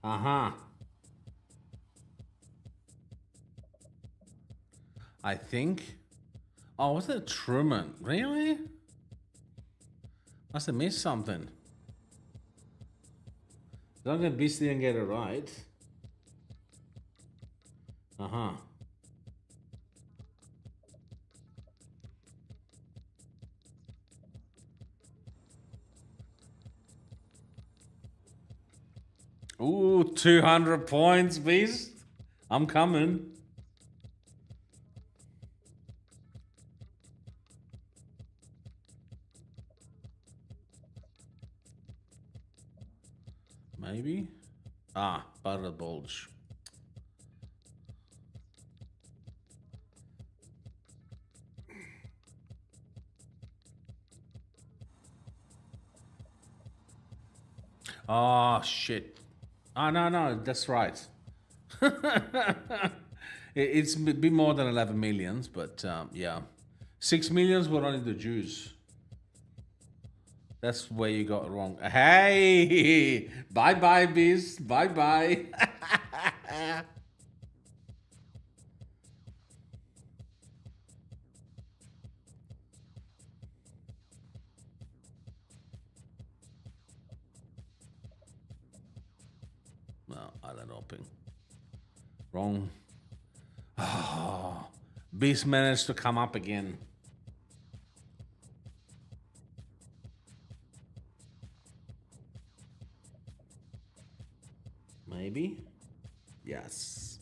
Uh-huh. I think. Oh, was it Truman? Really? Must have missed something. Don't get Beastie and get it right. Uh-huh. Ooh, 200 points, Beast. I'm coming. Maybe? Ah, Butter Bulge. Oh, shit. Oh, no, that's right. It's been more than 11 millions, but yeah. 6 millions were only the Jews. That's where you got it wrong. Hey! Bye-bye, Beast. Bye-bye. No, I don't know, Ping. Wrong. Oh, Beast managed to come up again. Maybe? Yes.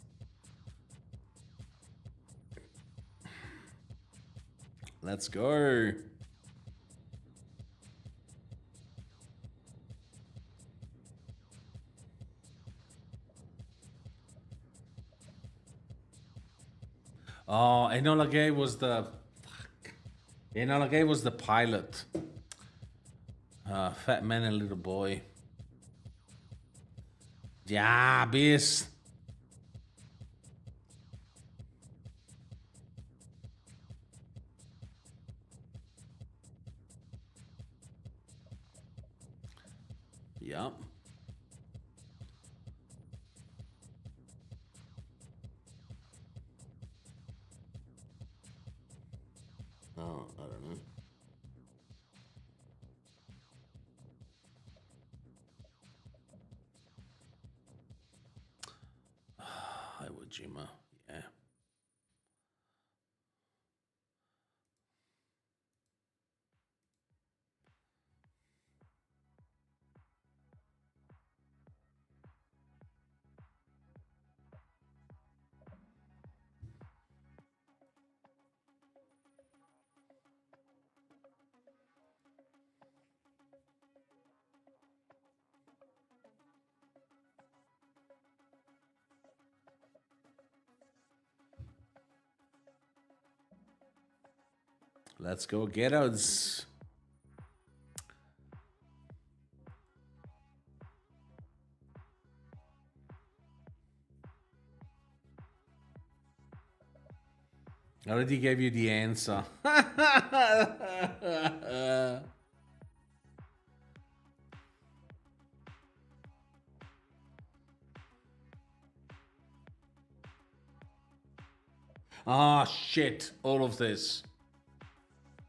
Let's go. Oh, Enola Gay was the... Fuck. Enola Gay was the pilot. Fat man and little boy. Yeah, Beast. Yep. Oh, I don't know. Iwo Jima. Yeah. Let's go ghettos. I already gave you the answer. Ah, shit. All of this.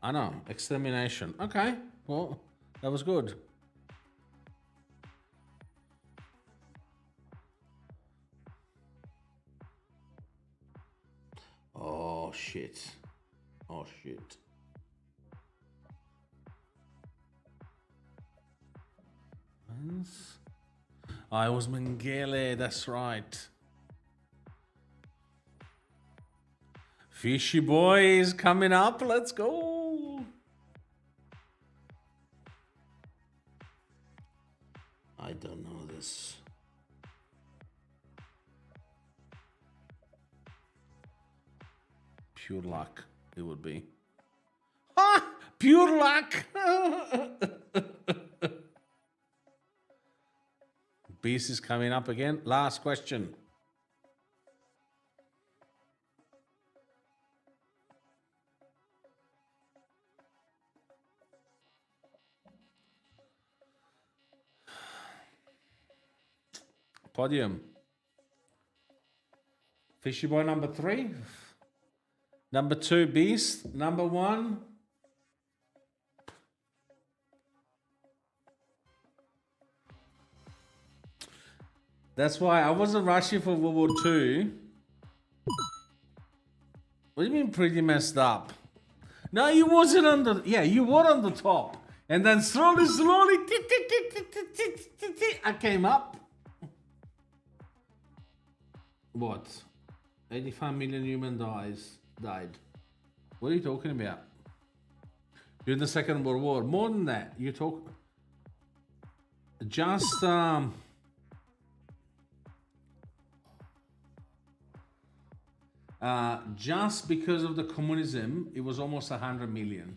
I know. Extermination. Okay. Well, that was good. Oh, shit. Oh, shit. Oh, it was Mengele. That's right. Fishy boy is coming up. Let's go. I don't know this. Pure luck, it would be. Ah! Pure luck! Beast is coming up again. Last question. Podium. Fishy boy number 3. Number 2, Beast. Number 1. That's why I wasn't rushing for World War II. What do you mean pretty messed up? No, you wasn't on the... Yeah, you were on the top. And then slowly, I came up. What? 85 million human died. What are you talking about? During the Second World War. More than that. You talk... Just... just because of the communism, it was almost 100 million.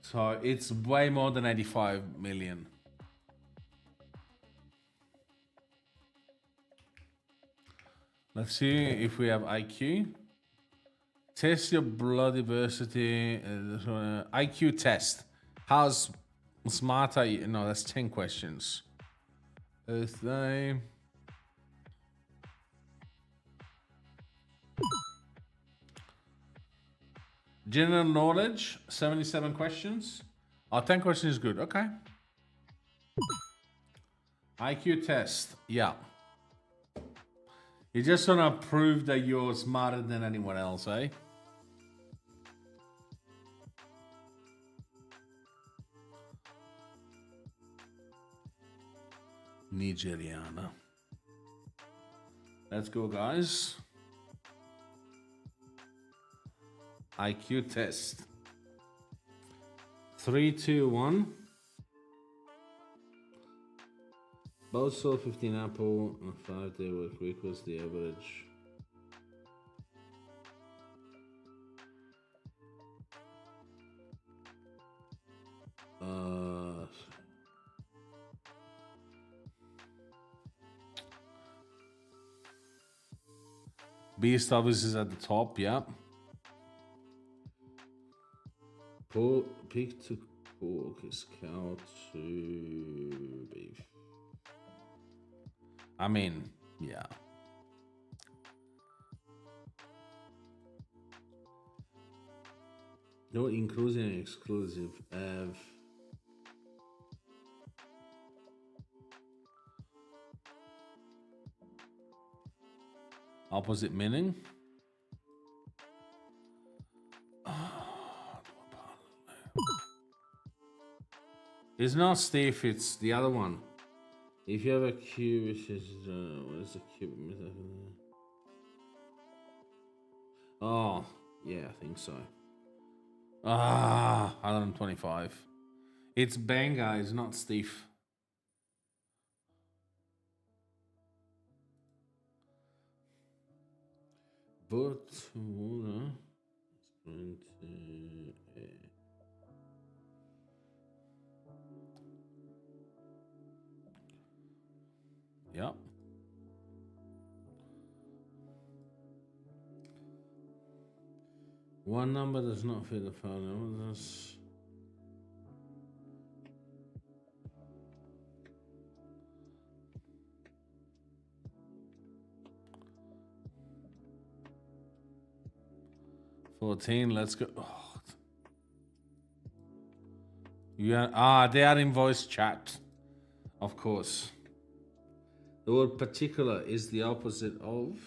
So it's way more than 85 million. Let's see if we have IQ. Test your blood diversity. IQ test. How smart are you? No, that's 10 questions. Earth name. General knowledge, 77 questions. Oh, 10 questions is good. Okay. IQ test. Yeah. You just want to prove that you're smarter than anyone else, eh? Nigeriana. Let's go, guys. IQ test. 3, 2, 1. Both sold 15 apple and 5-day work week was the average. Beast obviously is at the top, yeah. Pig to pork is cow to beef. I mean, yeah. No inclusive and exclusive. Opposite meaning. It's not Steve, it's the other one. If you have a cube, which is what is the cube? Oh, yeah, I think so. 125. It's Banga, it's not Steve. But water is going to air. Yep. One number does not fit the file numbers. 14, let's go. Oh. Yeah, they are in voice chat. Of course. The word particular is the opposite of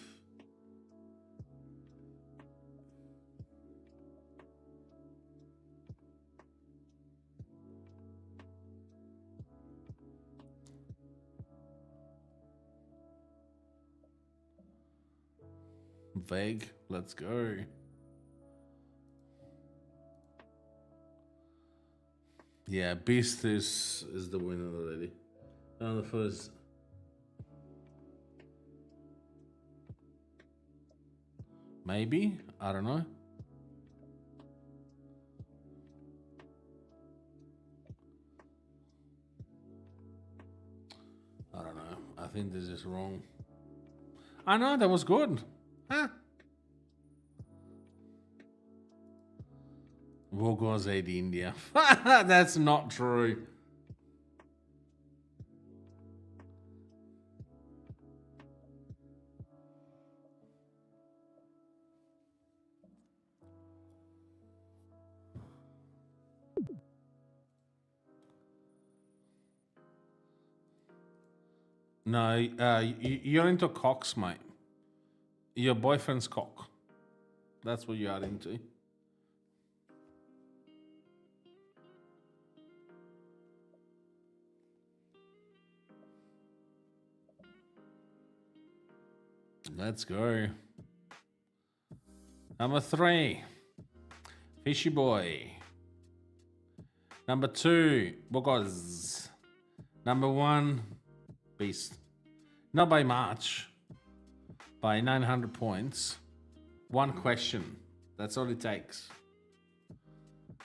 vague. Let's go. Yeah, Beast is the winner already. On the first. Maybe? I don't know. I don't know. I think this is wrong. I know, that was good. Huh? Wogo's aid India. That's not true. No, you're into cocks, mate. Your boyfriend's cock. That's what you are into. Let's go. Number 3, Fishy Boy. Number 2, Bogos. Number 1, Beast. Not by much. By 900 points. 1 question. That's all it takes.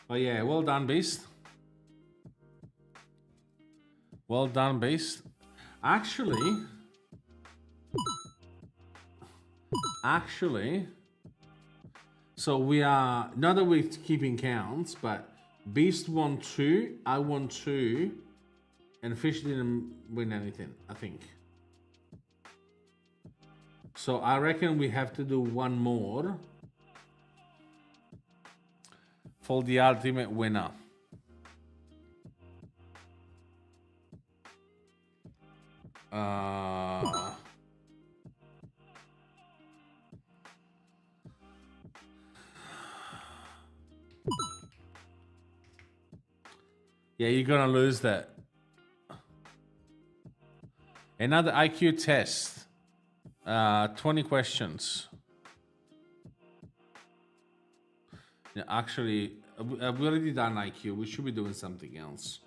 Oh yeah, well done, Beast. Well done, Beast. Actually, so we are, not that we're keeping counts, but Beast won 2, I won 2, and Fish didn't win anything, I think. So I reckon we have to do 1 more for the ultimate winner. Yeah, you're gonna lose that. Another IQ test. 20 questions. Yeah, actually, we already done IQ. We should be doing something else.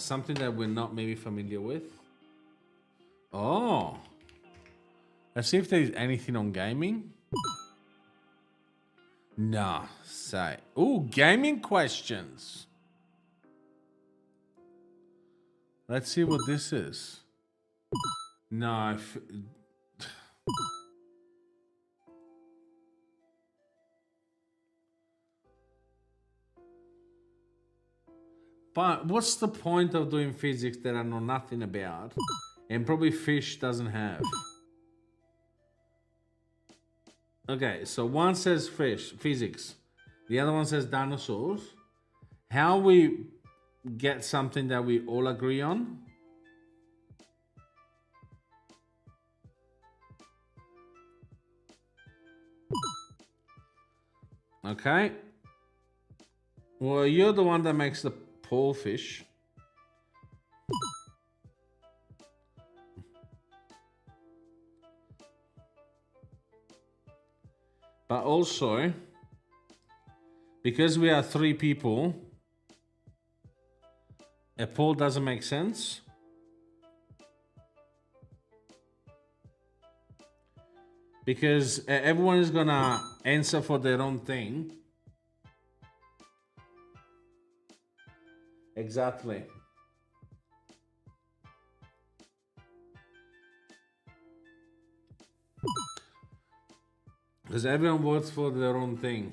Something that we're not maybe familiar with. Oh. Let's see if there's anything on gaming. Nah, say. Ooh, gaming questions. Let's see what this is. No. But what's the point of doing physics that I know nothing about and probably Fish doesn't have? Okay, so one says physics. The other one says dinosaurs. How we get something that we all agree on? Okay. Well, you're the one that makes the pole fish. But also, because we are 3 people, a poll doesn't make sense. Because everyone is gonna answer for their own thing. Exactly. Because everyone votes for their own thing.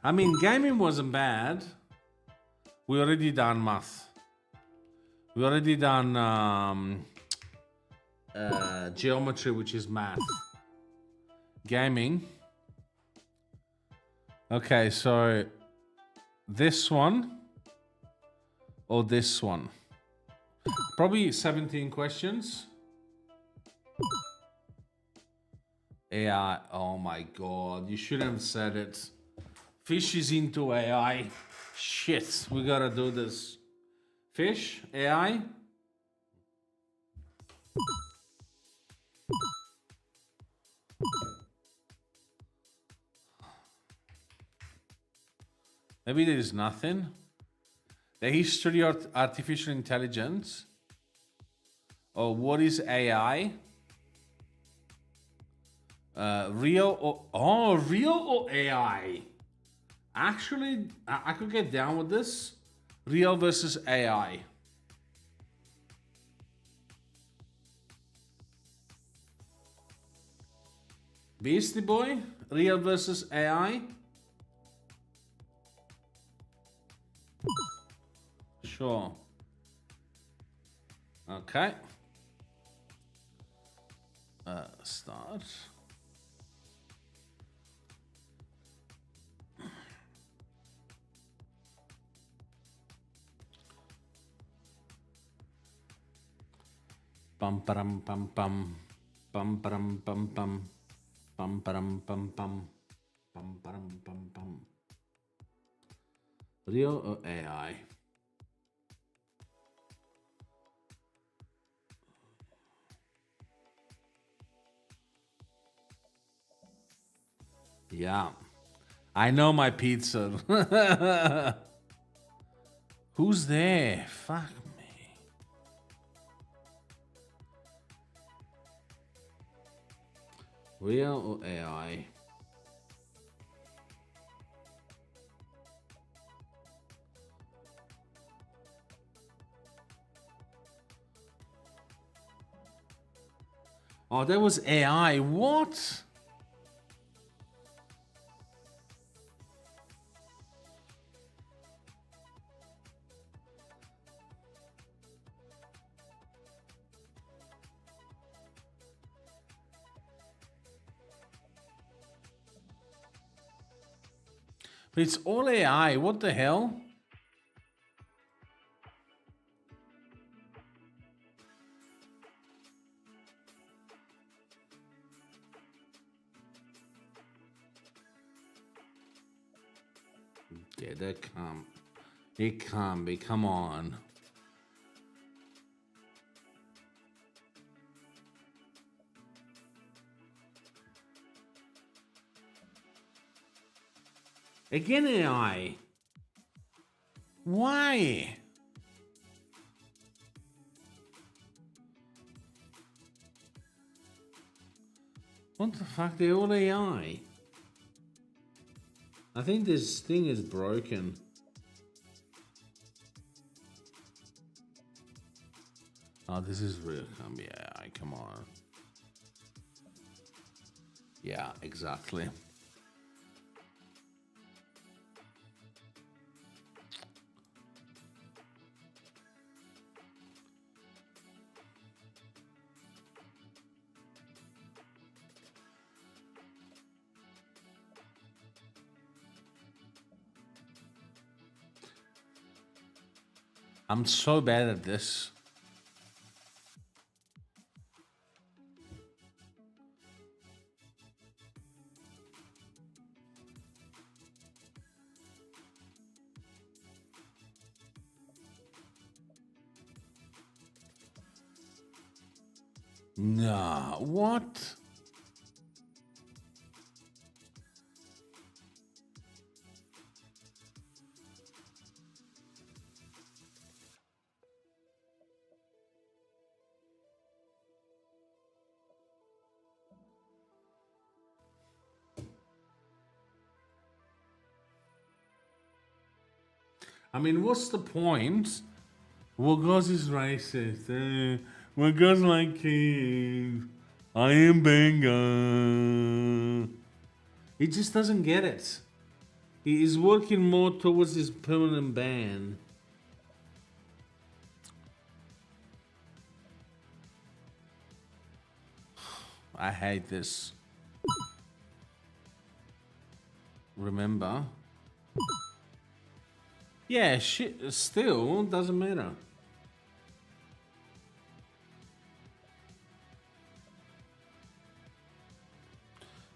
I mean, gaming wasn't bad. We already done math. We already done geometry, which is math. Gaming. Okay, so this one or this one? Probably 17 questions. AI. Oh my god, you shouldn't have said it. Fish is into AI. Shit, we gotta do this. Fish, AI. Maybe there is nothing. The history of artificial intelligence. Or what is AI? Real or AI? Actually, I could get down with this. Real versus AI. Beastie Boy, real versus AI. Sure. Okay. Start. Bum param pum pum. Bum param pum pum. Bum param pum pum. Bum param pum pum. Real or AI? Yeah. I know my pizza. Who's there? Fuck me. Real or AI? Oh, that was AI. What? It's all AI. What the hell? Yeah, that can't. It can't be. Come on. Again, AI. Why? What the fuck? They're all AI. I think this thing is broken. Oh, this is real. Can't be AI. Come on. Yeah, exactly. I'm so bad at this. Nah, what? I mean, what's the point? Well, Guz is racist. Well, Guz like kids. I am Benga. He just doesn't get it. He is working more towards his permanent ban. I hate this. Remember? Yeah, shit, still, doesn't matter.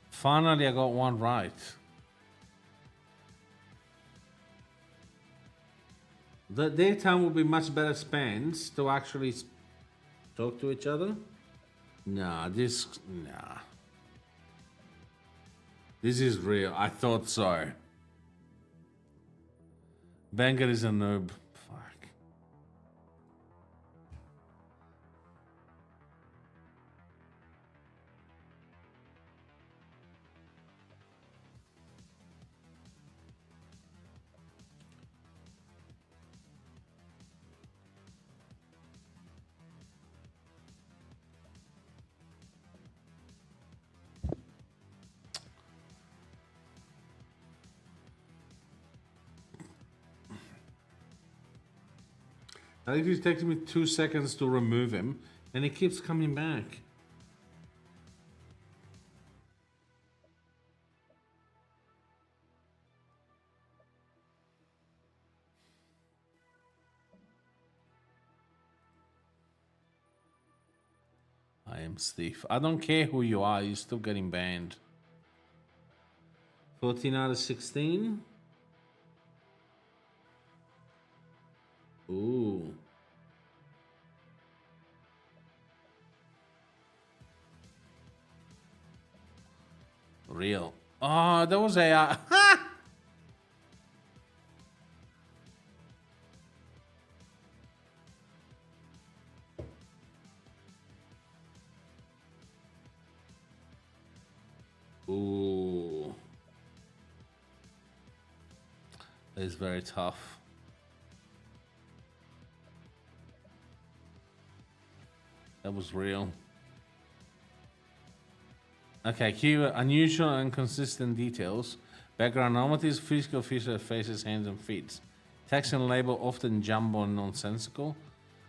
Finally, I got one right. Their time would be much better spent to actually talk to each other. Nah. This is real. I thought so. Banger is a noob. Fuck. I think it takes me 2 seconds to remove him, and he keeps coming back. I am Steve. I don't care who you are, you're still getting banned. 14 out of 16. Ooh. Real. Oh, that was AI. Ooh. That is very tough. That was real. Okay, keyword unusual and consistent details. Background anomalies, physical features, faces, hands, and feet. Text and label often jumbo and nonsensical.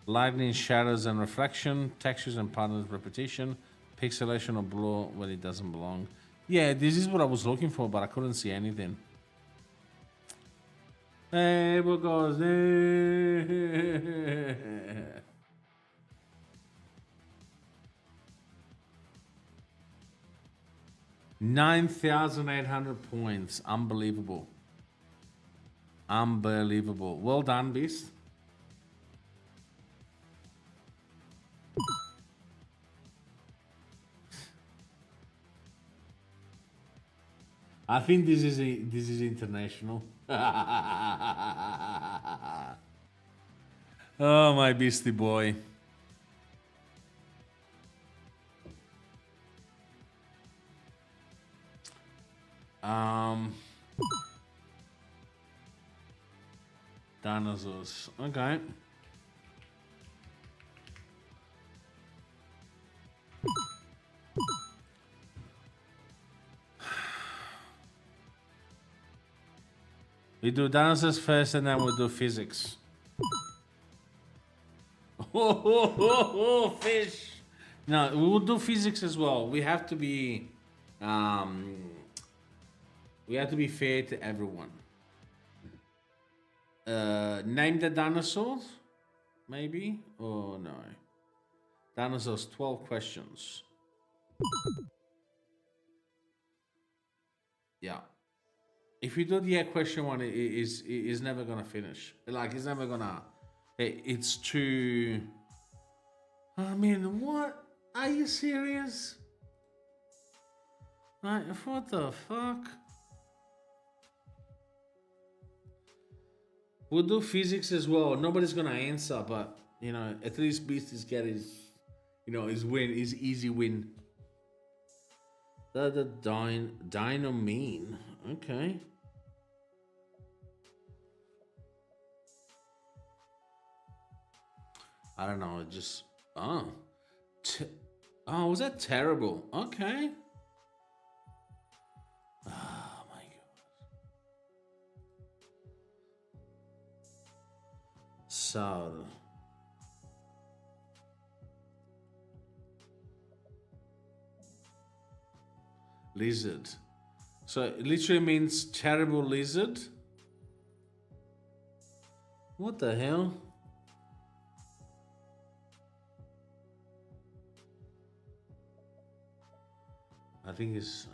Lightning, shadows, and reflection. Textures and patterns, repetition. Pixelation or blur when it doesn't belong. Yeah, this is what I was looking for, but I couldn't see anything. Hey, what goes? 9,800 points. Unbelievable. Unbelievable. Well done, Beast. I think this is international. Oh, my beastie boy. Dinosaurs. Okay. We do dinosaurs first and then we'll do physics. Oh, fish. No, we will do physics as well. We have to be fair to everyone. Name the dinosaurs, maybe? Oh no. Dinosaurs, 12 questions. Yeah. If you do the question one, it is never gonna finish. Like it's never gonna. It's too. I mean, what? Are you serious? Like, what the fuck? We'll do physics as well. Nobody's gonna answer, but you know, at least Beast is get his, you know, his win, his easy win. The dino mean. Okay. I don't know. It just was that terrible? Okay. Oh my god. So. Lizard. So it literally means terrible lizard. What the hell? I think it's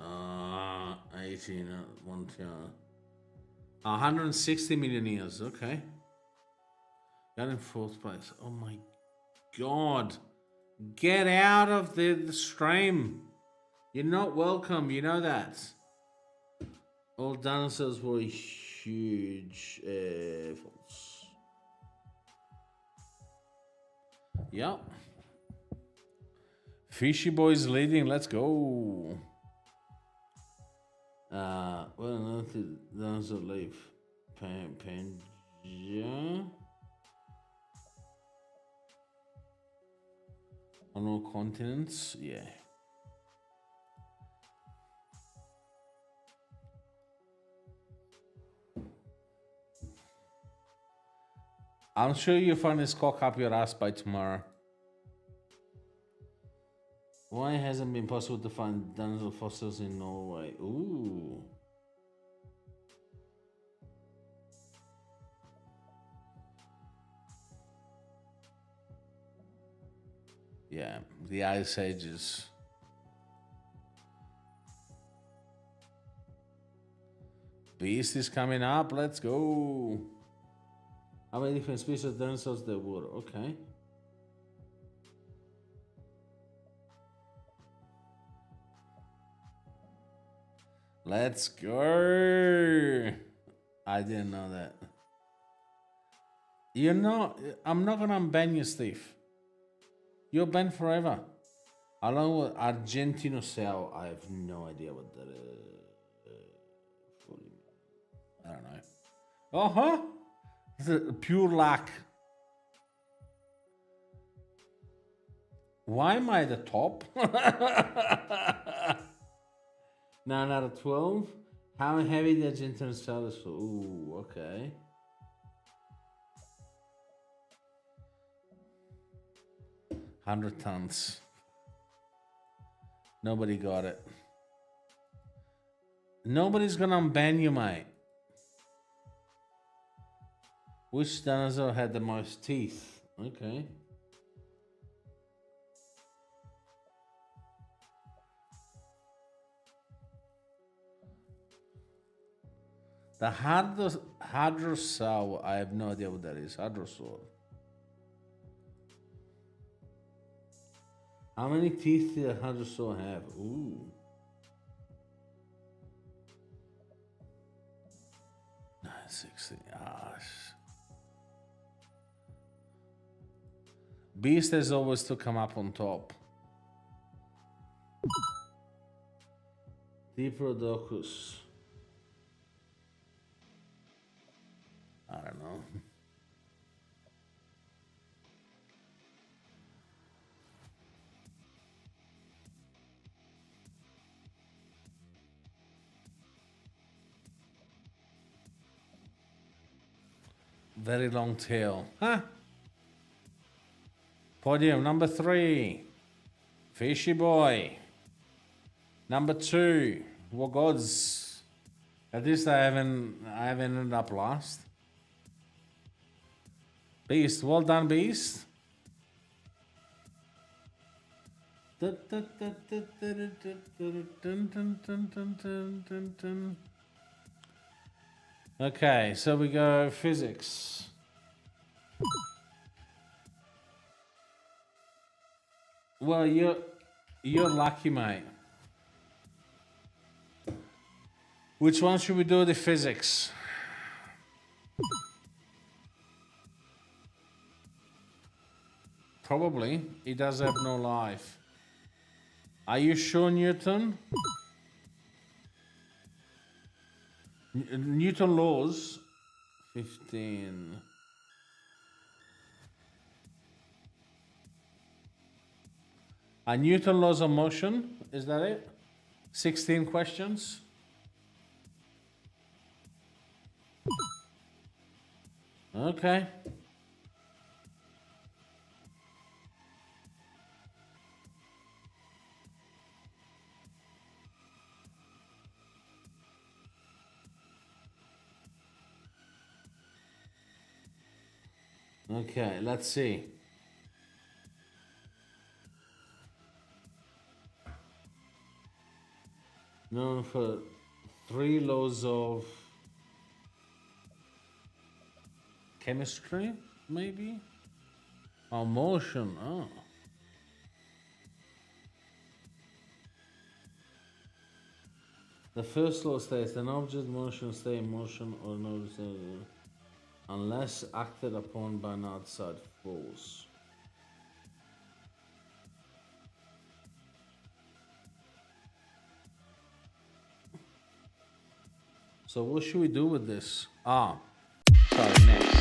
18 1 160 million years. Okay. Got in fourth place. Oh my god. Get out of the stream. You're not welcome, you know that. All dinosaurs were huge. False. Yep. Fishy boys leading, let's go. Well, on earth did dinosaur leave? Pangea? On all continents? Yeah. I'm sure you'll find this cock up your ass by tomorrow. Why hasn't it been possible to find dinosaur fossils in Norway? Ooh. Yeah, the Ice Ages. Beast is coming up. Let's go. How many different species of dinosaurs there were? Okay. Let's go. I didn't know that. You know, I'm not gonna unban you, Steve. You're banned forever. Along with Argentinosaur, I have no idea what that is. I don't know. Uh-huh. It's a pure luck. Why am I at the top? 9 out of 12. How heavy the Argentinosaur is? Ooh, okay. $100 tons. Nobody got it. Nobody's gonna unban you, mate. Which dinosaur had the most teeth? Okay. The hadrosaur, I have no idea what that is. Hadrosaur. How many teeth did a hadrosaur have? Ooh. Nine, 60. Beast has always to come up on top. Diplodocus. I don't know. Very long tail. Huh? Podium number 3. Fishy boy. Number 2. What gods? At least I haven't ended up last. Beast, well done, Beast. Okay, so we go physics. Well, you're lucky, mate. Which one should we do the physics? Probably. He does have no life. Are you sure, Newton? Newton laws. 15. Newton laws of motion. Is that it? 16 questions. Okay. Okay, let's see. Known for 3 laws of chemistry, maybe? Oh, motion. Oh. The first law states an object motion stay in motion or no unless acted upon by an outside force. So what should we do with this? Sorry, next.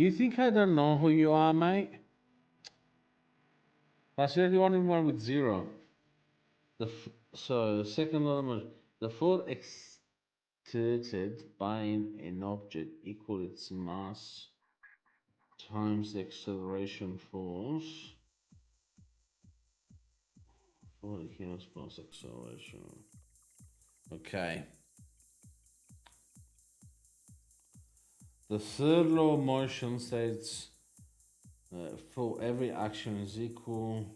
You think I don't know who you are, mate? That's the only one with zero. So the second element, the force exerted by an object equal its mass times the acceleration force. 40 kilos plus acceleration. Okay. The third law of motion states for every action is equal.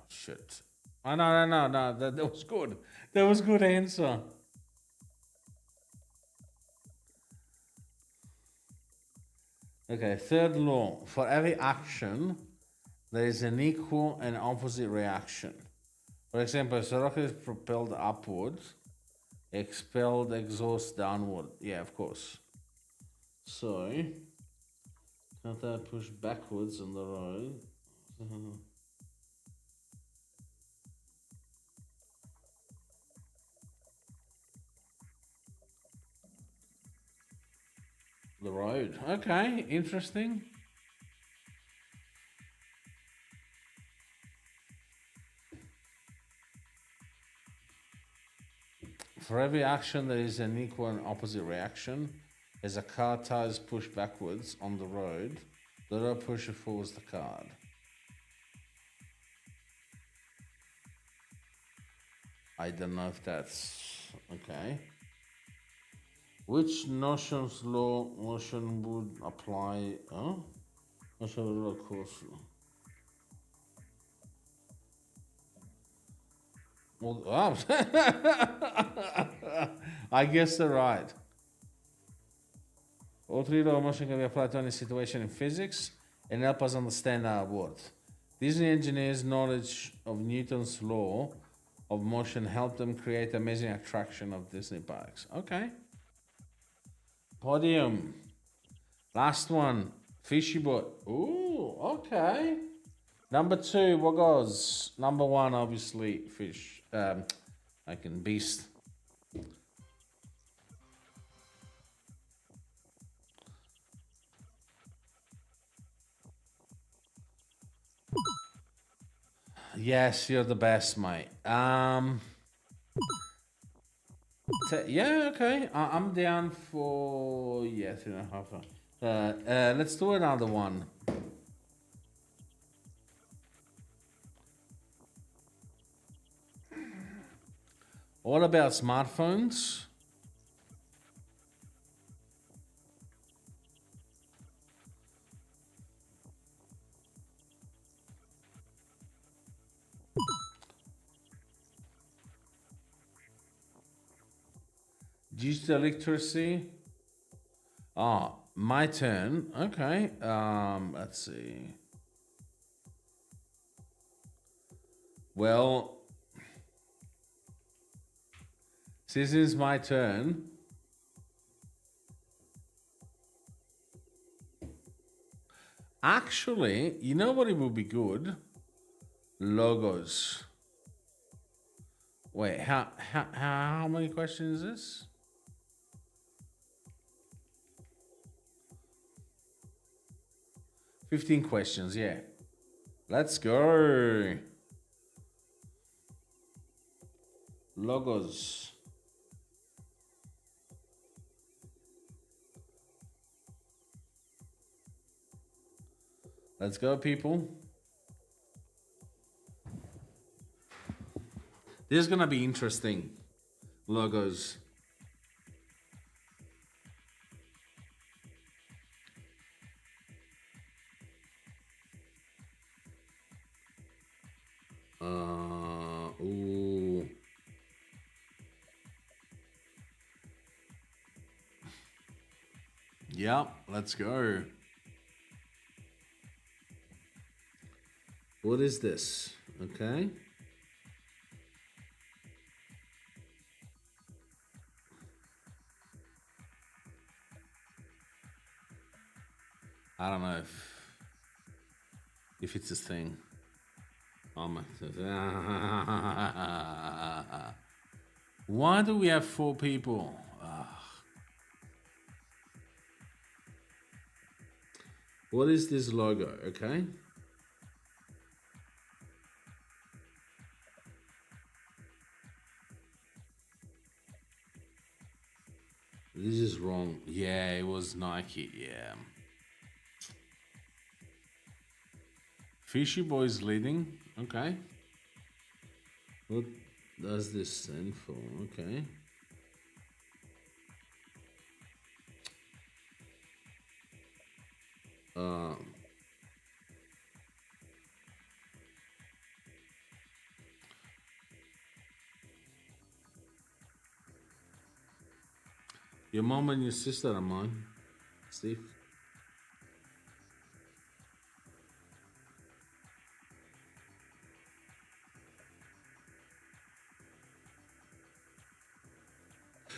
Shit. Oh, no. That was good. That was good answer. Okay, third law. For every action, there is an equal and opposite reaction. For example, if the rocket is propelled upwards, expelled exhaust downward. Yeah, of course. So, can't I push backwards on the road? The road. Okay, interesting. For every action, there is an equal and opposite reaction. As a car tire is pushed backwards on the road, the road pusher forwards the car. I don't know if that's okay. Which notion's law motion would apply? Motion would course. Well, I guess they're right. All three laws of motion can be applied to any situation in physics and help us understand our world. Disney engineers' knowledge of Newton's law of motion helped them create amazing attraction of Disney parks. Okay. Podium. Last one. Fishy boat. Ooh, okay. Number 2, what goes? Number 1, obviously, fish. Beast. Yes, you're the best, mate. Yeah, okay. I'm down for 3.5. Let's do another one. All about smartphones. Digital literacy. My turn. Okay. Let's see. Well, since it's my turn, actually, you know what it would be good? Logos. Wait, how many questions is this? $15 questions, yeah. Let's go. Logos. Let's go, people. This is gonna be interesting. Logos. Ooh. Yep, let's go. What is this? Okay. I don't know if it's this thing. Oh my. Why do we have 4 people? What is this logo? Okay. This is wrong. Yeah, it was Nike. Yeah. Fishy Boy's leading. Okay. What does this stand for? Okay. Your mom and your sister are mine, Steve.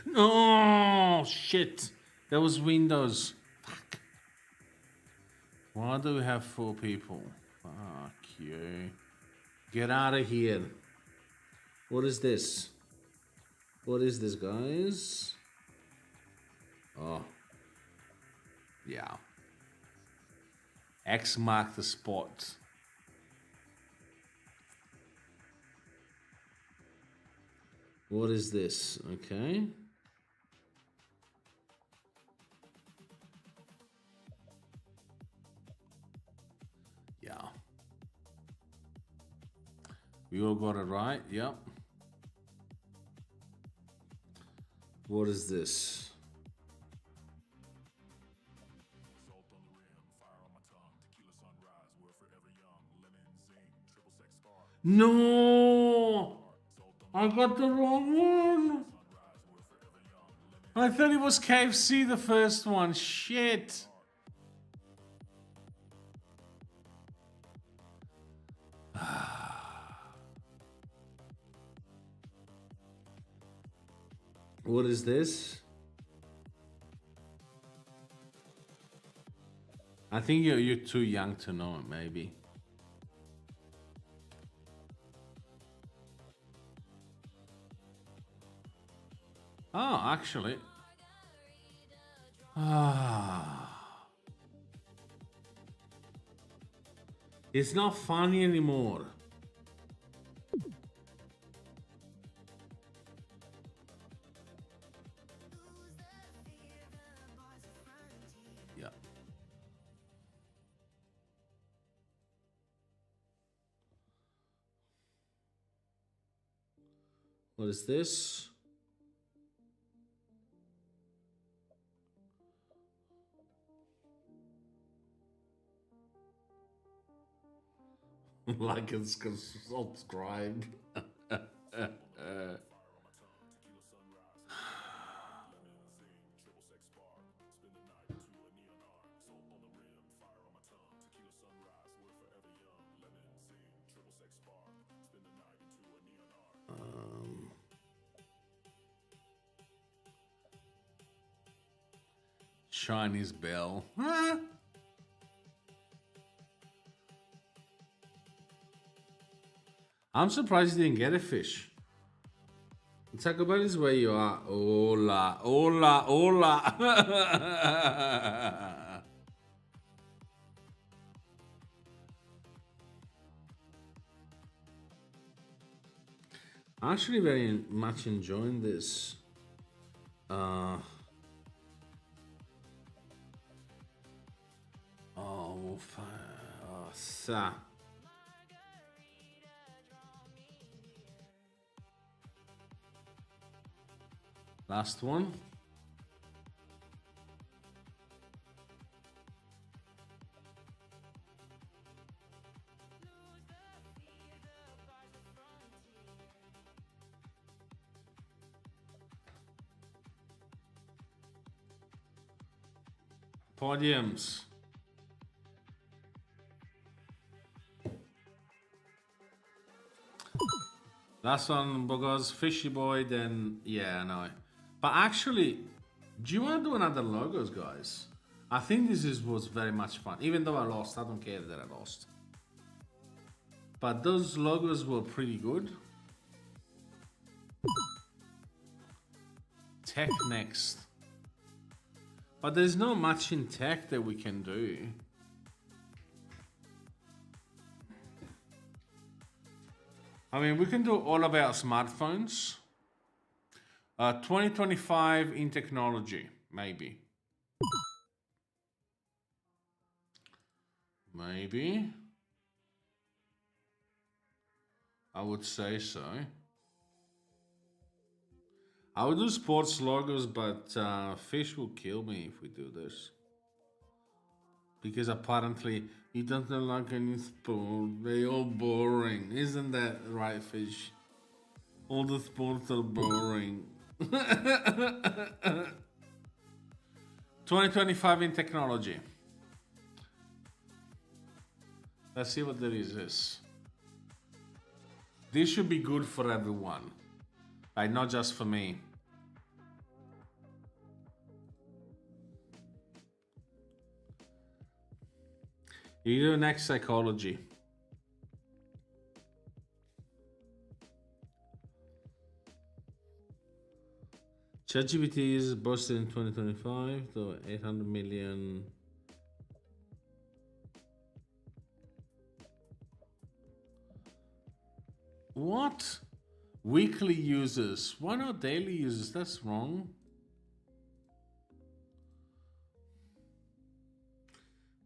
No, shit. That was Windows. Fuck. Why do we have 4 people? Fuck you. Get out of here. What is this? What is this, guys? Oh. Yeah. X marked the spot. What is this? Okay. Yeah. We all got it right. Yep. What is this? No! I got the wrong one. I thought it was KFC, the first one. Shit. What is this? I think you're too young to know it, maybe. Oh, actually. It's not funny anymore. Yeah. What is this? Like and subscribe. Chinese bell. I'm surprised you didn't get a fish. Taco Bell is where you are. Hola, hola, hola. I'm actually very much enjoying this. Sa. Last one. Podiums. Last one, Bogos, Fishy Boy, then, yeah, I know. But actually, do you want to do another logos, guys? I think was very much fun. Even though I lost, I don't care that I lost. But those logos were pretty good. tech next. But there's not much in tech that we can do. I mean, we can do all of our smartphones. 2025 in technology, maybe. Maybe. I would say so. I would do sports logos, but Fish will kill me if we do this. Because apparently he doesn't like any sport. They're all boring. Isn't that right, Fish? All the sports are boring. 2025 in technology. Let's see what there is this. This should be good for everyone. Like, not just for me. You do next psychology. ChatGPT is boosted in 2025 to 800 million. What? Weekly users. Why not daily users? That's wrong.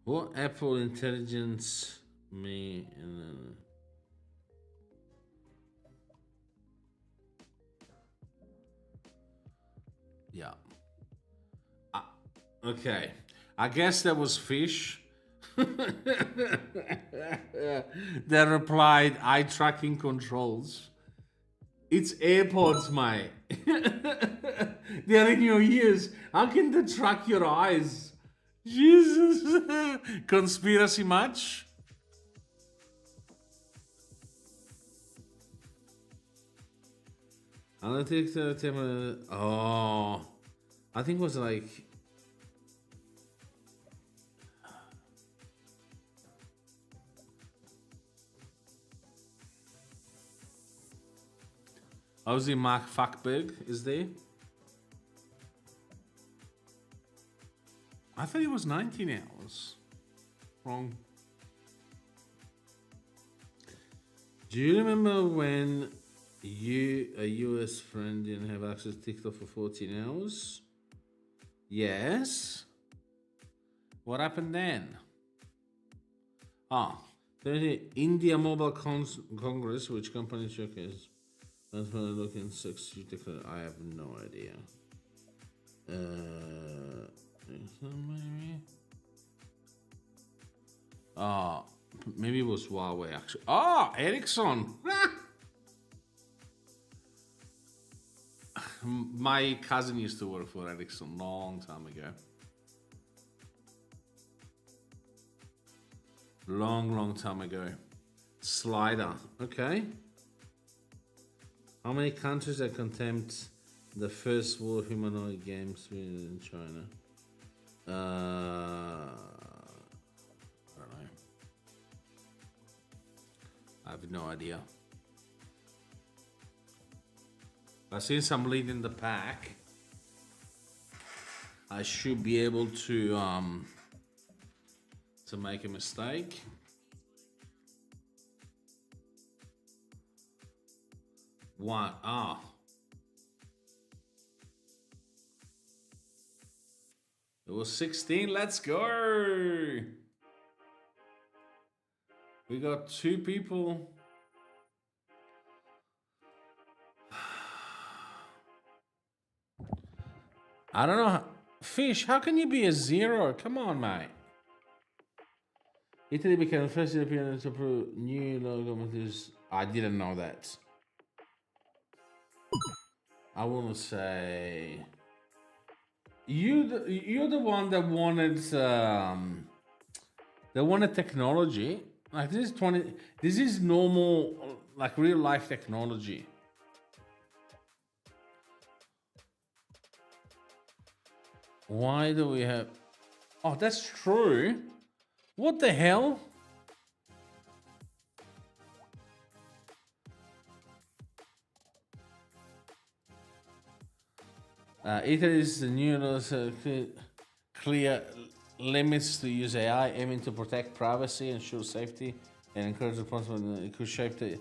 What Apple Intelligence me and then yeah. Okay. I guess that was Fish. That replied eye tracking controls. It's AirPods, mate. They're in your ears. How can they track your eyes? Jesus. Conspiracy much? Analytics. Oh. I think it was like. Aussie Mark Fuckberg is there? I thought it was 19 hours. Wrong. Do you remember when a US friend didn't have access to TikTok for 14 hours? Yes. What happened then? India Mobile Congress, which company showcase? That's when I look in 6. I have no idea. Maybe. Maybe it was Huawei actually. Ericsson. My cousin used to work for Ericsson long time ago. Long time ago. Slider. Okay. How many countries are contempt the first war humanoid games in China? I don't know. I have no idea. But since I'm leading the pack, I should be able to make a mistake. One. It was 16. Let's go. We got 2 people. I don't know. Fish, how can you be a 0? Come on, mate. Italy became the first European to approve new logo methods. I didn't know that. I want to say you're the one that wanted technology. Like this is this is normal, like real life technology. Why do we have? Oh, that's true. What the hell? Italy is the new clear limits to use AI, aiming to protect privacy, ensure safety, and encourage responsible. It could shape the.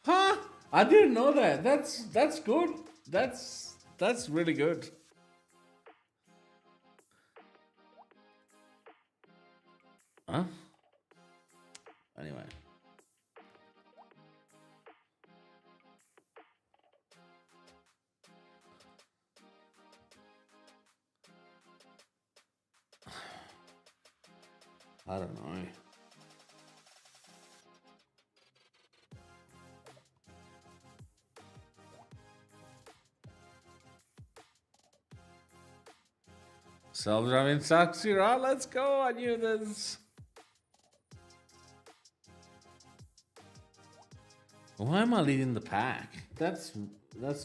Huh? I didn't know that. That's good. That's really good. Huh? Anyway. I don't know. Self-driving taxi, right? Let's go. I knew this. Why am I leading the pack? That's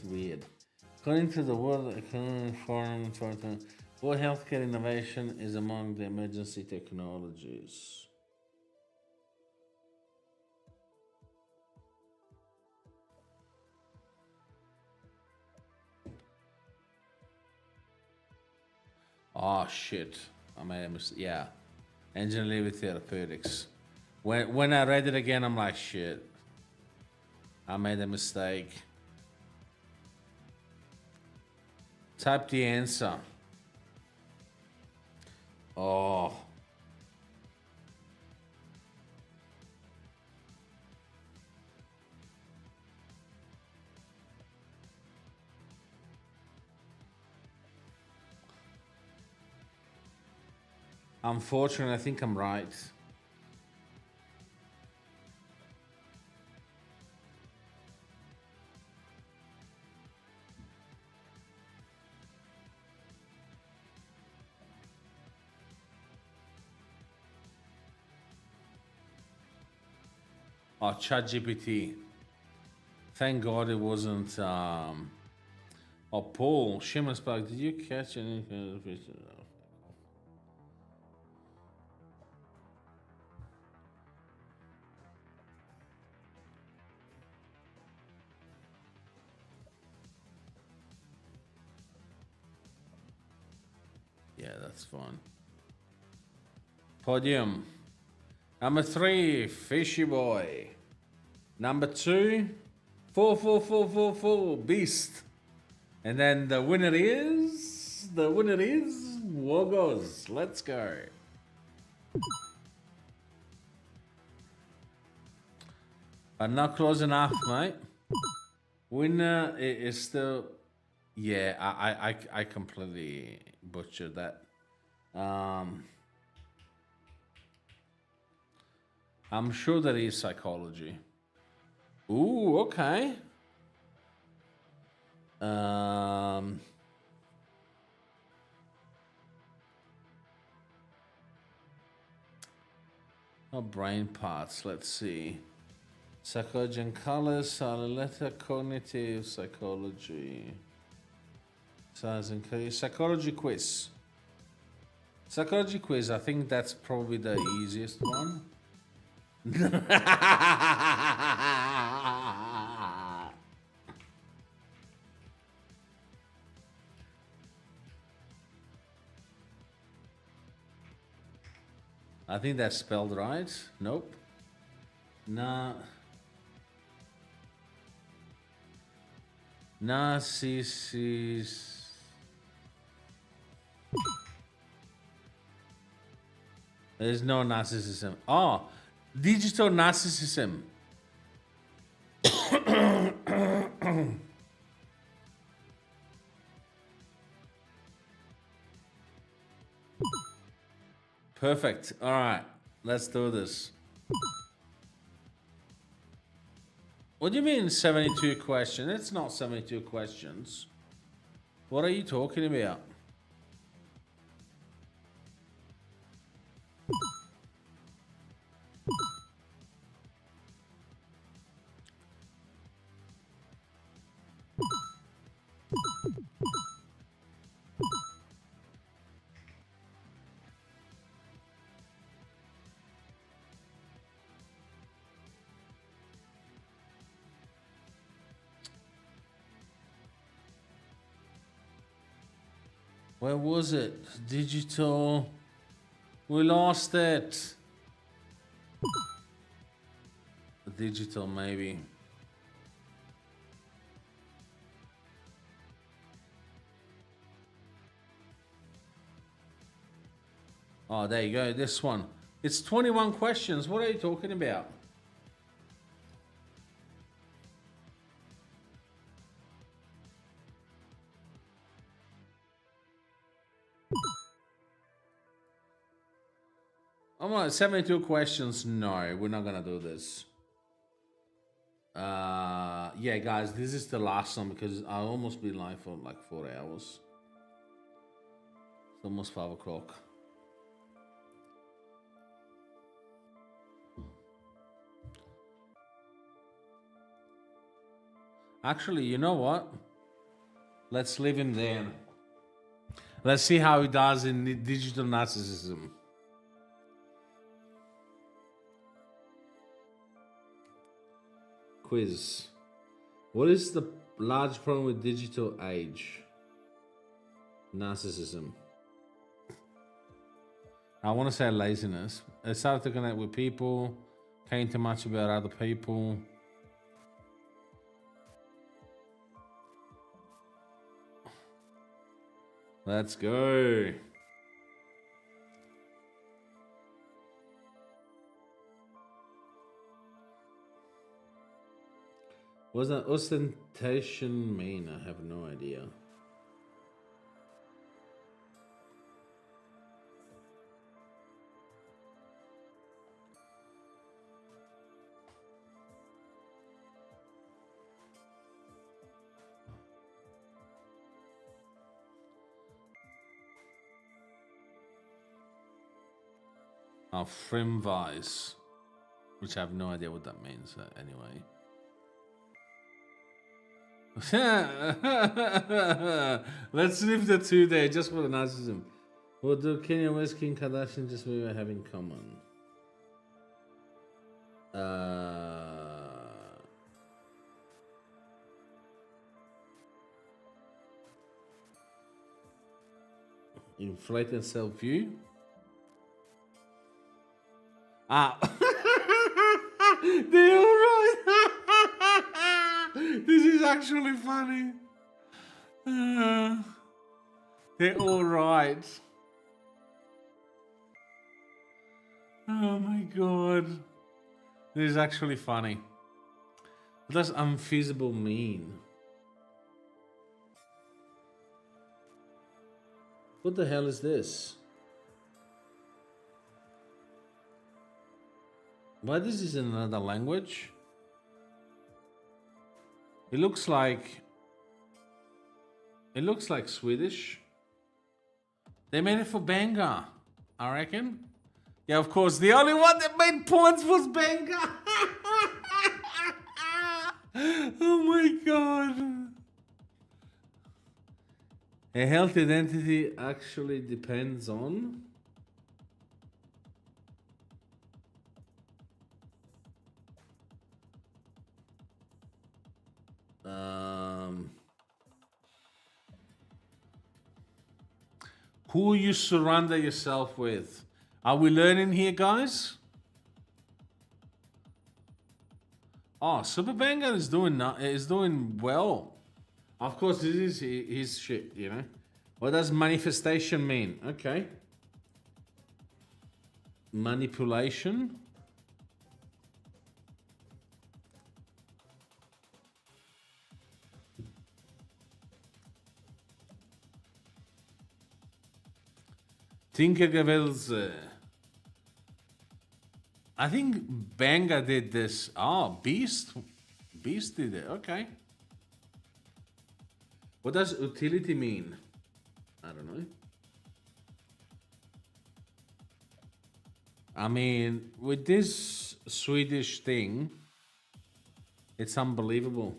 weird. According to the World Economic Forum, World Healthcare Innovation is among the emergency technologies. Oh shit! I made a mistake. Yeah, engineering with therapeutics. When I read it again, I'm like, shit. I made a mistake. Type the answer. Oh. Unfortunately, I think I'm right. Oh, ChatGPT. Thank God it wasn't. Oh, Paul Shimmersberg, did you catch any kind of fish? Yeah, that's fine. Podium. Number 3, Fishy Boy. Number 2, 44444, Beast. And then the winner is Wogos. Let's go. But not close enough, mate. Winner is still. Yeah, I completely butchered that. I'm sure that is psychology. Ooh, okay. Oh, brain parts. Let's see. Psychology and colors, silent letter, cognitive psychology. Science and psychology quiz. Psychology quiz, I think that's probably the easiest one. I think that's spelled right. Nope. Nah. Narcissus. There's no narcissism. Oh, digital narcissism. Perfect. All right, let's do this. What do you mean 72 questions? It's not 72 questions. What are you talking about? Where was it? Digital. We lost it. Digital, maybe. Oh, there you go. This one. It's 21 questions. What are you talking about? I'm on 72 questions. No, we're not gonna do this. Yeah, guys, this is the last one because I'll almost be live for like 4 hours. It's almost 5 o'clock. Actually, you know what? Let's leave him there. Let's see how he does in digital narcissism. Quiz. What is the large problem with digital age? Narcissism. I want to say laziness. I started to connect with people, caring too much about other people. Let's go. What does that ostentation mean? I have no idea. Oh, Frimvice, which I have no idea what that means anyway. Let's leave the two there just for the narcissism. What do Kanye West, Kim Kardashian just maybe have in common? Inflated self-view. Ah, they're all right. This is actually funny. They're all right. Oh my god. This is actually funny. What does unfeasible mean? What the hell is this? Why this is in another language? It looks like Swedish. They made it for Benga, I reckon. Yeah, of course. The only one that made points was Benga. Oh my god. A healthy identity actually depends on who you surrender yourself with. Are we learning here, guys? Oh, Super Banger is doing well. Of course, this is his shit, you know. What does manifestation mean? Okay. Manipulation. Tinkergewelse. I think Banga did this. Oh, Beast did it. Okay. What does utility mean? I don't know. I mean, with this Swedish thing, it's unbelievable.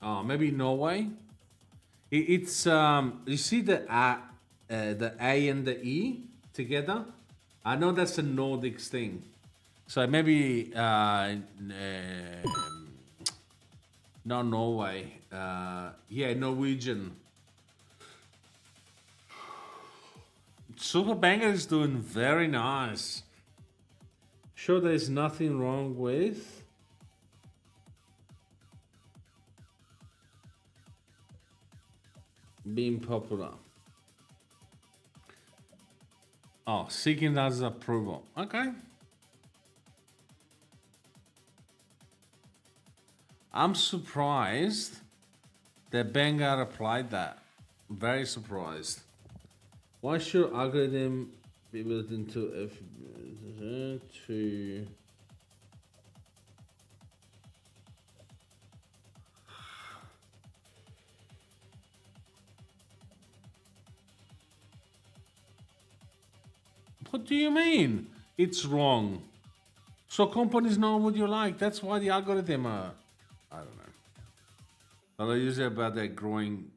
Oh, maybe Norway. It's you see the A and the E together. I know that's a Nordics thing. So maybe not Norway. Yeah, Norwegian. Super Banger is doing very nice. Sure, there's nothing wrong with being popular. Oh, seeking that's approval. Okay. I'm surprised that Vanguard applied that. Very surprised. Why should algorithm be built into F to What do you mean? It's wrong. So companies know what you like. That's why the algorithm are. I don't know. But I use it about their growing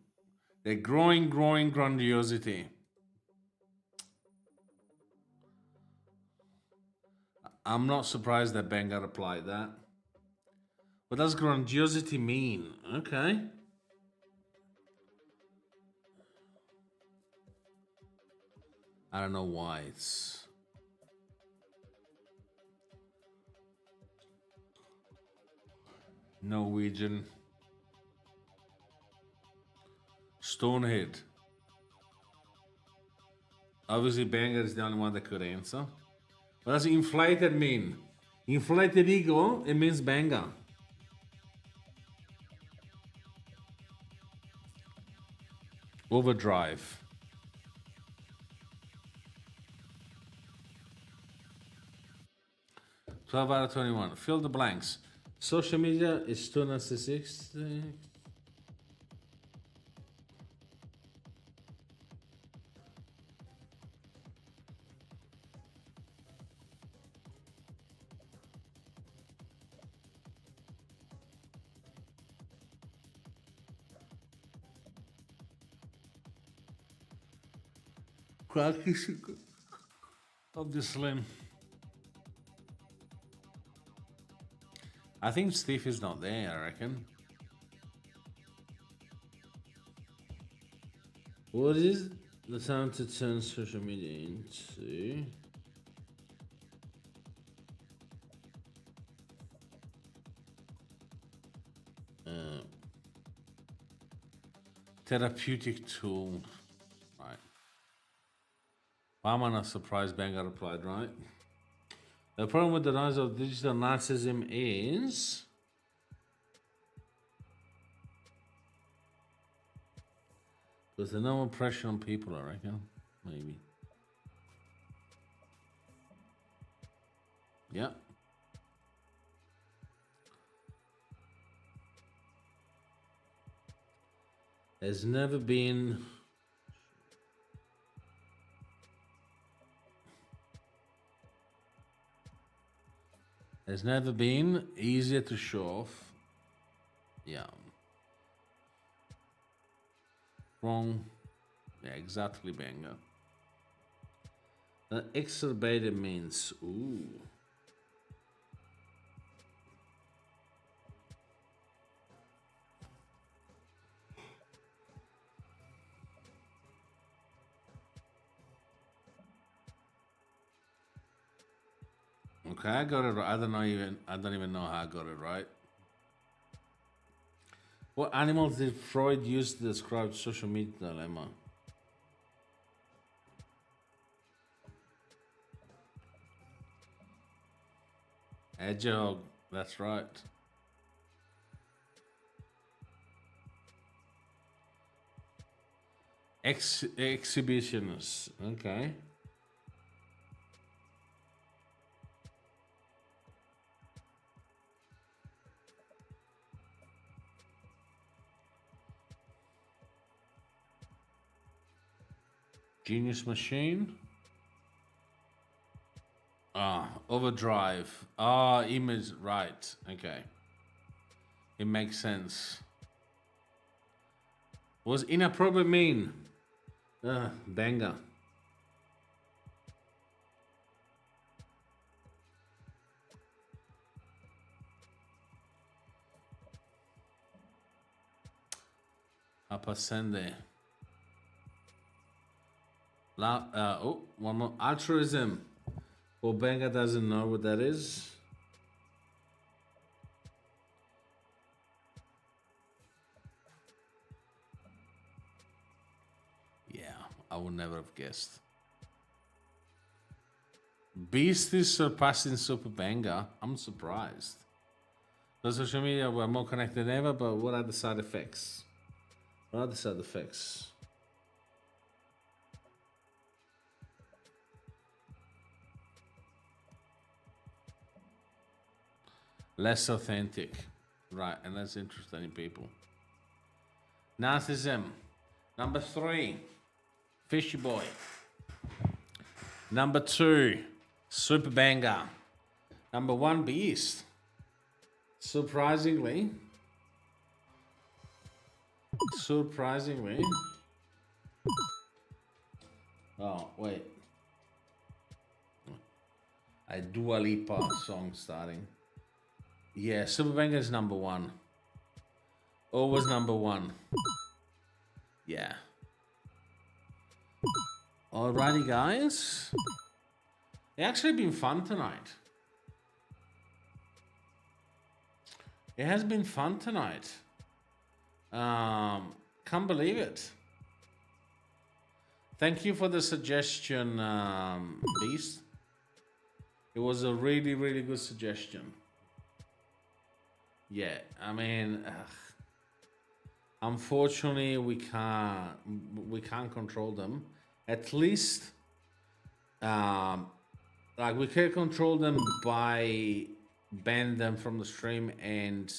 grandiosity. I'm not surprised that Vanguard applied that. What does grandiosity mean? Okay. I don't know why it's. Norwegian. Stonehead. Obviously, Vanguard is the only one that could answer. What does inflated mean? Inflated ego, it means banger. Overdrive. 12 out of 21. Fill the blanks. Social media is too narcissistic. Practice of the slim. I think Steve is not there, I reckon. What is the time to turn social media into therapeutic tool? Right. Why am I not surprised Vanguard applied, right? The problem with the rise of digital narcissism is there's no more pressure on people, I reckon. Maybe. Yeah. There's never been easier to show off. Yeah. Wrong. Yeah, exactly, banger. Exacerbated means ooh. Okay, I got it right. I don't even know how I got it right. What animals did Freud use to describe social media dilemma? Hedgehog, that's right. Exhibitionists, okay. Genius machine. Overdrive. Image, right. Okay. It makes sense. Was inappropriate mean? Banger. Apasende. One more. Altruism. Well, Benga doesn't know what that is. Yeah, I would never have guessed. Beast is surpassing Super Benga. I'm surprised. The social media were more connected than ever, but what are the side effects? What are the side effects? Less authentic. Right, and less interested in people. Narcissism. Number 3, Fishy Boy. Number 2, Super Banger. Number 1, Beast. Surprisingly. Oh, wait. A Dua Lipa song starting. Yeah, Super Banger is number 1. Always number 1. Yeah. Alrighty, guys. It's actually been fun tonight. It has been fun tonight. Can't believe it. Thank you for the suggestion, Beast. It was a really, really good suggestion. Yeah, I mean, unfortunately, we can't control them. At least, like we can control them by ban them from the stream and,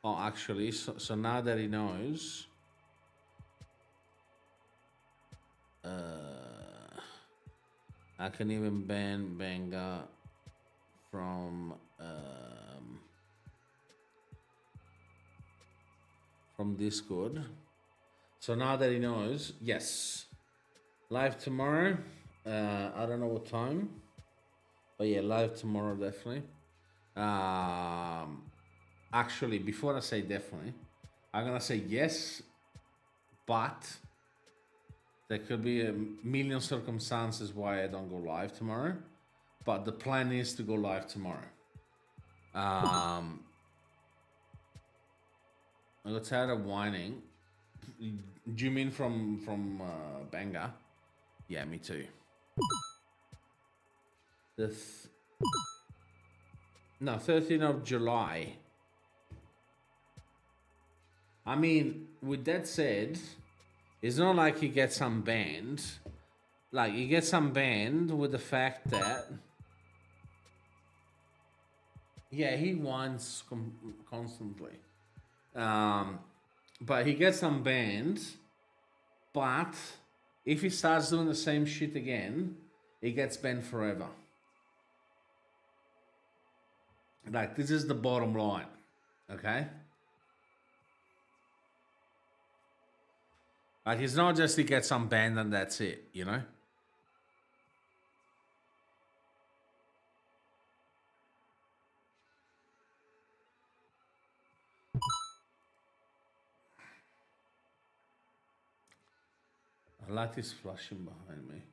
oh, actually, so now that he knows, I can even ban Benga from Discord. So now that he knows, yes, live tomorrow. I don't know what time, but yeah, live tomorrow definitely. Actually, before I say definitely, I'm gonna say yes, but there could be a million circumstances why I don't go live tomorrow. But the plan is to go live tomorrow. I got tired of whining. Do you mean from Banga? Yeah, me too. No, 13th of July. I mean, with that said, it's not like he gets unbanned. Like, he gets unbanned with the fact that, yeah, he whines constantly. But he gets unbanned. But if he starts doing the same shit again, he gets banned forever. Like, this is the bottom line, okay? Like, it's not just he gets unbanned and that's it, you know? A light is flashing behind me.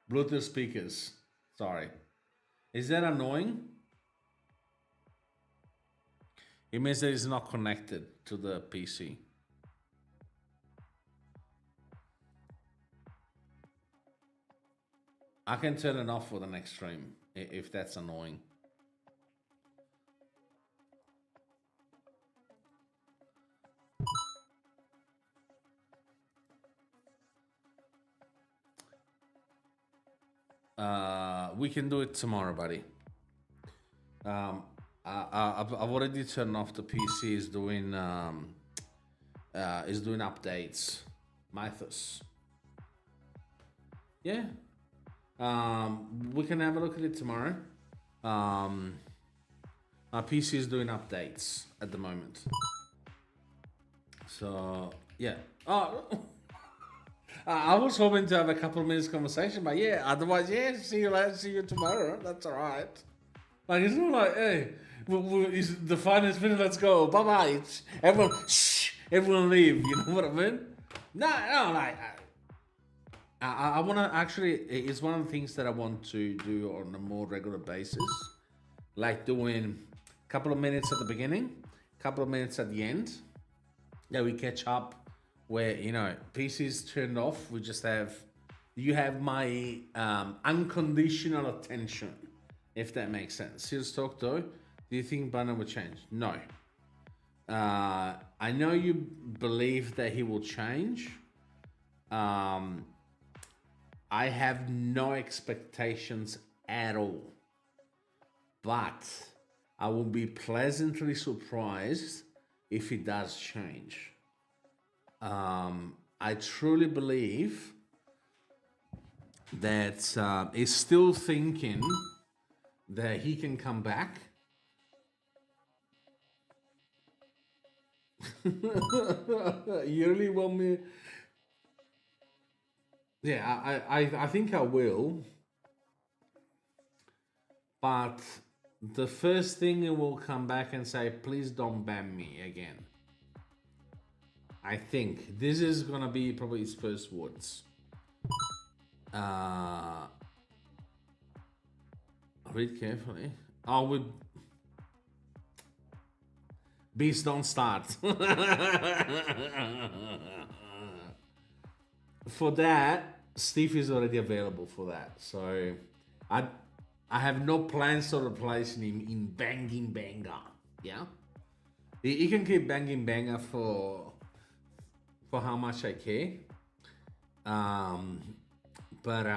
Bluetooth speakers. Sorry. Is that annoying? It means that it's not connected to the PC. I can turn it off for the next stream if that's annoying. We can do it tomorrow, buddy. I've already turned off the PC. Is doing updates. Mythos. Yeah. We can have a look at it tomorrow. Our PC is doing updates at the moment. So yeah. Oh. I was hoping to have a couple of minutes conversation, but yeah, otherwise, yeah, see you later, see you tomorrow. That's all right. Like, it's not like, hey, It's the finest minute. Let's go. Bye bye. Everyone, everyone leave. You know what I mean? No, like I want to actually. It's one of the things that I want to do on a more regular basis, like doing a couple of minutes at the beginning, couple of minutes at the end. That we catch up, where PC's turned off. We just have you have my unconditional attention, if that makes sense. Serious talk though. Do you think Banner will change? No. I know you believe that he will change. I have no expectations at all. But I will be pleasantly surprised if it does change. I truly believe that he's still thinking that he can come back. You really want me? Yeah, I think I will. But the first thing it will come back and say, please don't ban me again. I think this is gonna be probably his first words. Read carefully. I would. Beast don't start. For that, Steve is already available for that. So I have no plans to replace him in Banging Banger. Yeah? He can keep Banging Banger for how much I care. But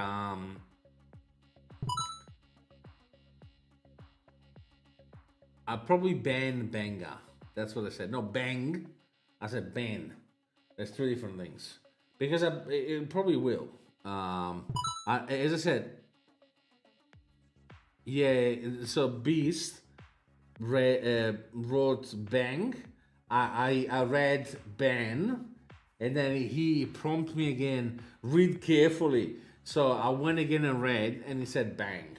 I'll probably ban Banger. That's what I said. No, bang. I said ban. There's two different things. Because it probably will. As I said, yeah, so Beast wrote bang. I read ban. And then he prompted me again, read carefully. So I went again and read, and he said bang.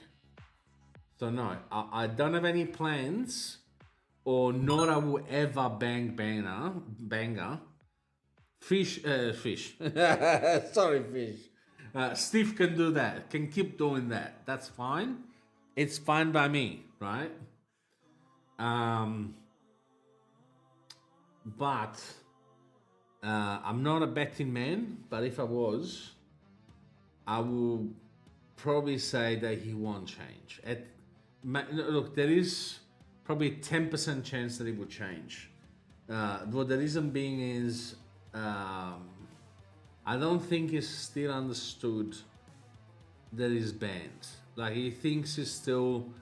So no, I don't have any plans, or nor I will ever banger. Fish. Sorry, fish. Steve can do that, can keep doing that. That's fine. It's fine by me, right? But I'm not a betting man, but if I was, I will probably say that he won't change. Look, there is probably a 10% chance that he will change. But the reason being is I don't think he's still understood that he's banned. Like he thinks he still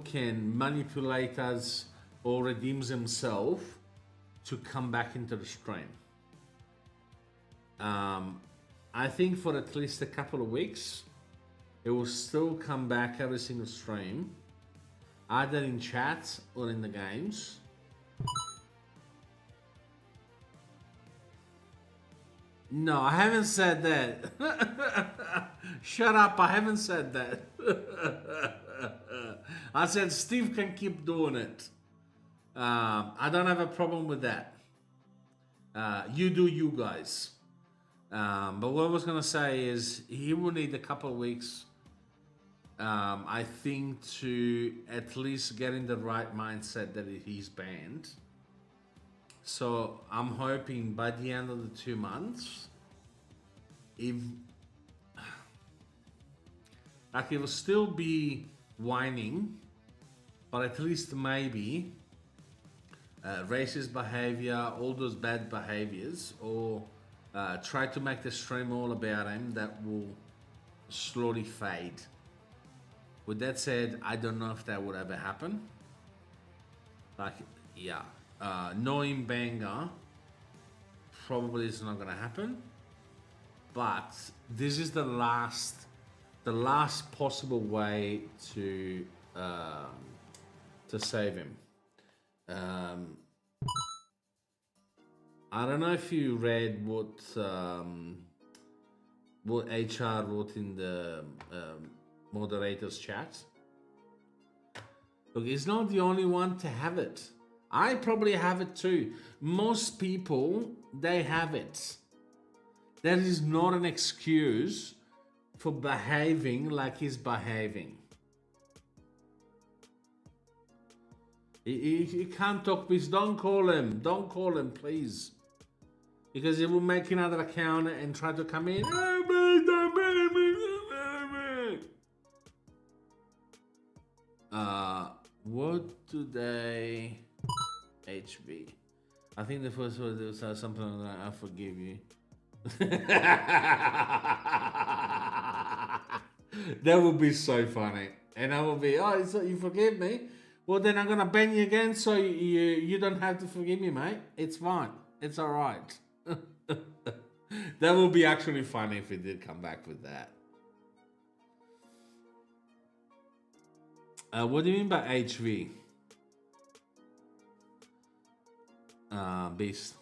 can manipulate us or redeems himself to come back into the stream. I think for at least a couple of weeks, it will still come back every single stream, either in chats or in the games. No, I haven't said that. Shut up, I haven't said that. I said Steve can keep doing it. I don't have a problem with that. You do you guys. But what I was gonna say is he will need a couple of weeks, I think, to at least get in the right mindset that he's banned. So I'm hoping by the end of the 2 months, if like he will still be whining, but at least maybe racist behavior, all those bad behaviors, or try to make the stream all about him, that will slowly fade. With that said, I don't know if that would ever happen. Like, yeah, knowing Banger, probably is not gonna happen. But this is the last possible way to save him. I don't know if you read what HR wrote in the moderators chat. Look, he's not the only one to have it. I probably have it too. Most people, they have it. That is not an excuse for behaving like he's behaving. He can't talk, please. Don't call him. Don't call him, please. Because he will make another account and try to come in. What do they... HV. I think the first word was something like, I forgive you. That would be so funny. And I will be, oh, so you forgive me? Well, then I'm going to ban you again so you don't have to forgive me, mate. It's fine. It's all right. That would be actually funny if he did come back with that. What do you mean by HV? Beast.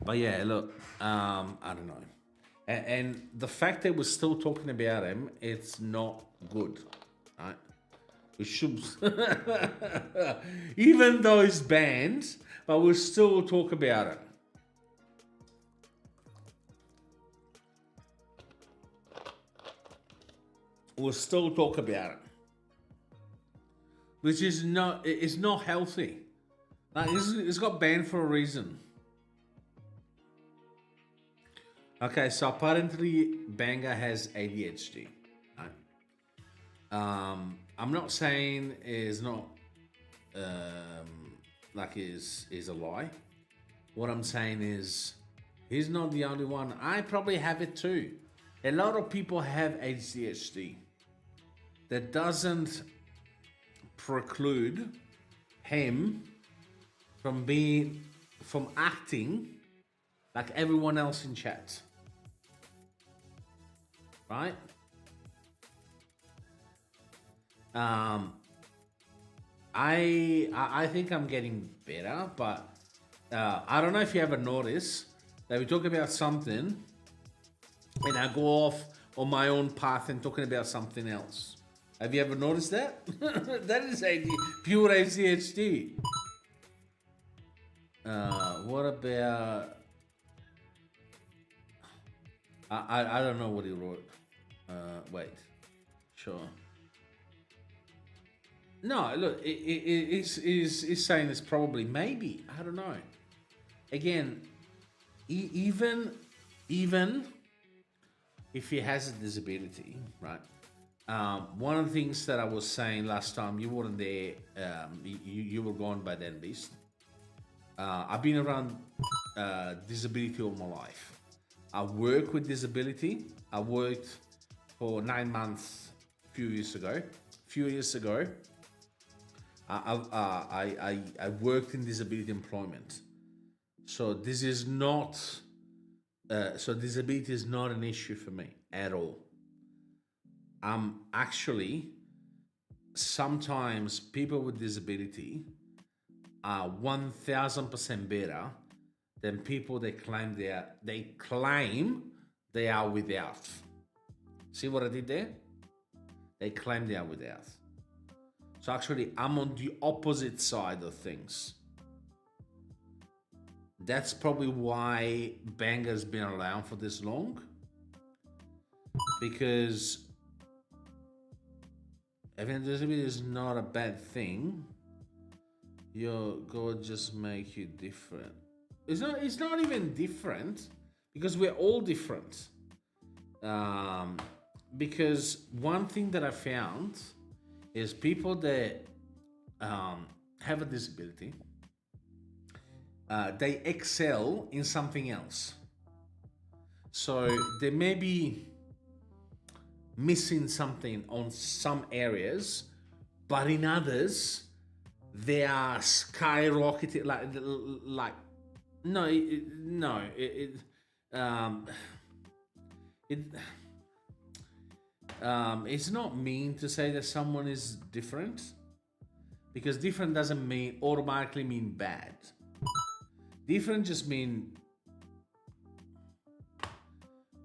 But yeah, look, I don't know. And the fact that we're still talking about him, it's not good, right? We should, even though he's banned, but we'll still talk about it. We'll still talk about it, which is not, it's not healthy. Like, it's got banned for a reason. Okay, so apparently Banger has ADHD. Right? I'm not saying is not like is a lie. What I'm saying is he's not the only one. I probably have it too. A lot of people have ADHD. That doesn't preclude him from acting like everyone else in chat. Right? I think I'm getting better, but I don't know if you ever notice that we talk about something and I go off on my own path and talking about something else. Have you ever noticed that? That is pure ACST. What about... I don't know what he wrote. Wait. Sure. No, look, he's saying it's probably, maybe, I don't know. Again, even if he has a disability, right? One of the things that I was saying last time, you weren't there, you were gone by then, Beast. I've been around disability all my life. I work with disability. I worked for 9 months a few years ago. I worked in disability employment. So this is not, so disability is not an issue for me at all. I'm actually, sometimes people with disability are 1000% better than people that claim they are without. See what I did there? They claim they are without. So actually, I'm on the opposite side of things. That's probably why Banger's been around for this long. Because having a disability is not a bad thing. Your God just make you different. It's not even different, because we're all different. Because one thing that I found is people that have a disability, they excel in something else. So they may be missing something on some areas, but in others, they are skyrocketing. It's not mean to say that someone is different, because different doesn't automatically mean bad. Different just mean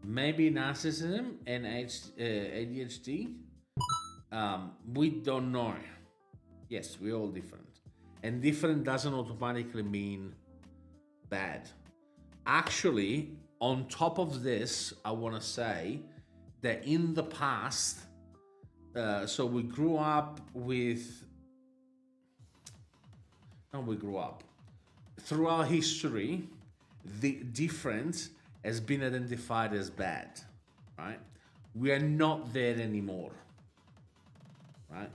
maybe narcissism and ADHD. We don't know. Yes, we're all different. And different doesn't automatically mean bad. Actually, on top of this, I want to say that in the past, so we grew up with, through our history, the difference has been identified as bad, right? We are not there anymore, right?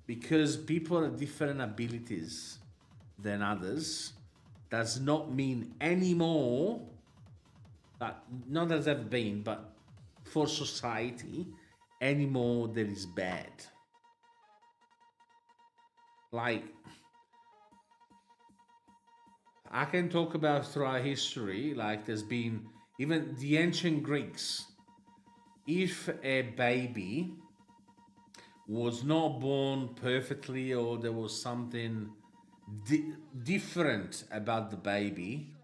Because people have different abilities than others does not mean anymore, not as ever been, but for society, anymore that is bad. Like, I can talk about throughout history, like there's been even the ancient Greeks. If a baby was not born perfectly or there was something different about the baby,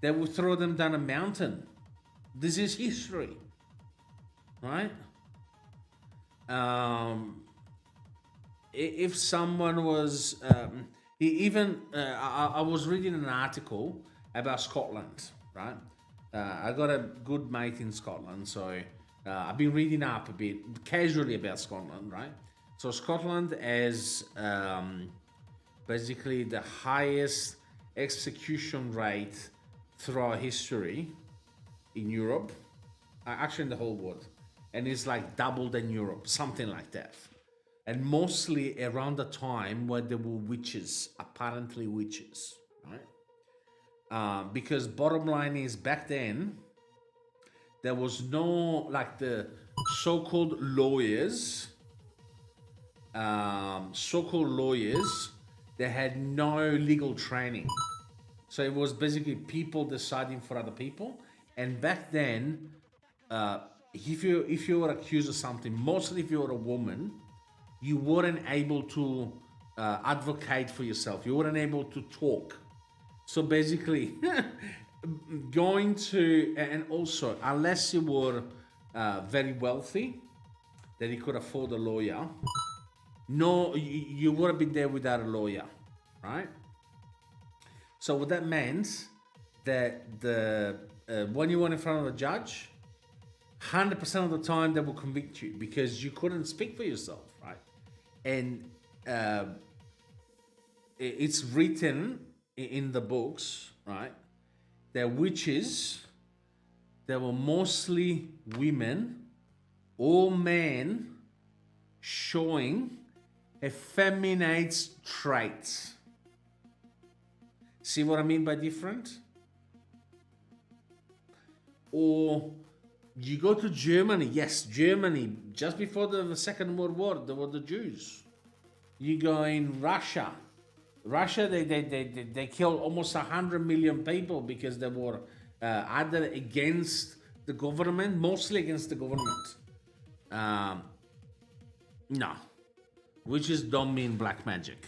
they would throw them down a mountain. This is history, right? If someone was, I was reading an article about Scotland, right? I got a good mate in Scotland, so I've been reading up a bit casually about Scotland, right? So Scotland has basically the highest execution rate throughout history in Europe, actually in the whole world, and it's like doubled in Europe, something like that. And mostly around the time where there were witches, apparently witches, right? Because bottom line is back then, there was no, like the so-called lawyers, they had no legal training. So it was basically people deciding for other people. And back then, if you were accused of something, mostly if you were a woman, you weren't able to advocate for yourself. You weren't able to talk. So basically, going to, and also, unless you were very wealthy, that you could afford a lawyer, no, you wouldn't be there without a lawyer, right? So what that meant that when you went in front of a judge, 100% of the time they will convict you because you couldn't speak for yourself, right? And it's written in the books, right, that witches, they were mostly women or men showing effeminate traits. See what I mean by different? Or you go to Germany. Yes, Germany, just before the Second World War, there were the Jews. You go in Russia. Russia, they killed almost 100 million people because they were either against the government, mostly against the government. No, witches don't mean black magic.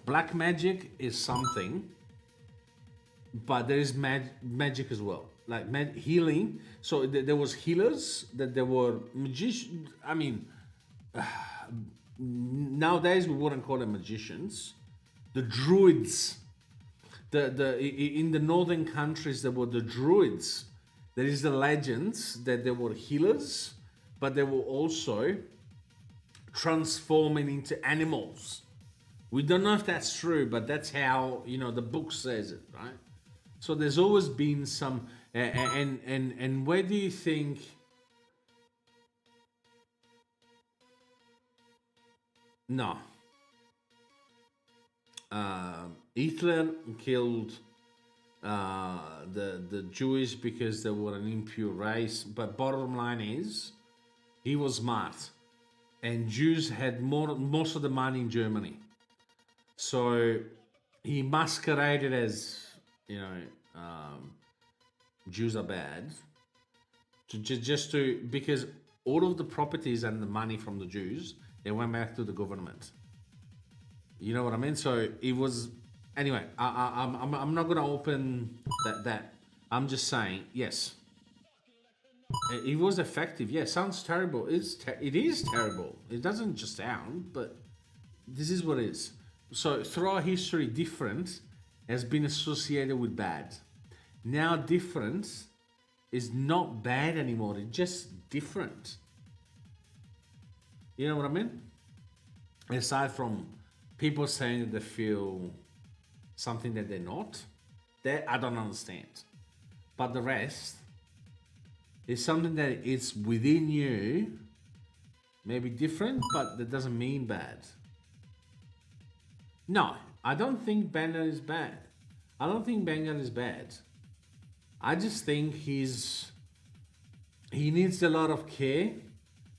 Black magic is something, but there is magic as well, like healing. So there was healers, that there were magicians. I mean, nowadays we wouldn't call them magicians. The druids, in the northern countries there were the druids. There is the legends that they were healers, but they were also transforming into animals. We don't know if that's true, but that's how, the book says it, right? So there's always been some, and where do you think? No. Hitler killed the Jewish because they were an impure race, but bottom line is, he was smart, and Jews had most of the money in Germany. So he masqueraded as, Jews are bad, because all of the properties and the money from the Jews, they went back to the government. You know what I mean? So it was Anyway, I'm not gonna open that. I'm just saying, yes, it was effective. Yeah, sounds terrible. It is terrible. It doesn't just sound, but this is what it is. So throughout history, different has been associated with bad. Now different is not bad anymore. It's just different. You know what I mean? Aside from people saying that they feel something that they're not, that I don't understand. But the rest is something that it's within you, maybe different, but that doesn't mean bad. No, I don't think Bengal is bad. I don't think Bengal is bad. I just think he needs a lot of care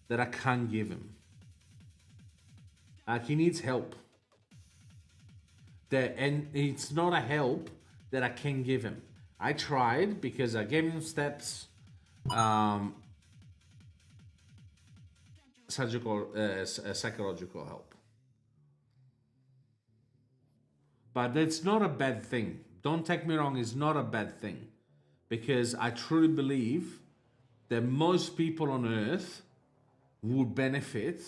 that I can't give him. He needs help. And it's not a help that I can give him. I tried because I gave him steps, psychological help. But that's not a bad thing. Don't take me wrong, it's not a bad thing. Because I truly believe that most people on earth would benefit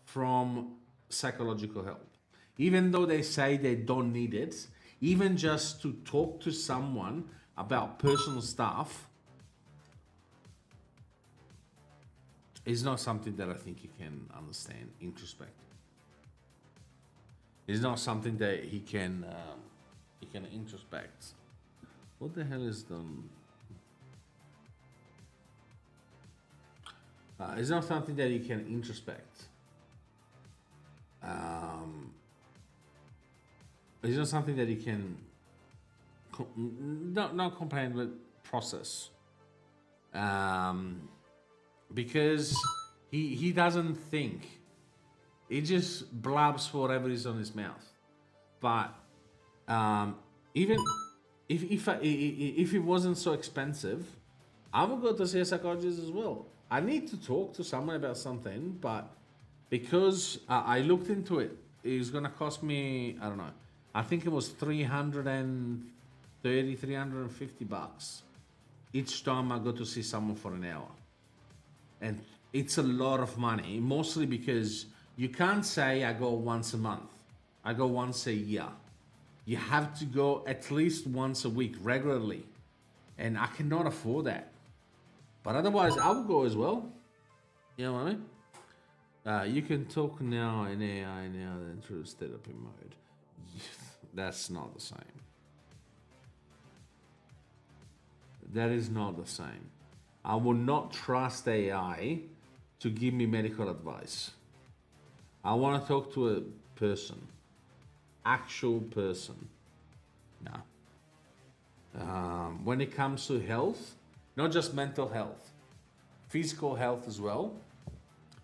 from psychological help. Even though they say they don't need it, even just to talk to someone about personal stuff is not something that I think you can understand, introspect. It's not something that he can introspect. What the hell is done? It's not something that you can introspect. It's not something that you can not complain, but process. Because he doesn't think. He just blabs whatever is on his mouth. But even if it wasn't so expensive, I would go to see a psychologist as well. I need to talk to someone about something, but because I looked into it, it's gonna cost me, I don't know, I think it was $350 each time I go to see someone for an hour. And it's a lot of money, mostly because you can't say I go once a month. I go once a year. You have to go at least once a week regularly. And I cannot afford that. But otherwise, I would go as well. You know what I mean? You can talk now in AI now then through therapy mode. That's not the same. That is not the same. I will not trust AI to give me medical advice. I want to talk to a person. Actual person. No. When it comes to health, not just mental health, physical health as well,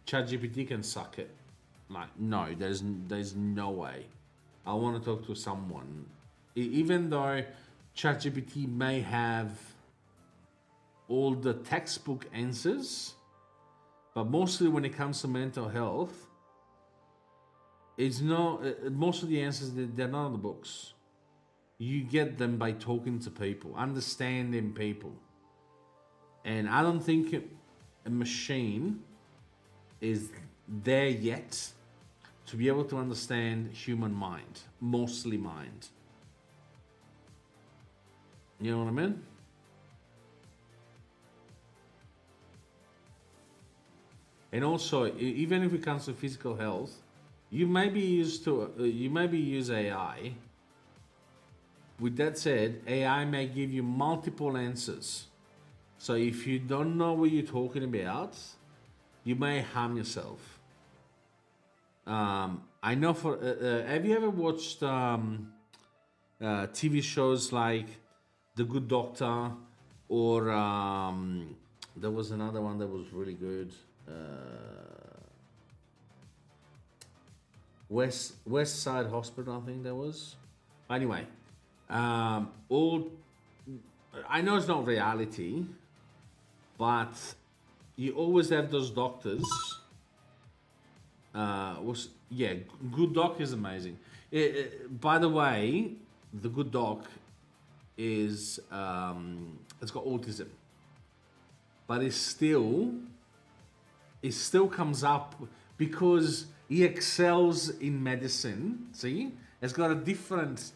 ChatGPT can suck it. Like, no, there's no way. I want to talk to someone. Even though ChatGPT may have all the textbook answers, but mostly when it comes to mental health, it's not, most of the answers, they're not in the books. You get them by talking to people, understanding people. And I don't think a machine is there yet to be able to understand human mind, mostly mind. You know what I mean? And also, even if it comes to physical health, you may be used to, use AI. With that said, AI may give you multiple answers. So if you don't know what you're talking about, you may harm yourself. I know for, have you ever watched TV shows like The Good Doctor, or there was another one that was really good. West Side Hospital, I think that was. Anyway, all I know it's not reality, but you always have those doctors. Yeah, good doc is amazing. By the way, the good doc is it's got autism, but it still comes up because he excels in medicine. See, it's got a different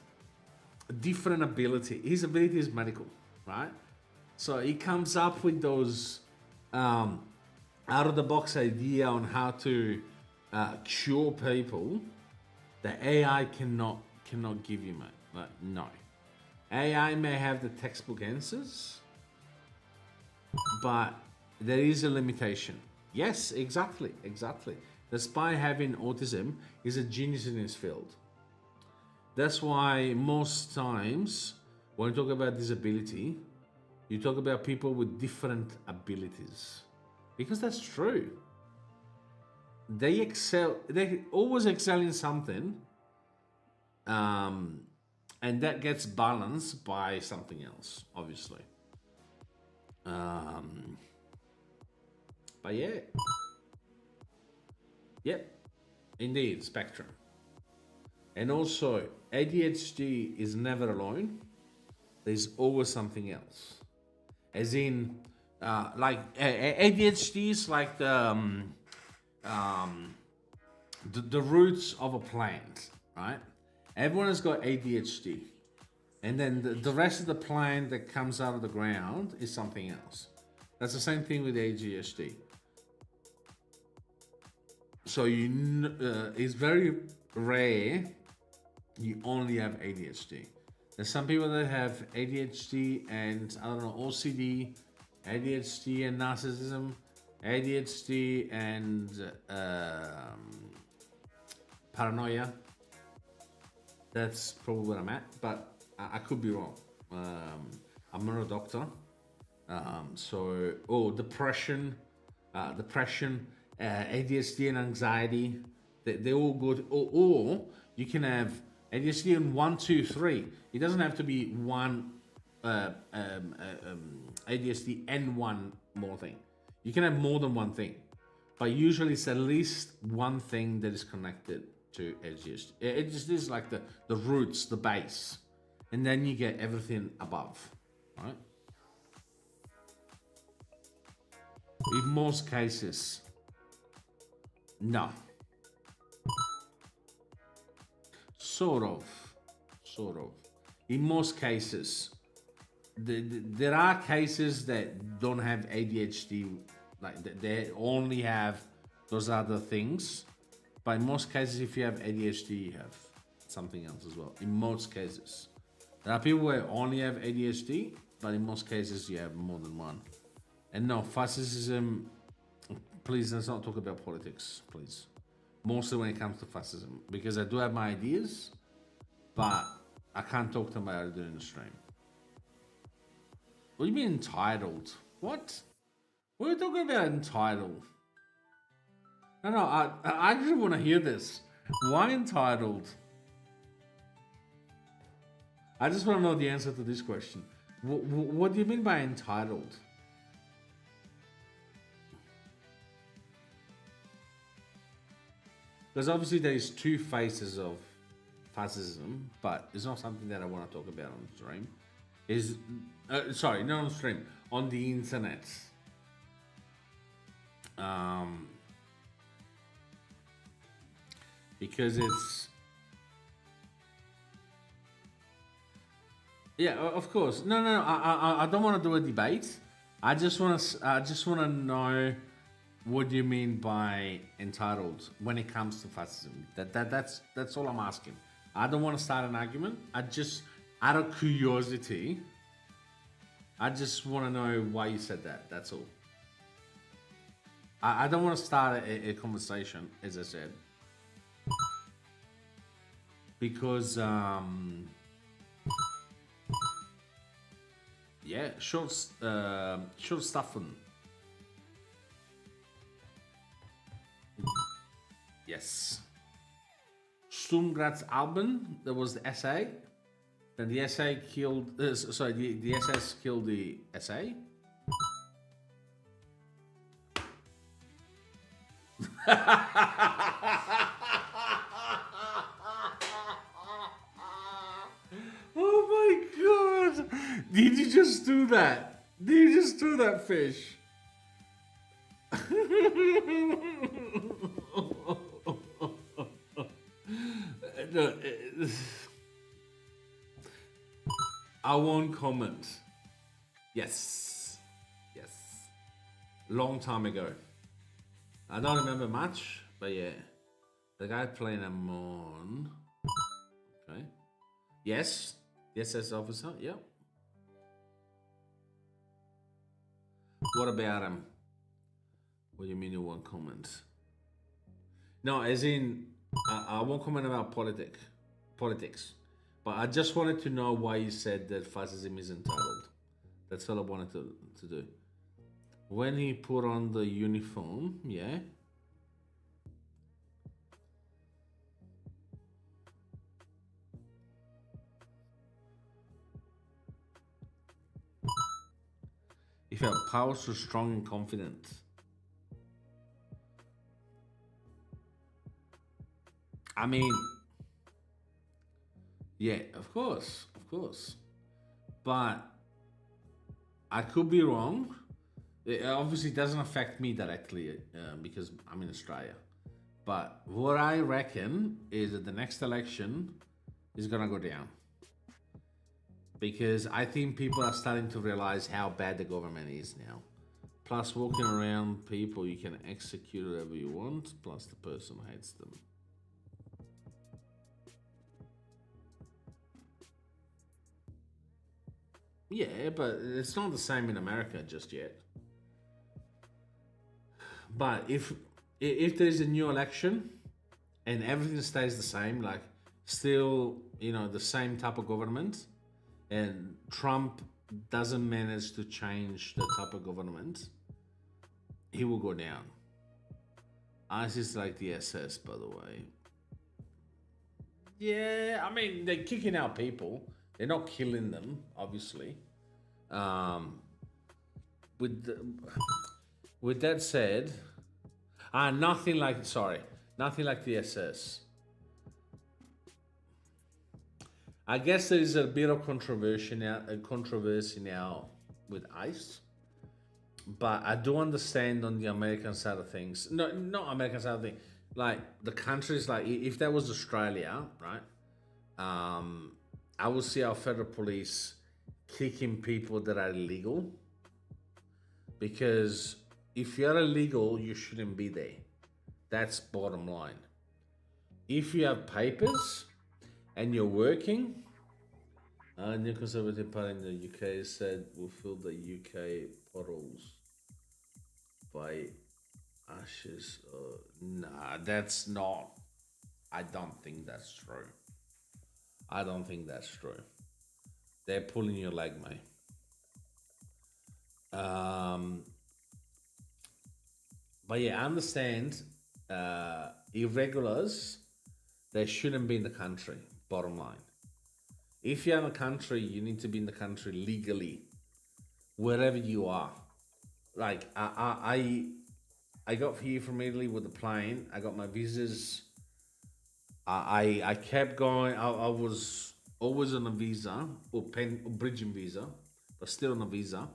ability. His ability is medical, right? So he comes up with those out of the box idea on how to cure people that AI cannot give you, mate. Like, no, AI may have the textbook answers, but there is a limitation. Yes, exactly. Despite having autism, he's a genius in his field. That's why most times when you talk about disability, you talk about people with different abilities. Because that's true. They excel, they always excel in something, and that gets balanced by something else, obviously. But yeah. Yep, indeed, spectrum. And also, ADHD is never alone. There's always something else. As in, ADHD is like the roots of a plant, right? Everyone has got ADHD. And then the rest of the plant that comes out of the ground is something else. That's the same thing with ADHD. So it's very rare you only have ADHD. There's some people that have ADHD and, I don't know, OCD, ADHD and narcissism, ADHD and paranoia. That's probably where I'm at, but I could be wrong. I'm not a doctor. Depression, ADHD and anxiety, they're all good. Or you can have ADHD in 1, 2, 3. It doesn't have to be one ADHD and one more thing. You can have more than one thing, but usually it's at least one thing that is connected to ADHD. ADHD is like the roots, the base, and then you get everything above, right? In most cases, no. Sort of. In most cases, there are cases that don't have ADHD, like they only have those other things. But in most cases, if you have ADHD, you have something else as well. In most cases, there are people who only have ADHD, but in most cases, you have more than one. And no, fascism. Please, let's not talk about politics, please. Mostly when it comes to fascism, because I do have my ideas, but I can't talk to them about it during the stream. What do you mean entitled? What? What are you talking about entitled? No, I just want to hear this. Why entitled? I just want to know the answer to this question. What do you mean by entitled? Because obviously there is two faces of fascism, but it's not something that I want to talk about on the stream. Sorry, not on the stream, on the internet. Because it's... Yeah, of course. No, I don't want to do a debate. I just want to know what do you mean by entitled when it comes to fascism. That's all I'm asking. I don't want to start an argument. I just, out of curiosity, I just want to know why you said that. That's all. I don't want to start a conversation, as I said, because yeah, short stuffing. Yes. Sturmgratz Alben, there was the SA. Then the SA killed, the SS killed the SA. Did you just do that? Did you just do that, fish? No, I won't comment. Yes. Yes. Long time ago. I don't remember much, but yeah. The guy playing a Mon. Okay. Yes. Yes, as officer. Yep. What about him? What do you mean you won't comment? No, as in, I won't comment about politics. But I just wanted to know why you said that fascism is entitled. That's all I wanted to do. When he put on the uniform, yeah. He felt power so strong and confident. I mean, yeah, of course. But I could be wrong. It obviously doesn't affect me directly because I'm in Australia. But what I reckon is that the next election is gonna go down. Because I think people are starting to realize how bad the government is now. Plus, walking around people, you can execute whatever you want, plus the person hates them. Yeah, but it's not the same in America just yet. But if there's a new election and everything stays the same, like still, the same type of government, and Trump doesn't manage to change the type of government, he will go down. ISIS like the SS, by the way. Yeah, I mean, they're kicking out people. They're not killing them, obviously. With that said, nothing like the SS. I guess there is a bit of controversy now with ICE, but I do understand on the American side of things. No, not American side of things. Like the countries, like if that was Australia, right? I would see our federal police kicking people that are illegal, because if you're illegal, you shouldn't be there. That's bottom line. If you have papers and you're working, New Conservative Party in the UK said we'll fill the UK potholes by ashes. Nah, that's not. I don't think that's true. They're pulling your leg, mate. But yeah, I understand irregulars, they shouldn't be in the country, bottom line. If you're in the country, you need to be in the country legally, wherever you are. Like, I got here from Italy with the plane. I got my visas. I kept going. I was always on a visa, or bridging visa, but still on a visa,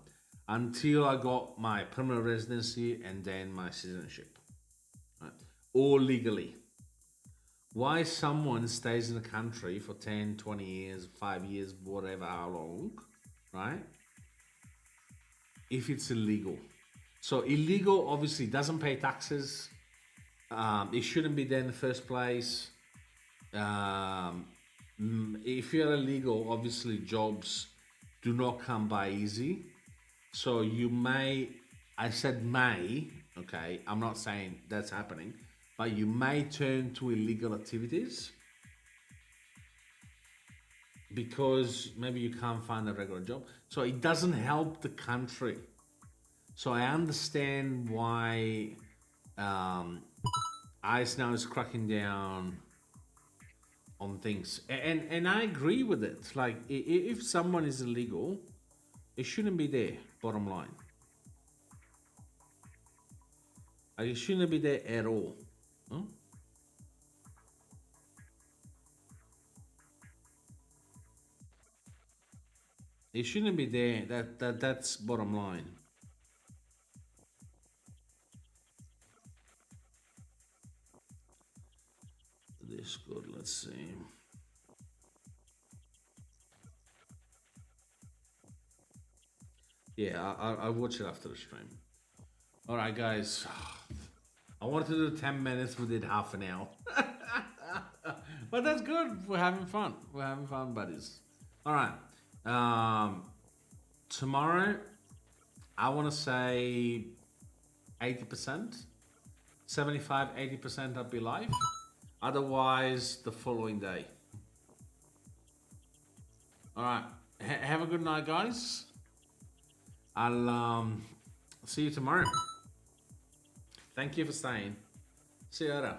until I got my permanent residency and then my citizenship. Right? All legally. Why someone stays in the country for 10, 20 years, 5 years, whatever, how long, right? If it's illegal. So illegal obviously doesn't pay taxes. It shouldn't be there in the first place. If you're illegal, obviously jobs do not come by easy. So you may, I said may, okay, I'm not saying that's happening, but you may turn to illegal activities because maybe you can't find a regular job. So it doesn't help the country. So I understand why ICE now is cracking down on things. And I agree with it. Like, if someone is illegal, it shouldn't be there, bottom line. Like, it shouldn't be there at all. Huh? It shouldn't be there. That's bottom line. Discord, let's see. Yeah, I'll watch it after the stream. All right, guys. I wanted to do 10 minutes. We did half an hour. But that's good. We're having fun. We're having fun, buddies. All right. Tomorrow, I want to say 80%. 75, 80% I'll be live. Otherwise, the following day. All right. Have a good night, guys. I'll see you tomorrow. Thank you for staying. See you later.